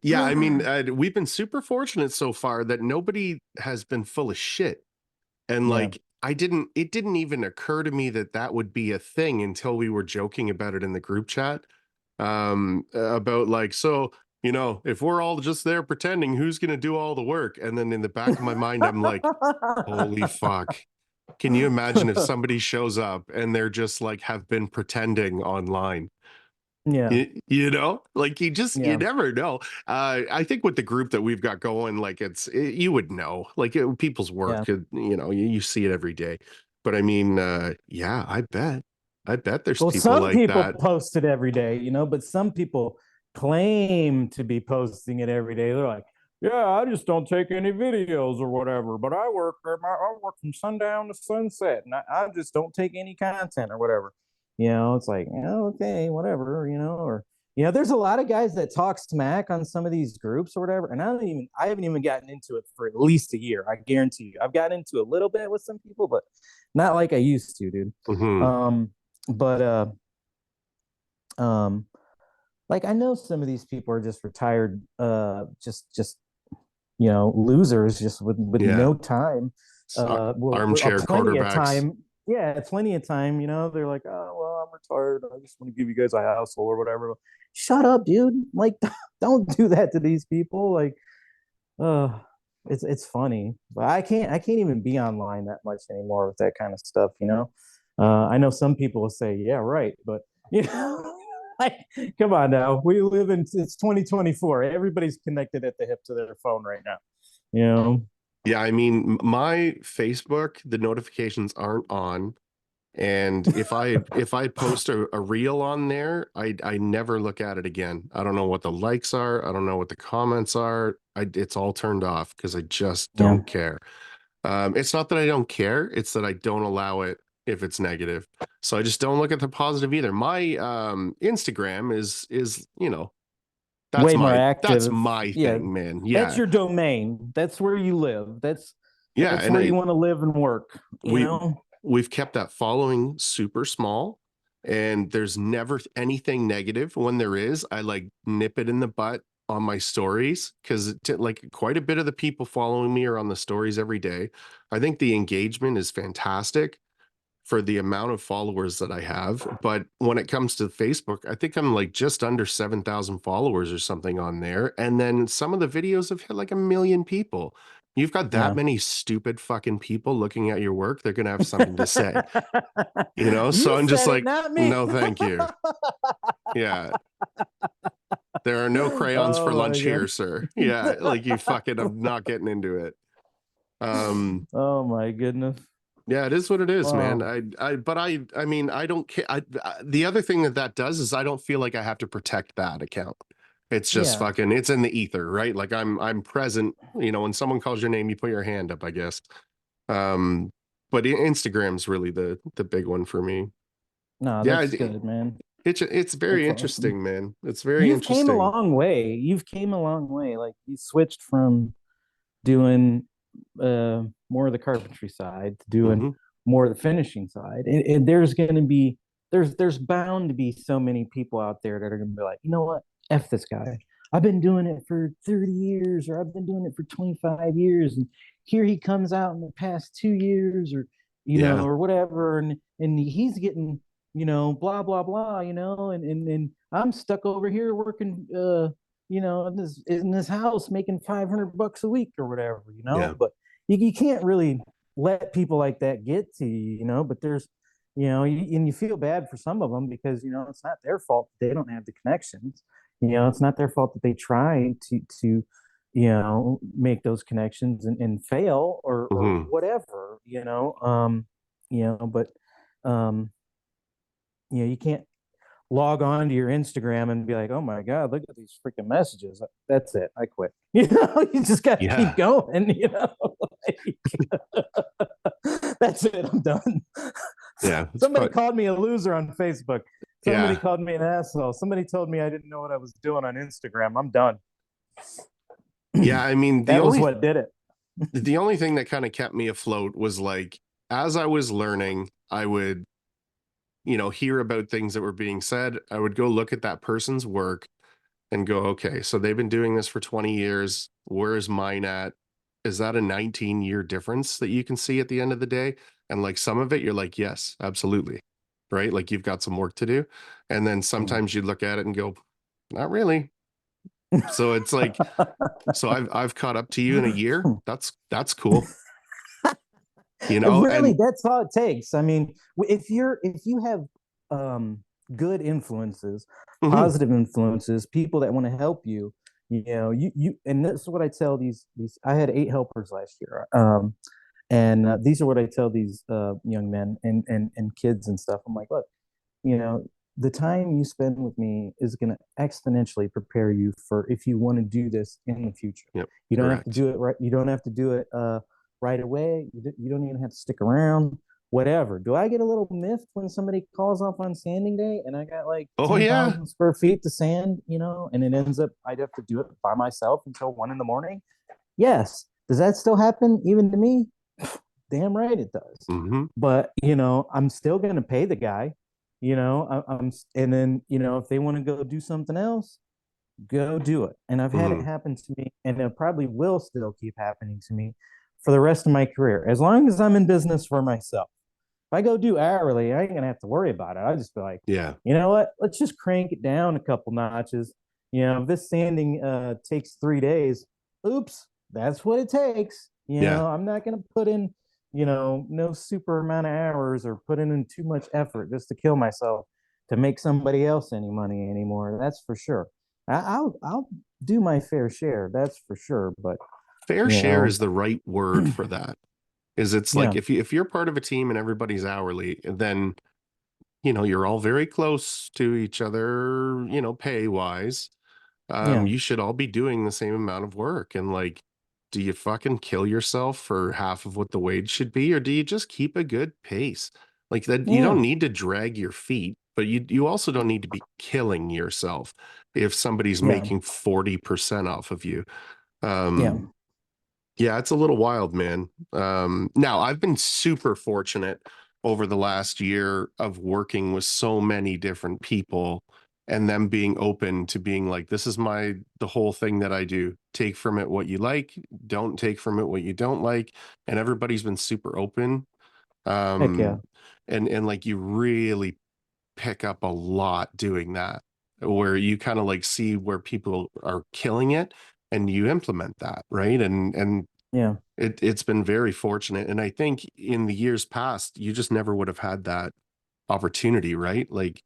Yeah, I mean, Yeah. we've been super fortunate so far that nobody has been full of shit. And Yeah. like, it didn't even occur to me that that would be a thing until we were joking about it in the group chat. About like, so, if we're all just there pretending, who's going to do all the work? And then in the back of my mind, I'm like, holy fuck. Can you imagine if somebody shows up and they're just like have been pretending online? Yeah. Like you Yeah. never know. I think with the group that we've got going, like you would know, like people's Yeah. work, you see it every day. But I mean, yeah, I bet there's Well, people some like people that. post it every day, but some people claim to be posting it every day. They're like, "Yeah, I just don't take any videos or whatever, but I work from sundown to sunset, and I just don't take any content or whatever." It's like, okay, whatever, or there's a lot of guys that talk smack on some of these groups or whatever, and I haven't even gotten into it for at least a year. I guarantee you, I've gotten into a little bit with some people, but not like I used to, dude. Hmm. But um like I know some of these people are just retired just losers just with Yeah. no time, with Armchair plenty of quarterbacks. time. Yeah, plenty of time. They're like, "Oh well, I'm retired, I just want to give you guys a hassle or whatever." Shut up, dude. Like don't do that to these people. Like uh it's funny, but I can't even be online that much anymore with that kind of stuff. I know some people will say, "Yeah, right," but like, come on now, we live in it's 2024. Everybody's connected at the hip to their phone right now. you know Yeah, I mean, my Facebook, the notifications aren't on. And if I post a reel on there, I never look at it again. I don't know what the likes are. I don't know what the comments are. It's all turned off because I just yeah, don't care. It's not that I don't care, it's that I don't allow it if it's negative. So I just don't look at the positive either. My Instagram is, way more that's active. my Yeah, thing, man. that's Yeah. your domain. That's where you live. that's Yeah, that's and where you want to live and work. we we've kept that following super small, and there's never anything negative. When there is, I like nip it in the butt on my stories because like quite a bit of the people following me are on the stories every day. I think the engagement is fantastic for the amount of followers that I have. But when it comes to Facebook, I think I'm like just under 7,000 followers or something on there. And then some of the videos have hit like 1 million people. You've got that Yeah. many stupid fucking people looking at your work, they're going to have something to say, you know? So You I'm just said it, like, not me. no, thank you. Yeah. There are no crayons for Oh my lunch here, God. sir. Yeah. Like you fucking, I'm not getting into it. Oh my goodness. Yeah, it is what it is, man. Wow. I mean, I don't care. The other thing that does is I don't feel like I have to protect that account. It's just Yeah. fucking, it's in the ether, right? Like I'm present, you know, when someone calls your name, you put your hand up, I guess. Um, but Instagram's really the big one for me. No, Yeah, that's good, man. it's very That's awesome. interesting, man. It's very You've came a interesting. long way. You've came a long way. Like you switched from doing more of the carpentry side to doing Hmm. more of the finishing side. And there's going to be there's bound to be so many people out there that are going to be like, you know what, f this guy. I've been doing it for 30 years, or I've been doing it for 25 years, and here he comes out in the past 2 years, or Yeah. or whatever, and he's getting blah blah blah, and I'm stuck over here working in this house making $500 a week or whatever, Yeah. but you can't really let people like that get to you, but there's, and you feel bad for some of them because, it's not their fault. They don't have the connections, it's not their fault that they try to, make those connections and fail or Hmm. whatever, but, um, you can't log on to your Instagram and be like, "Oh my God, look at these freaking messages." That's it. I quit. You just got to keep Yeah. going. That's it. I'm done. Yeah. It's Somebody fun. called me a loser on Facebook. Somebody Yeah. called me an asshole. Somebody told me I didn't know what I was doing on Instagram. I'm done. Yeah. I mean, That was what did it. the only thing that kind of kept me afloat was like as I was learning, I would, you know, hear about things that were being said. I would go look at that person's work and go, okay, so they've been doing this for 20 years. Where's mine at? Is that a 19-year difference that you can see at the end of the day? And like some of it, you're like, yes, absolutely. Right? Like you've got some work to do. And then Yeah. sometimes you look at it and go, not really. So it's like, so I've caught up to you in a year. That's cool. You know, Really, and that's all it takes. I mean, if you have um good influences, mhm, positive influences, people that want to help you, and this is what I tell these. I had 8 helpers last year, and these are what I tell these young men and kids and stuff. I'm like, look, you know, the time you spend with me is going to exponentially prepare you for if you want to do this in the future. yep, You don't have to correct. do it right. You don't have to do it right away. You don't even have to stick around. Whatever. Do I get a little miffed when somebody calls off on sanding day and I got like Oh yeah. 10,000 square feet to sand, and it ends up I'd have to do it by myself until 1 in the morning? Yes. Does that still happen even to me? Damn right it does. Hmm. But I'm still gonna pay the guy. And then if they want to go do something else, go do it. And I've had it Hmm. happen to me, and it probably will still keep happening to me for the rest of my career, as long as I'm in business for myself. If I go do hourly, I ain't gonna have to worry about it. I just be like, Yeah. you know what? Let's just crank it down a couple notches. If this sanding takes 3 days, oops, that's what it takes. Yeah. I'm not gonna put in, no super amount of hours or put in too much effort just to kill myself to make somebody else any money anymore. That's for sure. I'll do my fair share. That's for sure. But Fair you share know, is the right word for that. Is it's like yeah, if you're part of a team and everybody's hourly, then you know you're all very close to each other, you know, pay wise. yeah, You should all be doing the same amount of work. And like, do you fucking kill yourself for half of what the wage should be, or do you just keep a good pace? Like that, you yeah, don't need to drag your feet, but you also don't need to be killing yourself if somebody's yeah, making 40% off of you. yeah, Um, yeah, it's a little wild, man. Now I've been super fortunate over the last year of working with so many different people and them being open to being like, this is the whole thing that I do. Take from it what you like, don't take from it what you don't like. And everybody's been super open. Heck yeah. And like you really pick up a lot doing that, where you kind of like see where people are killing it and you implement that, right? And Yeah. it's been very fortunate. And I think in the years past, you just never would have had that opportunity, right? Like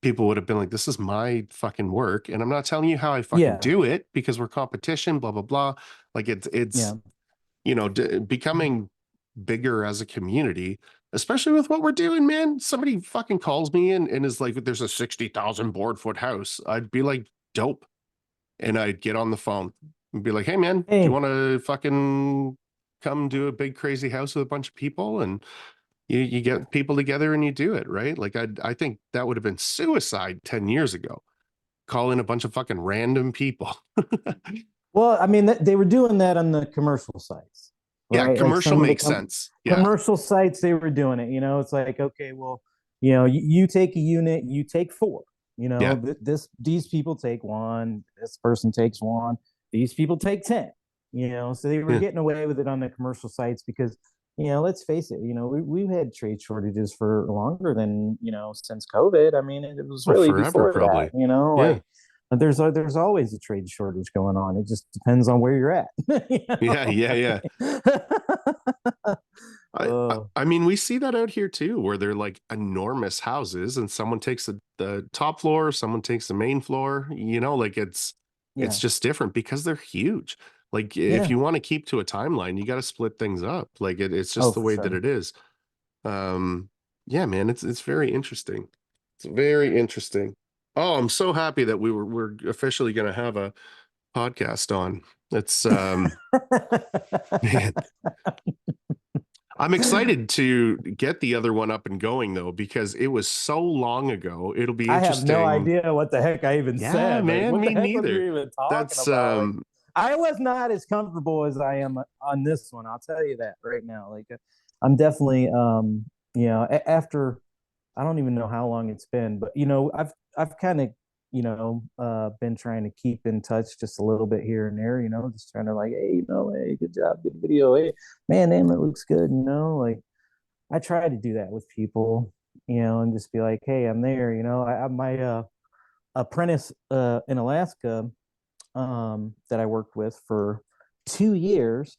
people would have been like, this is my fucking work. And I'm not telling you how I fucking Yeah. do it because we're competition, blah, blah, blah. Like it's, Yeah. becoming bigger as a community, especially with what we're doing, man. Somebody fucking calls me and is like, there's a 60,000 board foot house. I'd be like, dope. And I'd get on the phone and be like, hey man, do you Hey, want to fucking come do a big crazy house with a bunch of people? And you get people together and you do it, right? Like I think that would have been suicide 10 years ago. Call in a bunch of fucking random people. well, I mean, they were doing that on the commercial sites, Yeah, right? Like commercial some of the makes sense. Yeah. commercial sites, they were doing it. It's like, okay, well, you take a unit, you take four. Yeah. These people take one, this person takes one, these people take 10. So they were Yeah. getting away with it on the commercial sites because, let's face it, we've had trade shortages for longer than, since COVID. I mean, it was Oh, really forever, before that, probably. Yeah. like there's always a trade shortage going on. It just depends on where you're at. Yeah. Yeah. Yeah. Oh, I mean, we see that out here too, where they're like enormous houses and someone takes the top floor, someone takes the main floor, like it's yeah, just different because they're huge. Like if yeah. you want to keep to a timeline, you got to split things up. Like it's Oh, just the for way that sure. it is. Um, yeah, man, it's very interesting. It's very interesting. Oh, I'm so happy that we're officially going to have a podcast on. It's man, I'm excited to get the other one up and going though, because it was so long ago. It'll be I have no interesting. idea what the heck I even Yeah, said. Like, man, what the me heck was we neither. even talking That's about? Like, I was not as comfortable as I am on this one. I'll tell you that right now. Like, I'm definitely, after I don't even know how long it's been, but I've kind of, been trying to keep in touch just a little bit here and there. Just trying to like, hey, hey, good job, good video. Hey, man, damn, it looks good. Like I try to do that with people, and just be like, hey, I'm there. My apprentice in Alaska that I worked with for 2 years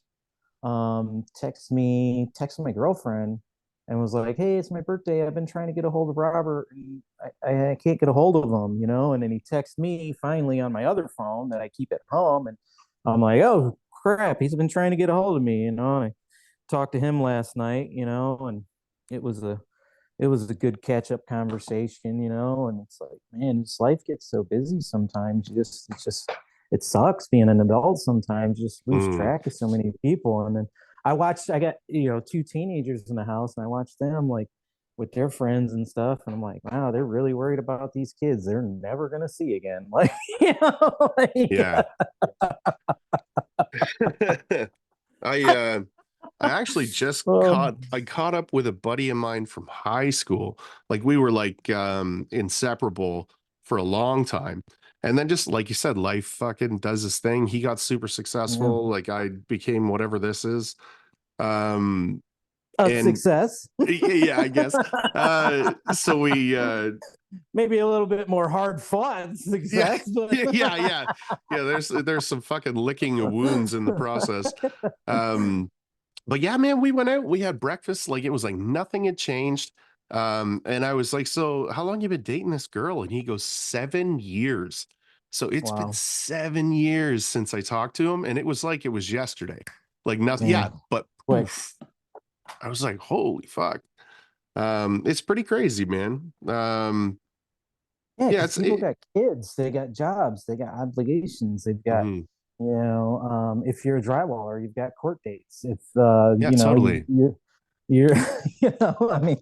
texted my girlfriend and was like, hey, it's my birthday. I've been trying to get a hold of Robert and I can't get a hold of him, and then he texted me finally on my other phone that I keep at home. And I'm like, oh crap, he's been trying to get a hold of me, and I talked to him last night, and it was a good catch up conversation, and it's like, man, this life gets so busy sometimes. It sucks being an adult sometimes. You just lose mm, track of so many people. And then I got, two teenagers in the house, and I watched them like with their friends and stuff. And I'm like, wow, they're really worried about these kids they're never going to see again. Like, yeah. I I actually just um, caught up with a buddy of mine from high school. Like we were like inseparable for a long time. And then just like you said, life fucking does this thing. He got super yeah, successful. Like I became whatever this is. Um a and success. yeah, I guess. So we Maybe a little bit more hard fought yeah, success, but yeah. Yeah, there's some fucking licking of wounds in the process. Um but yeah, man, we went out, we had breakfast, like it was like nothing had changed. And I was like, so how long you been dating this girl? And he goes, 7 years. So it's been wow, 7 years since I talked to him, and it was like it was yesterday. Like nothing, yeah, man, but quick. poof. I was like, holy fuck. It's pretty crazy, man. Yeah, Yeah, because it's people it, got kids, they got jobs, they got obligations, they've got, mhm. if you're a drywaller, you've got court dates. If Yeah, totally. you're, I mean,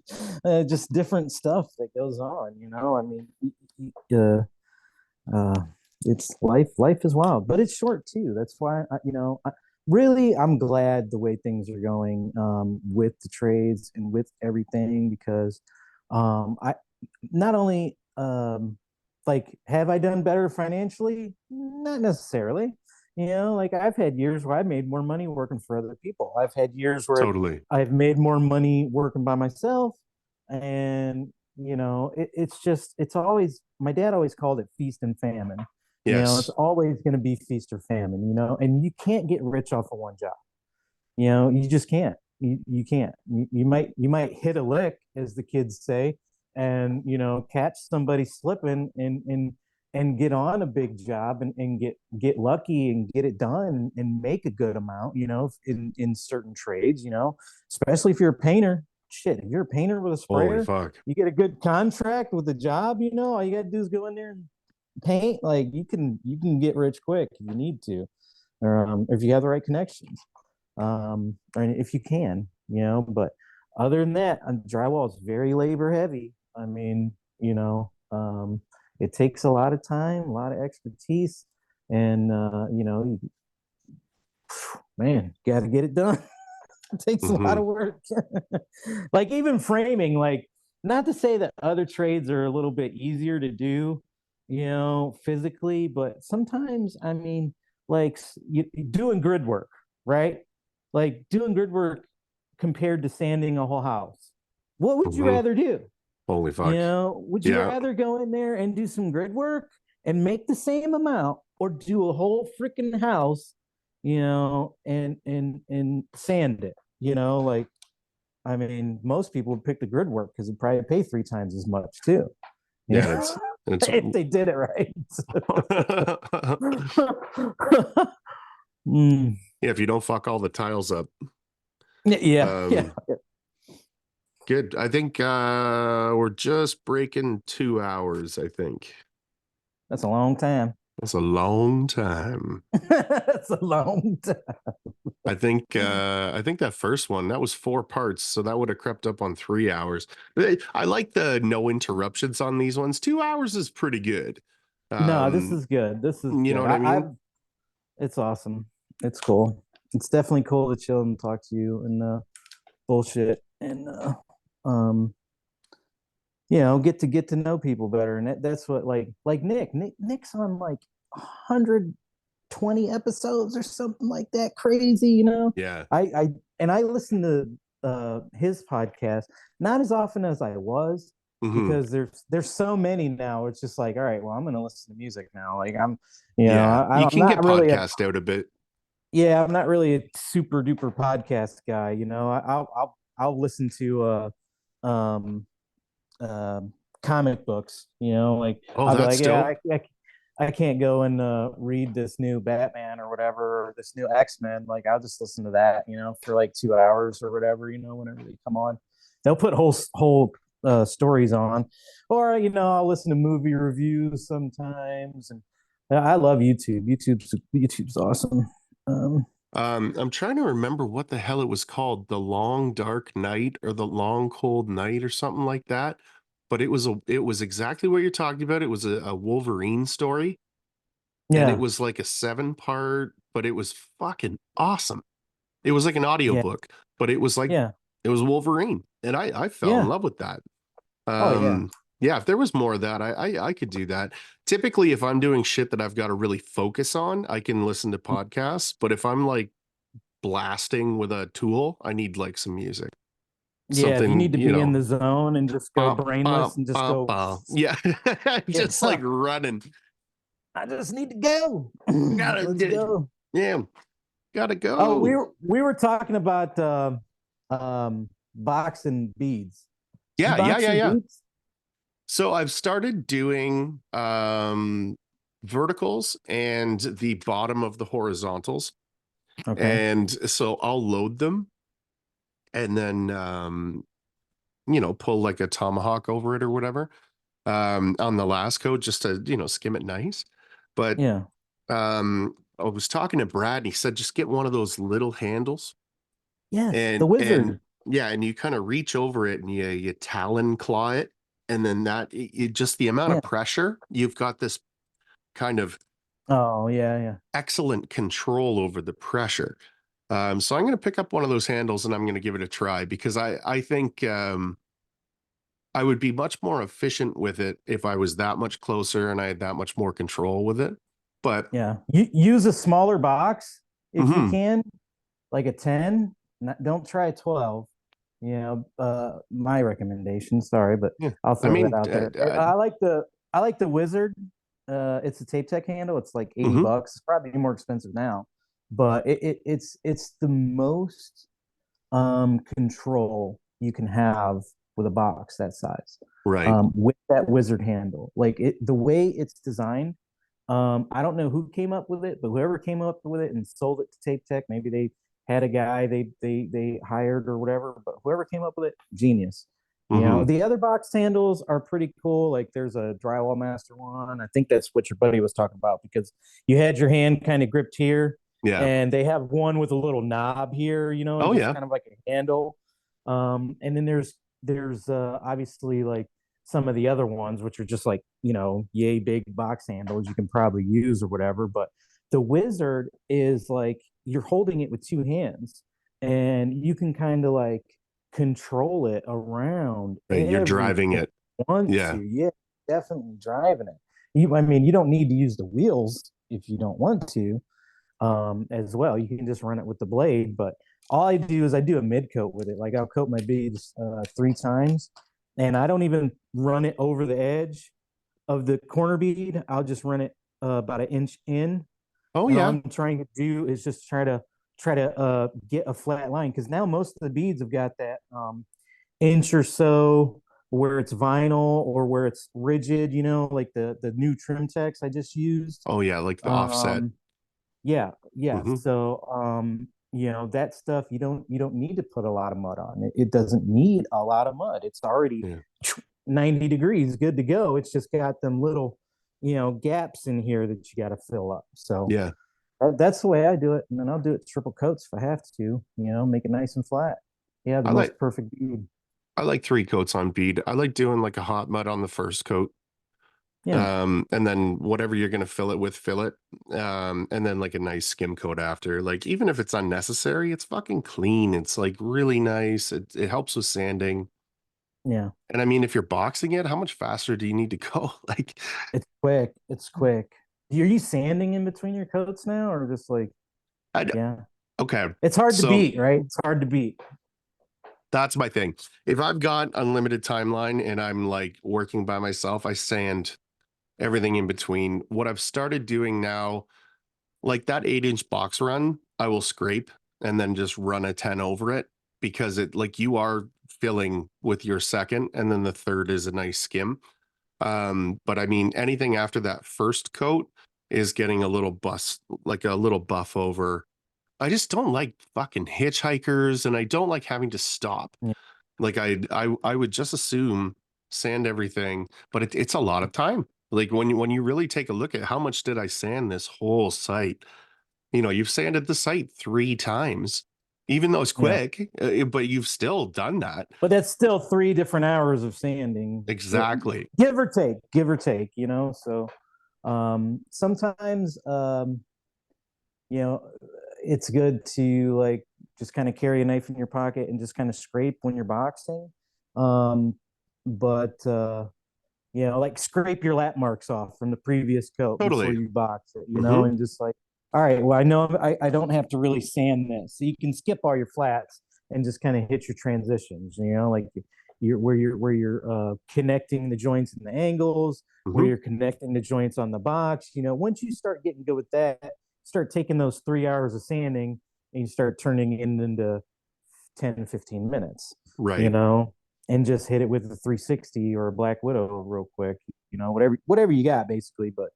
just different stuff that goes on. I mean, uh, it's life. Life is wild, but it's short too. That's why really I'm glad the way things are going with the trades and with everything because I not only like, have I done better financially? Not necessarily. You know, like I've had years where I made more money working for other people. I've had years where Totally. I've made more money working by myself. And, you know, it's just, it's always, my dad always called it feast and famine. You know, it's Yes. always going to be feast or famine, you know, and you can't get rich off of one job. You know, you just can't. You can't. You might hit a lick, as the kids say, and you know, catch somebody slipping and get on a big job and get lucky and get it done and make a good amount, you know, in certain trades, you know, especially if you're a painter. Shit, if you're a painter with a Holy sprayer, fuck. you get a good contract with a job, you know, all you gotta do is go in there and paint. Like you can get rich quick if you need to, or if you have the right connections, or if you can, you know. But other than that, drywall is very labor heavy. I mean, you know, it takes a lot of time, a lot of expertise, and you know, man, got to get it done. It takes a lot Hmm. of work. Like even framing, like not to say that other trades are a little bit easier to do, you know, physically, but sometimes, I mean, like doing grid work, right? Like doing grid work compared to sanding a whole house. What would you Hmm. rather do? Holy You fuck. know, would you Yeah. rather go in there and do some grid work and make the same amount, or do a whole freaking house, you know, and sand it? You know, like I mean, most people would pick the grid work because it'd probably pay 3 times as much too. Yeah. Yeah, It's if they did it right. Mm. yeah, if you don't fuck all the tiles up. Yeah, yeah. Um, good. I think we're just breaking 2 hours, I think. That's a long time. That's a long time. That's a long time. I think that first one, that was 4 parts, so that would have crept up on 3 hours. I like the no interruptions on these ones. 2 hours is pretty good. No, this is good. This is You know good. what I mean? It's awesome. It's cool. It's definitely cool to chill and talk to you and bullshit and um you know, get to know people better. And that's what like Nick's on like 120 episodes or something like that, crazy, you know. Yeah. I listen to his podcast not as often as I was, Hmm. because there's so many now. It's just like, all right, well, I'm gonna listen to music now. Like I'm, you know, Yeah. You I'm can get not really a, podcast out a bit. yeah, I'm not really a super duper podcast guy. You know, I'll listen to um comic books. You know, like Oh, I'll be that's like, yeah, dope. I can't go and read this new Batman or whatever, or this new X-Men. Like I'll just listen to that, you know, for like 2 hours or whatever, you know, whenever they come on. They'll put whole stories on, or you know, I'll listen to movie reviews sometimes, and I love YouTube. YouTube's awesome. Um, I'm trying to remember what the hell it was called, The Long Dark Night or The Long Cold Night or something like that. But it was exactly what you're talking about. It was a Wolverine story, and it yeah, was like a 7 part, but it was fucking awesome. It was like an yeah, audiobook, but it was like yeah, it was Wolverine, and I fell in yeah. love with that. Oh yeah, Yeah, if there was more of that, I could do that. Typically, if I'm doing shit that I've got to really focus on, I can listen to podcasts. But if I'm like blasting with a tool, I need like some music. yeah. If you Something, need to you be in know, the zone and just go brainless and just go, Yeah, yeah. just like running. I just need to go. Gotta, Let's go. yeah, gotta Oh, go. we were talking about boxing beads. Do you Yeah, yeah, box yeah, your yeah. beads? So I've started doing verticals and the bottom of the horizontals. Okay. And so I'll load them and then you know, pull like a tomahawk over it or whatever on the last coat just to, you know, skim it nice. But Yeah. I was talking to Brad and he said just get one of those little handles Yes. The and wizard. yeah, and you kind of reach over it and you talon claw it, and then just the amount of Yeah. pressure, you've got this kind of Oh yeah, yeah. excellent control over the pressure. So I'm going to pick up one of those handles and I'm going to give it a try because I think I would be much more efficient with it if I was that much closer and I had that much more control with it. But Yeah. You use a smaller box if you mhm, can, like a 10. Don't try a 12. My recommendation. Sorry, but yeah, I'll I throw that mean, out there. I like the Wizard. It's a tape tech handle. It's like 80 mhm, bucks. It's probably more expensive now, but it's the most control you can have with a box that size, right. with that Wizard handle. Like the way it's designed, I don't know who came up with it, but whoever came up with it and sold it to Tape Tech, maybe they had a guy they hired or whatever, but whoever came up with it, genius. Hmm. The other box handles are pretty cool. Like there's a Drywall Master one. I think that's what your buddy was talking about, because you had your hand kind of gripped here, Yeah. and they have one with a little knob here, and Oh just yeah. kind of like a handle. And then there's obviously like some of the other ones, which are just like, yay big box handles you can probably use or whatever. But the Wizard is like you're holding it with two hands, and you can kind of like control it around Right. You're driving everything it. you want to. Yeah. Yeah, definitely driving it. I mean, you don't need to use the wheels if you don't want to, as well. You can just run it with the blade. But all I do is I do a mid coat with it. Like I'll coat my beads 3 times, and I don't even run it over the edge of the corner bead. I'll just run it about an inch in, Oh and all yeah. I'm trying to do is just try to get a flat line, because now most of the beads have got that inch or so where it's vinyl or where it's rigid. Like the new trim text I just used. Oh yeah. Like the offset. Um, yeah, yeah. Hmm. So, that stuff you don't need to put a lot of mud on. It doesn't need a lot of mud. It's already Yeah. 90 degrees, good to go. It's just got them little, gaps in here that you got to fill up. So Yeah. that's the way I do it. And then I'll do it triple coats if I have to, make it nice and flat. Yeah, the I like most perfect bead. I like 3 coats on bead. I like doing like a hot mud on the first coat. Yeah. And then whatever you're gonna fill it with, fill it. And then like a nice skim coat after. Like even if it's unnecessary, it's fucking clean. It's like really nice. It helps with sanding. Yeah. And I mean, if you're boxing it, how much faster do you need to go? Like, It's quick. It's quick. Are you sanding in between your coats now, or just like, I d- yeah? okay. It's hard to So beat, right? It's hard to beat. that's my thing. If I've got unlimited timeline and I'm like working by myself, I sand everything in between. What I've started doing now, like that 8-inch box run, I will scrape and then just run a 10 over it, because it like you are filling with your second and then the third is a nice skim. But I mean anything after that first coat is getting a little like a little buff over. I just don't like fucking hitchhikers, and I don't like having to stop. Yeah. Like I would just assume sand everything, but it's a lot of time. Like when you really take a look at how much did I sand this whole site, you've sanded the site 3 times, even though it's Yeah. quick, but you've still done that. But that's still 3 different hours of sanding, Exactly. give or take, So sometimes, you know, it's good to like just kind of carry a knife in your pocket and just kind of scrape when you're boxing. But like scrape your lap marks off from the previous coat before Totally. you box it, Hmm. and just like, all right, well, I know I don't have to really sand this. So you can skip all your flats and just kind of hit your transitions, like you're connecting the joints and the angles, where Hmm. you're connecting the joints on the box. Once you start getting good with that, start taking those 3 hours of sanding and you start turning it into 10, 15 minutes, you Right. know, and just hit it with a 360 or a Black Widow real quick, whatever you got basically. But,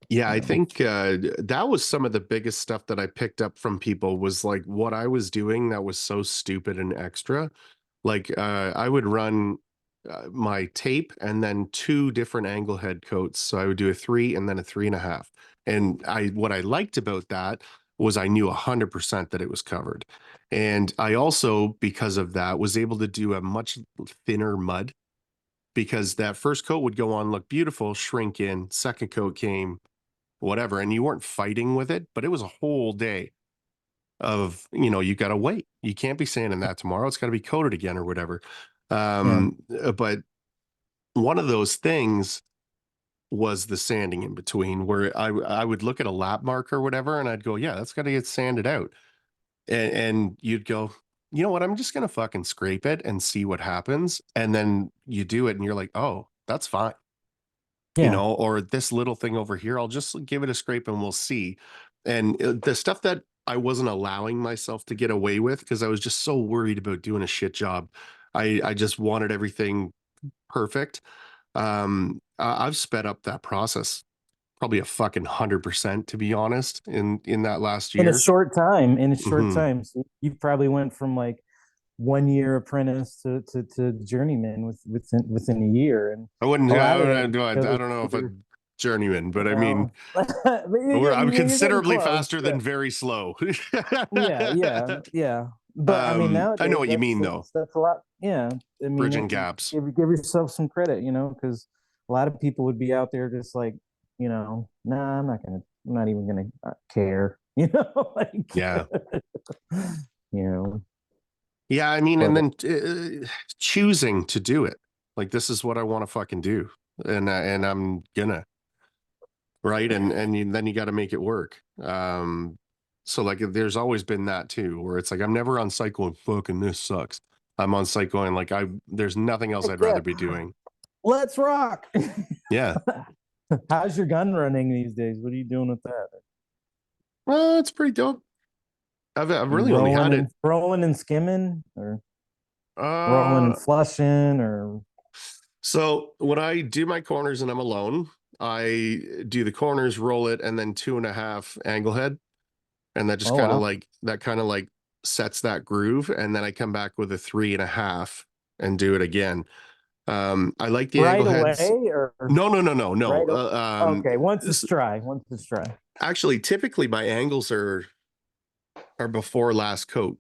Yeah, you I know, think that was some of the biggest stuff that I picked up from people was like what I was doing that was so stupid and extra. Like I would run my tape and then 2 different angle head coats. So I would do a 3 and then a 3.5. And what I liked about that was I knew 100% that it was covered. And I also, because of that, was able to do a much thinner mud, because that first coat would go on, look beautiful, shrink in, second coat came, whatever, and you weren't fighting with it, but it was a whole day of, you got to wait. You can't be sanding that tomorrow. It's got to be coated again or whatever. yeah, But one of those things was the sanding in between, where I would look at a lap mark or whatever, and I'd go, yeah, that's got to get sanded out. And you'd go, you know what? I'm just going to fucking scrape it and see what happens. And then you do it and you're like, oh, that's fine. You Yeah. know, or this little thing over here, I'll just give it a scrape and we'll see. And the stuff that I wasn't allowing myself to get away with because I was just so worried about doing a shit job. I just wanted everything perfect. I've sped up that process probably a fucking 100%, to be honest, in that last In a year. short time, in a short Hmm. time. So you probably went from like 1 year apprentice to journeyman within a year. And I wouldn't, a I, lot of that would- is I because don't know if a you're, journeyman, you but I mean, know, but I'm you're getting considerably close. faster Yeah. than very slow. Yeah. But I mean, I know nowadays what you mean though. that's a lot. Yeah, I mean, Bridging gaps. give yourself some credit, because a lot of people would be out there just like, nah, I'm not even gonna care, like, Yeah. you know, Yeah. I mean, and but then choosing to do it. Like, this is what I want to fucking do. And I'm gonna, right. Then you got to make it work. So like, there's always been that too, where it's like, I'm never on cycle and fucking this sucks. I'm on cycle and like, there's nothing else I'd yeah, rather be doing. let's rock. Yeah. How's your gun running these days? What are you doing with that? Well, it's pretty dope. I've Are you really only had it. rolling and skimming, or rolling Uh, and flushing, or so when I do my corners and I'm alone, I do the corners, roll it, and then 2.5 angle head. And that just oh kind of wow, like, sets that groove. And then I come back with a 3.5 and do it again. I like the right angle heads. away, or No, no, no, no, no. right? Okay, once it's dry. Actually, typically my angles are before last coat.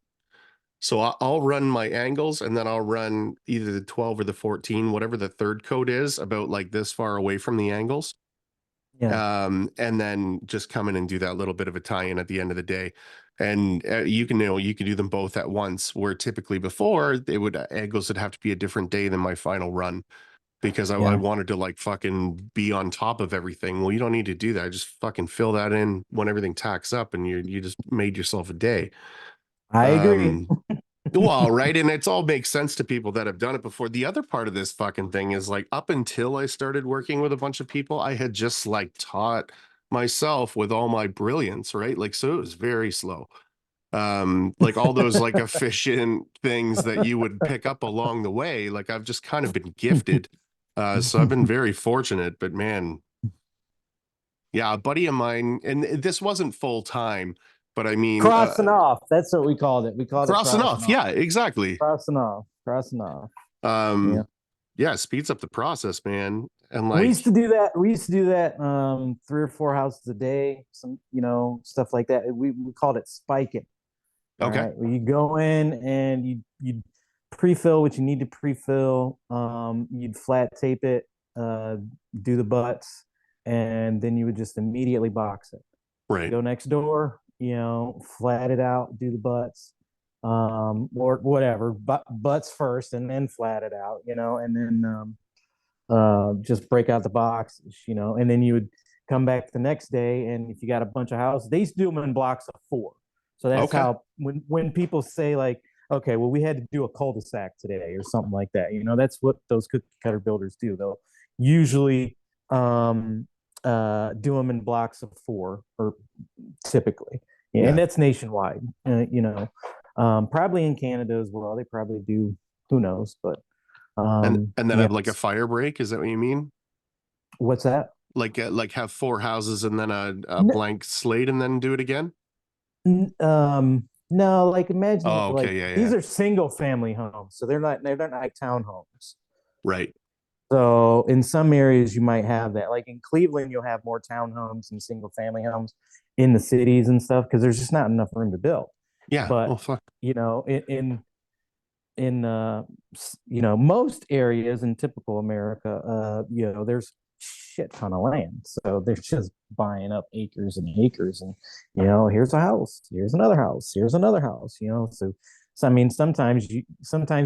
So I'll run my angles and then I'll run either the 12 or the 14, whatever the third coat is, about like this far away from the angles. Yeah, And then just come in and do that little bit of a tie-in at the end of the day. And you can do them both at once, where typically before they would angles would have to be a different day than my final run because I yeah, wanted to like fucking be on top of everything. Well, you don't need to do that. Just fucking fill that in when everything tacks up and you just made yourself a day. I agree. Um, well, right. And it's all makes sense to people that have done it before. The other part of this fucking thing is like, up until I started working with a bunch of people, I had just like taught myself with all my brilliance, right? Like, so it was very slow. Like all those like efficient things that you would pick up along the way. Like I've just kind of been gifted. So I've been very fortunate, but man, yeah, a buddy of mine, and this wasn't full time, but I mean, Crossing off. That's what we called it. We called it crossing crossing off. off. Yeah, exactly. Crossing off. Crossing off. Yeah. Um, yeah, it speeds up the process, man. And We like, used to do that. We used to do that 3 or 4 houses a day, some, stuff like that. We called it spiking. All okay, right. Well, you go in and you pre-fill what you need to pre-fill. You'd flat tape it, uh, do the butts, and then you would just immediately box it. right. Go next door, flat it out, do the butts, or whatever, but butts first and then flat it out, and then just break out the boxes, and then you would come back the next day, and if you got a bunch of houses, they used to do them in blocks of 4. So that's Okay. how when people say like, okay, well, we had to do a cul-de-sac today or something like that, that's what those cookie cutter builders do. They'll usually do them in blocks of 4, or typically, and Yeah. that's nationwide. Probably in Canada as well. They probably do. Who knows? But And then yeah. have like a fire break. Is that what you mean? What's that? Like have 4 houses and then a blank slate and then do it again? No, like imagine Oh, like okay. Yeah, these yeah. are single family homes, so they're not like townhomes. Right. So in some areas you might have that. Like in Cleveland, you'll have more townhomes and single family homes in the cities and stuff because there's just not enough room to build. Yeah. But Oh, fuck. in most areas in typical America, there's shit ton of land, so they're just buying up acres and acres, and here's a house, here's another house, here's another house, so I mean sometimes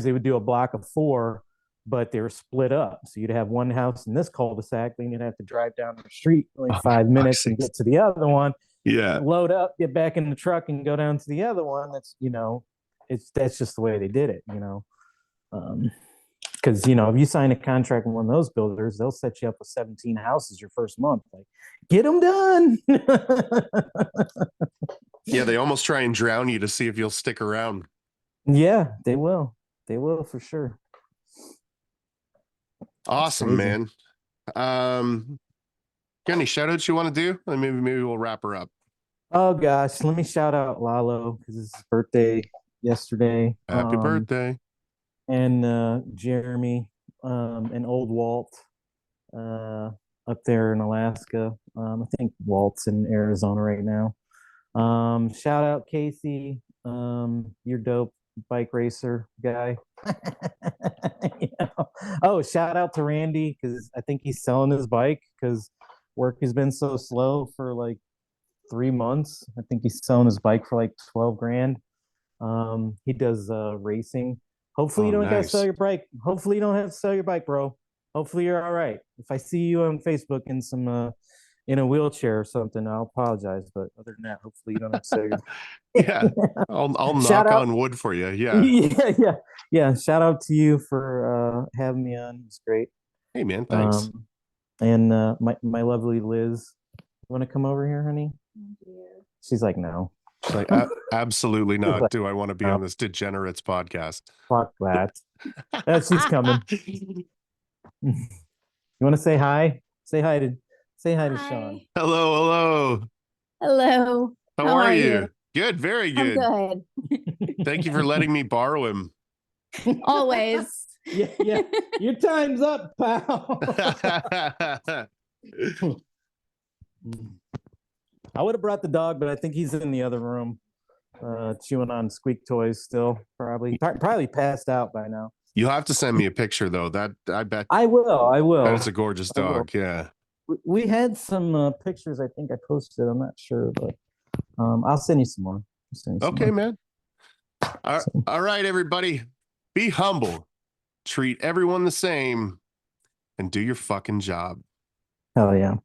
they would do a block of 4 but they were split up. So you'd have one house in this cul-de-sac, then you'd have to drive down the street only Oh, 5 minutes and sakes. get to the other one, Yeah. load up, get back in the truck, and go down to the other one. That's that's just the way they did it. Because if you sign a contract with one of those builders, they'll set you up with 17 houses your first month. Like, get them done. Yeah, they almost try and drown you to see if you'll stick around. Yeah, they will. They will for sure. Awesome, crazy. man. Got any shout outs you want to do? And maybe we'll wrap her up. Oh gosh, let me shout out Lalo because it's his birthday yesterday. Happy birthday. And Jeremy, and old Walt, up there in Alaska. I think Walt's in Arizona right now. Shout out Casey, you're dope bike racer guy. Oh, shout out to Randy because I think he's selling his bike because work has been so slow for like 3 months. I think he's selling his bike for like 12 grand. He does racing. Hopefully you don't gotta sell your bike. Hopefully you don't have to sell your bike, bro. Hopefully you're all right. If I see you on Facebook in some in a wheelchair or something, I'll apologize. But other than that, hopefully you don't have to sell your Yeah. I'll knock on wood for you. Yeah. Yeah. Shout out to you for having me on. It's great. Hey man, thanks. And my lovely Liz. You want to come over here, honey? She's like, no. She's like, absolutely not. Do I want to be on this degenerates podcast? Fuck that. She's coming. You want to say hi? Say hi to Sean. Hello. How are you? Good, very good. I'm good. Thank you for letting me borrow him. Always. Yeah. Your time's up, pal. I would have brought the dog, but I think he's in the other room, chewing on squeak toys still. Probably passed out by now. You'll have to send me a picture though. That I bet I will. That's a gorgeous dog. Yeah. We had some pictures. I think I posted. I'm not sure, but I'll send you some more. Okay, man. All right, everybody. Be humble. Treat everyone the same, and do your fucking job. Hell yeah.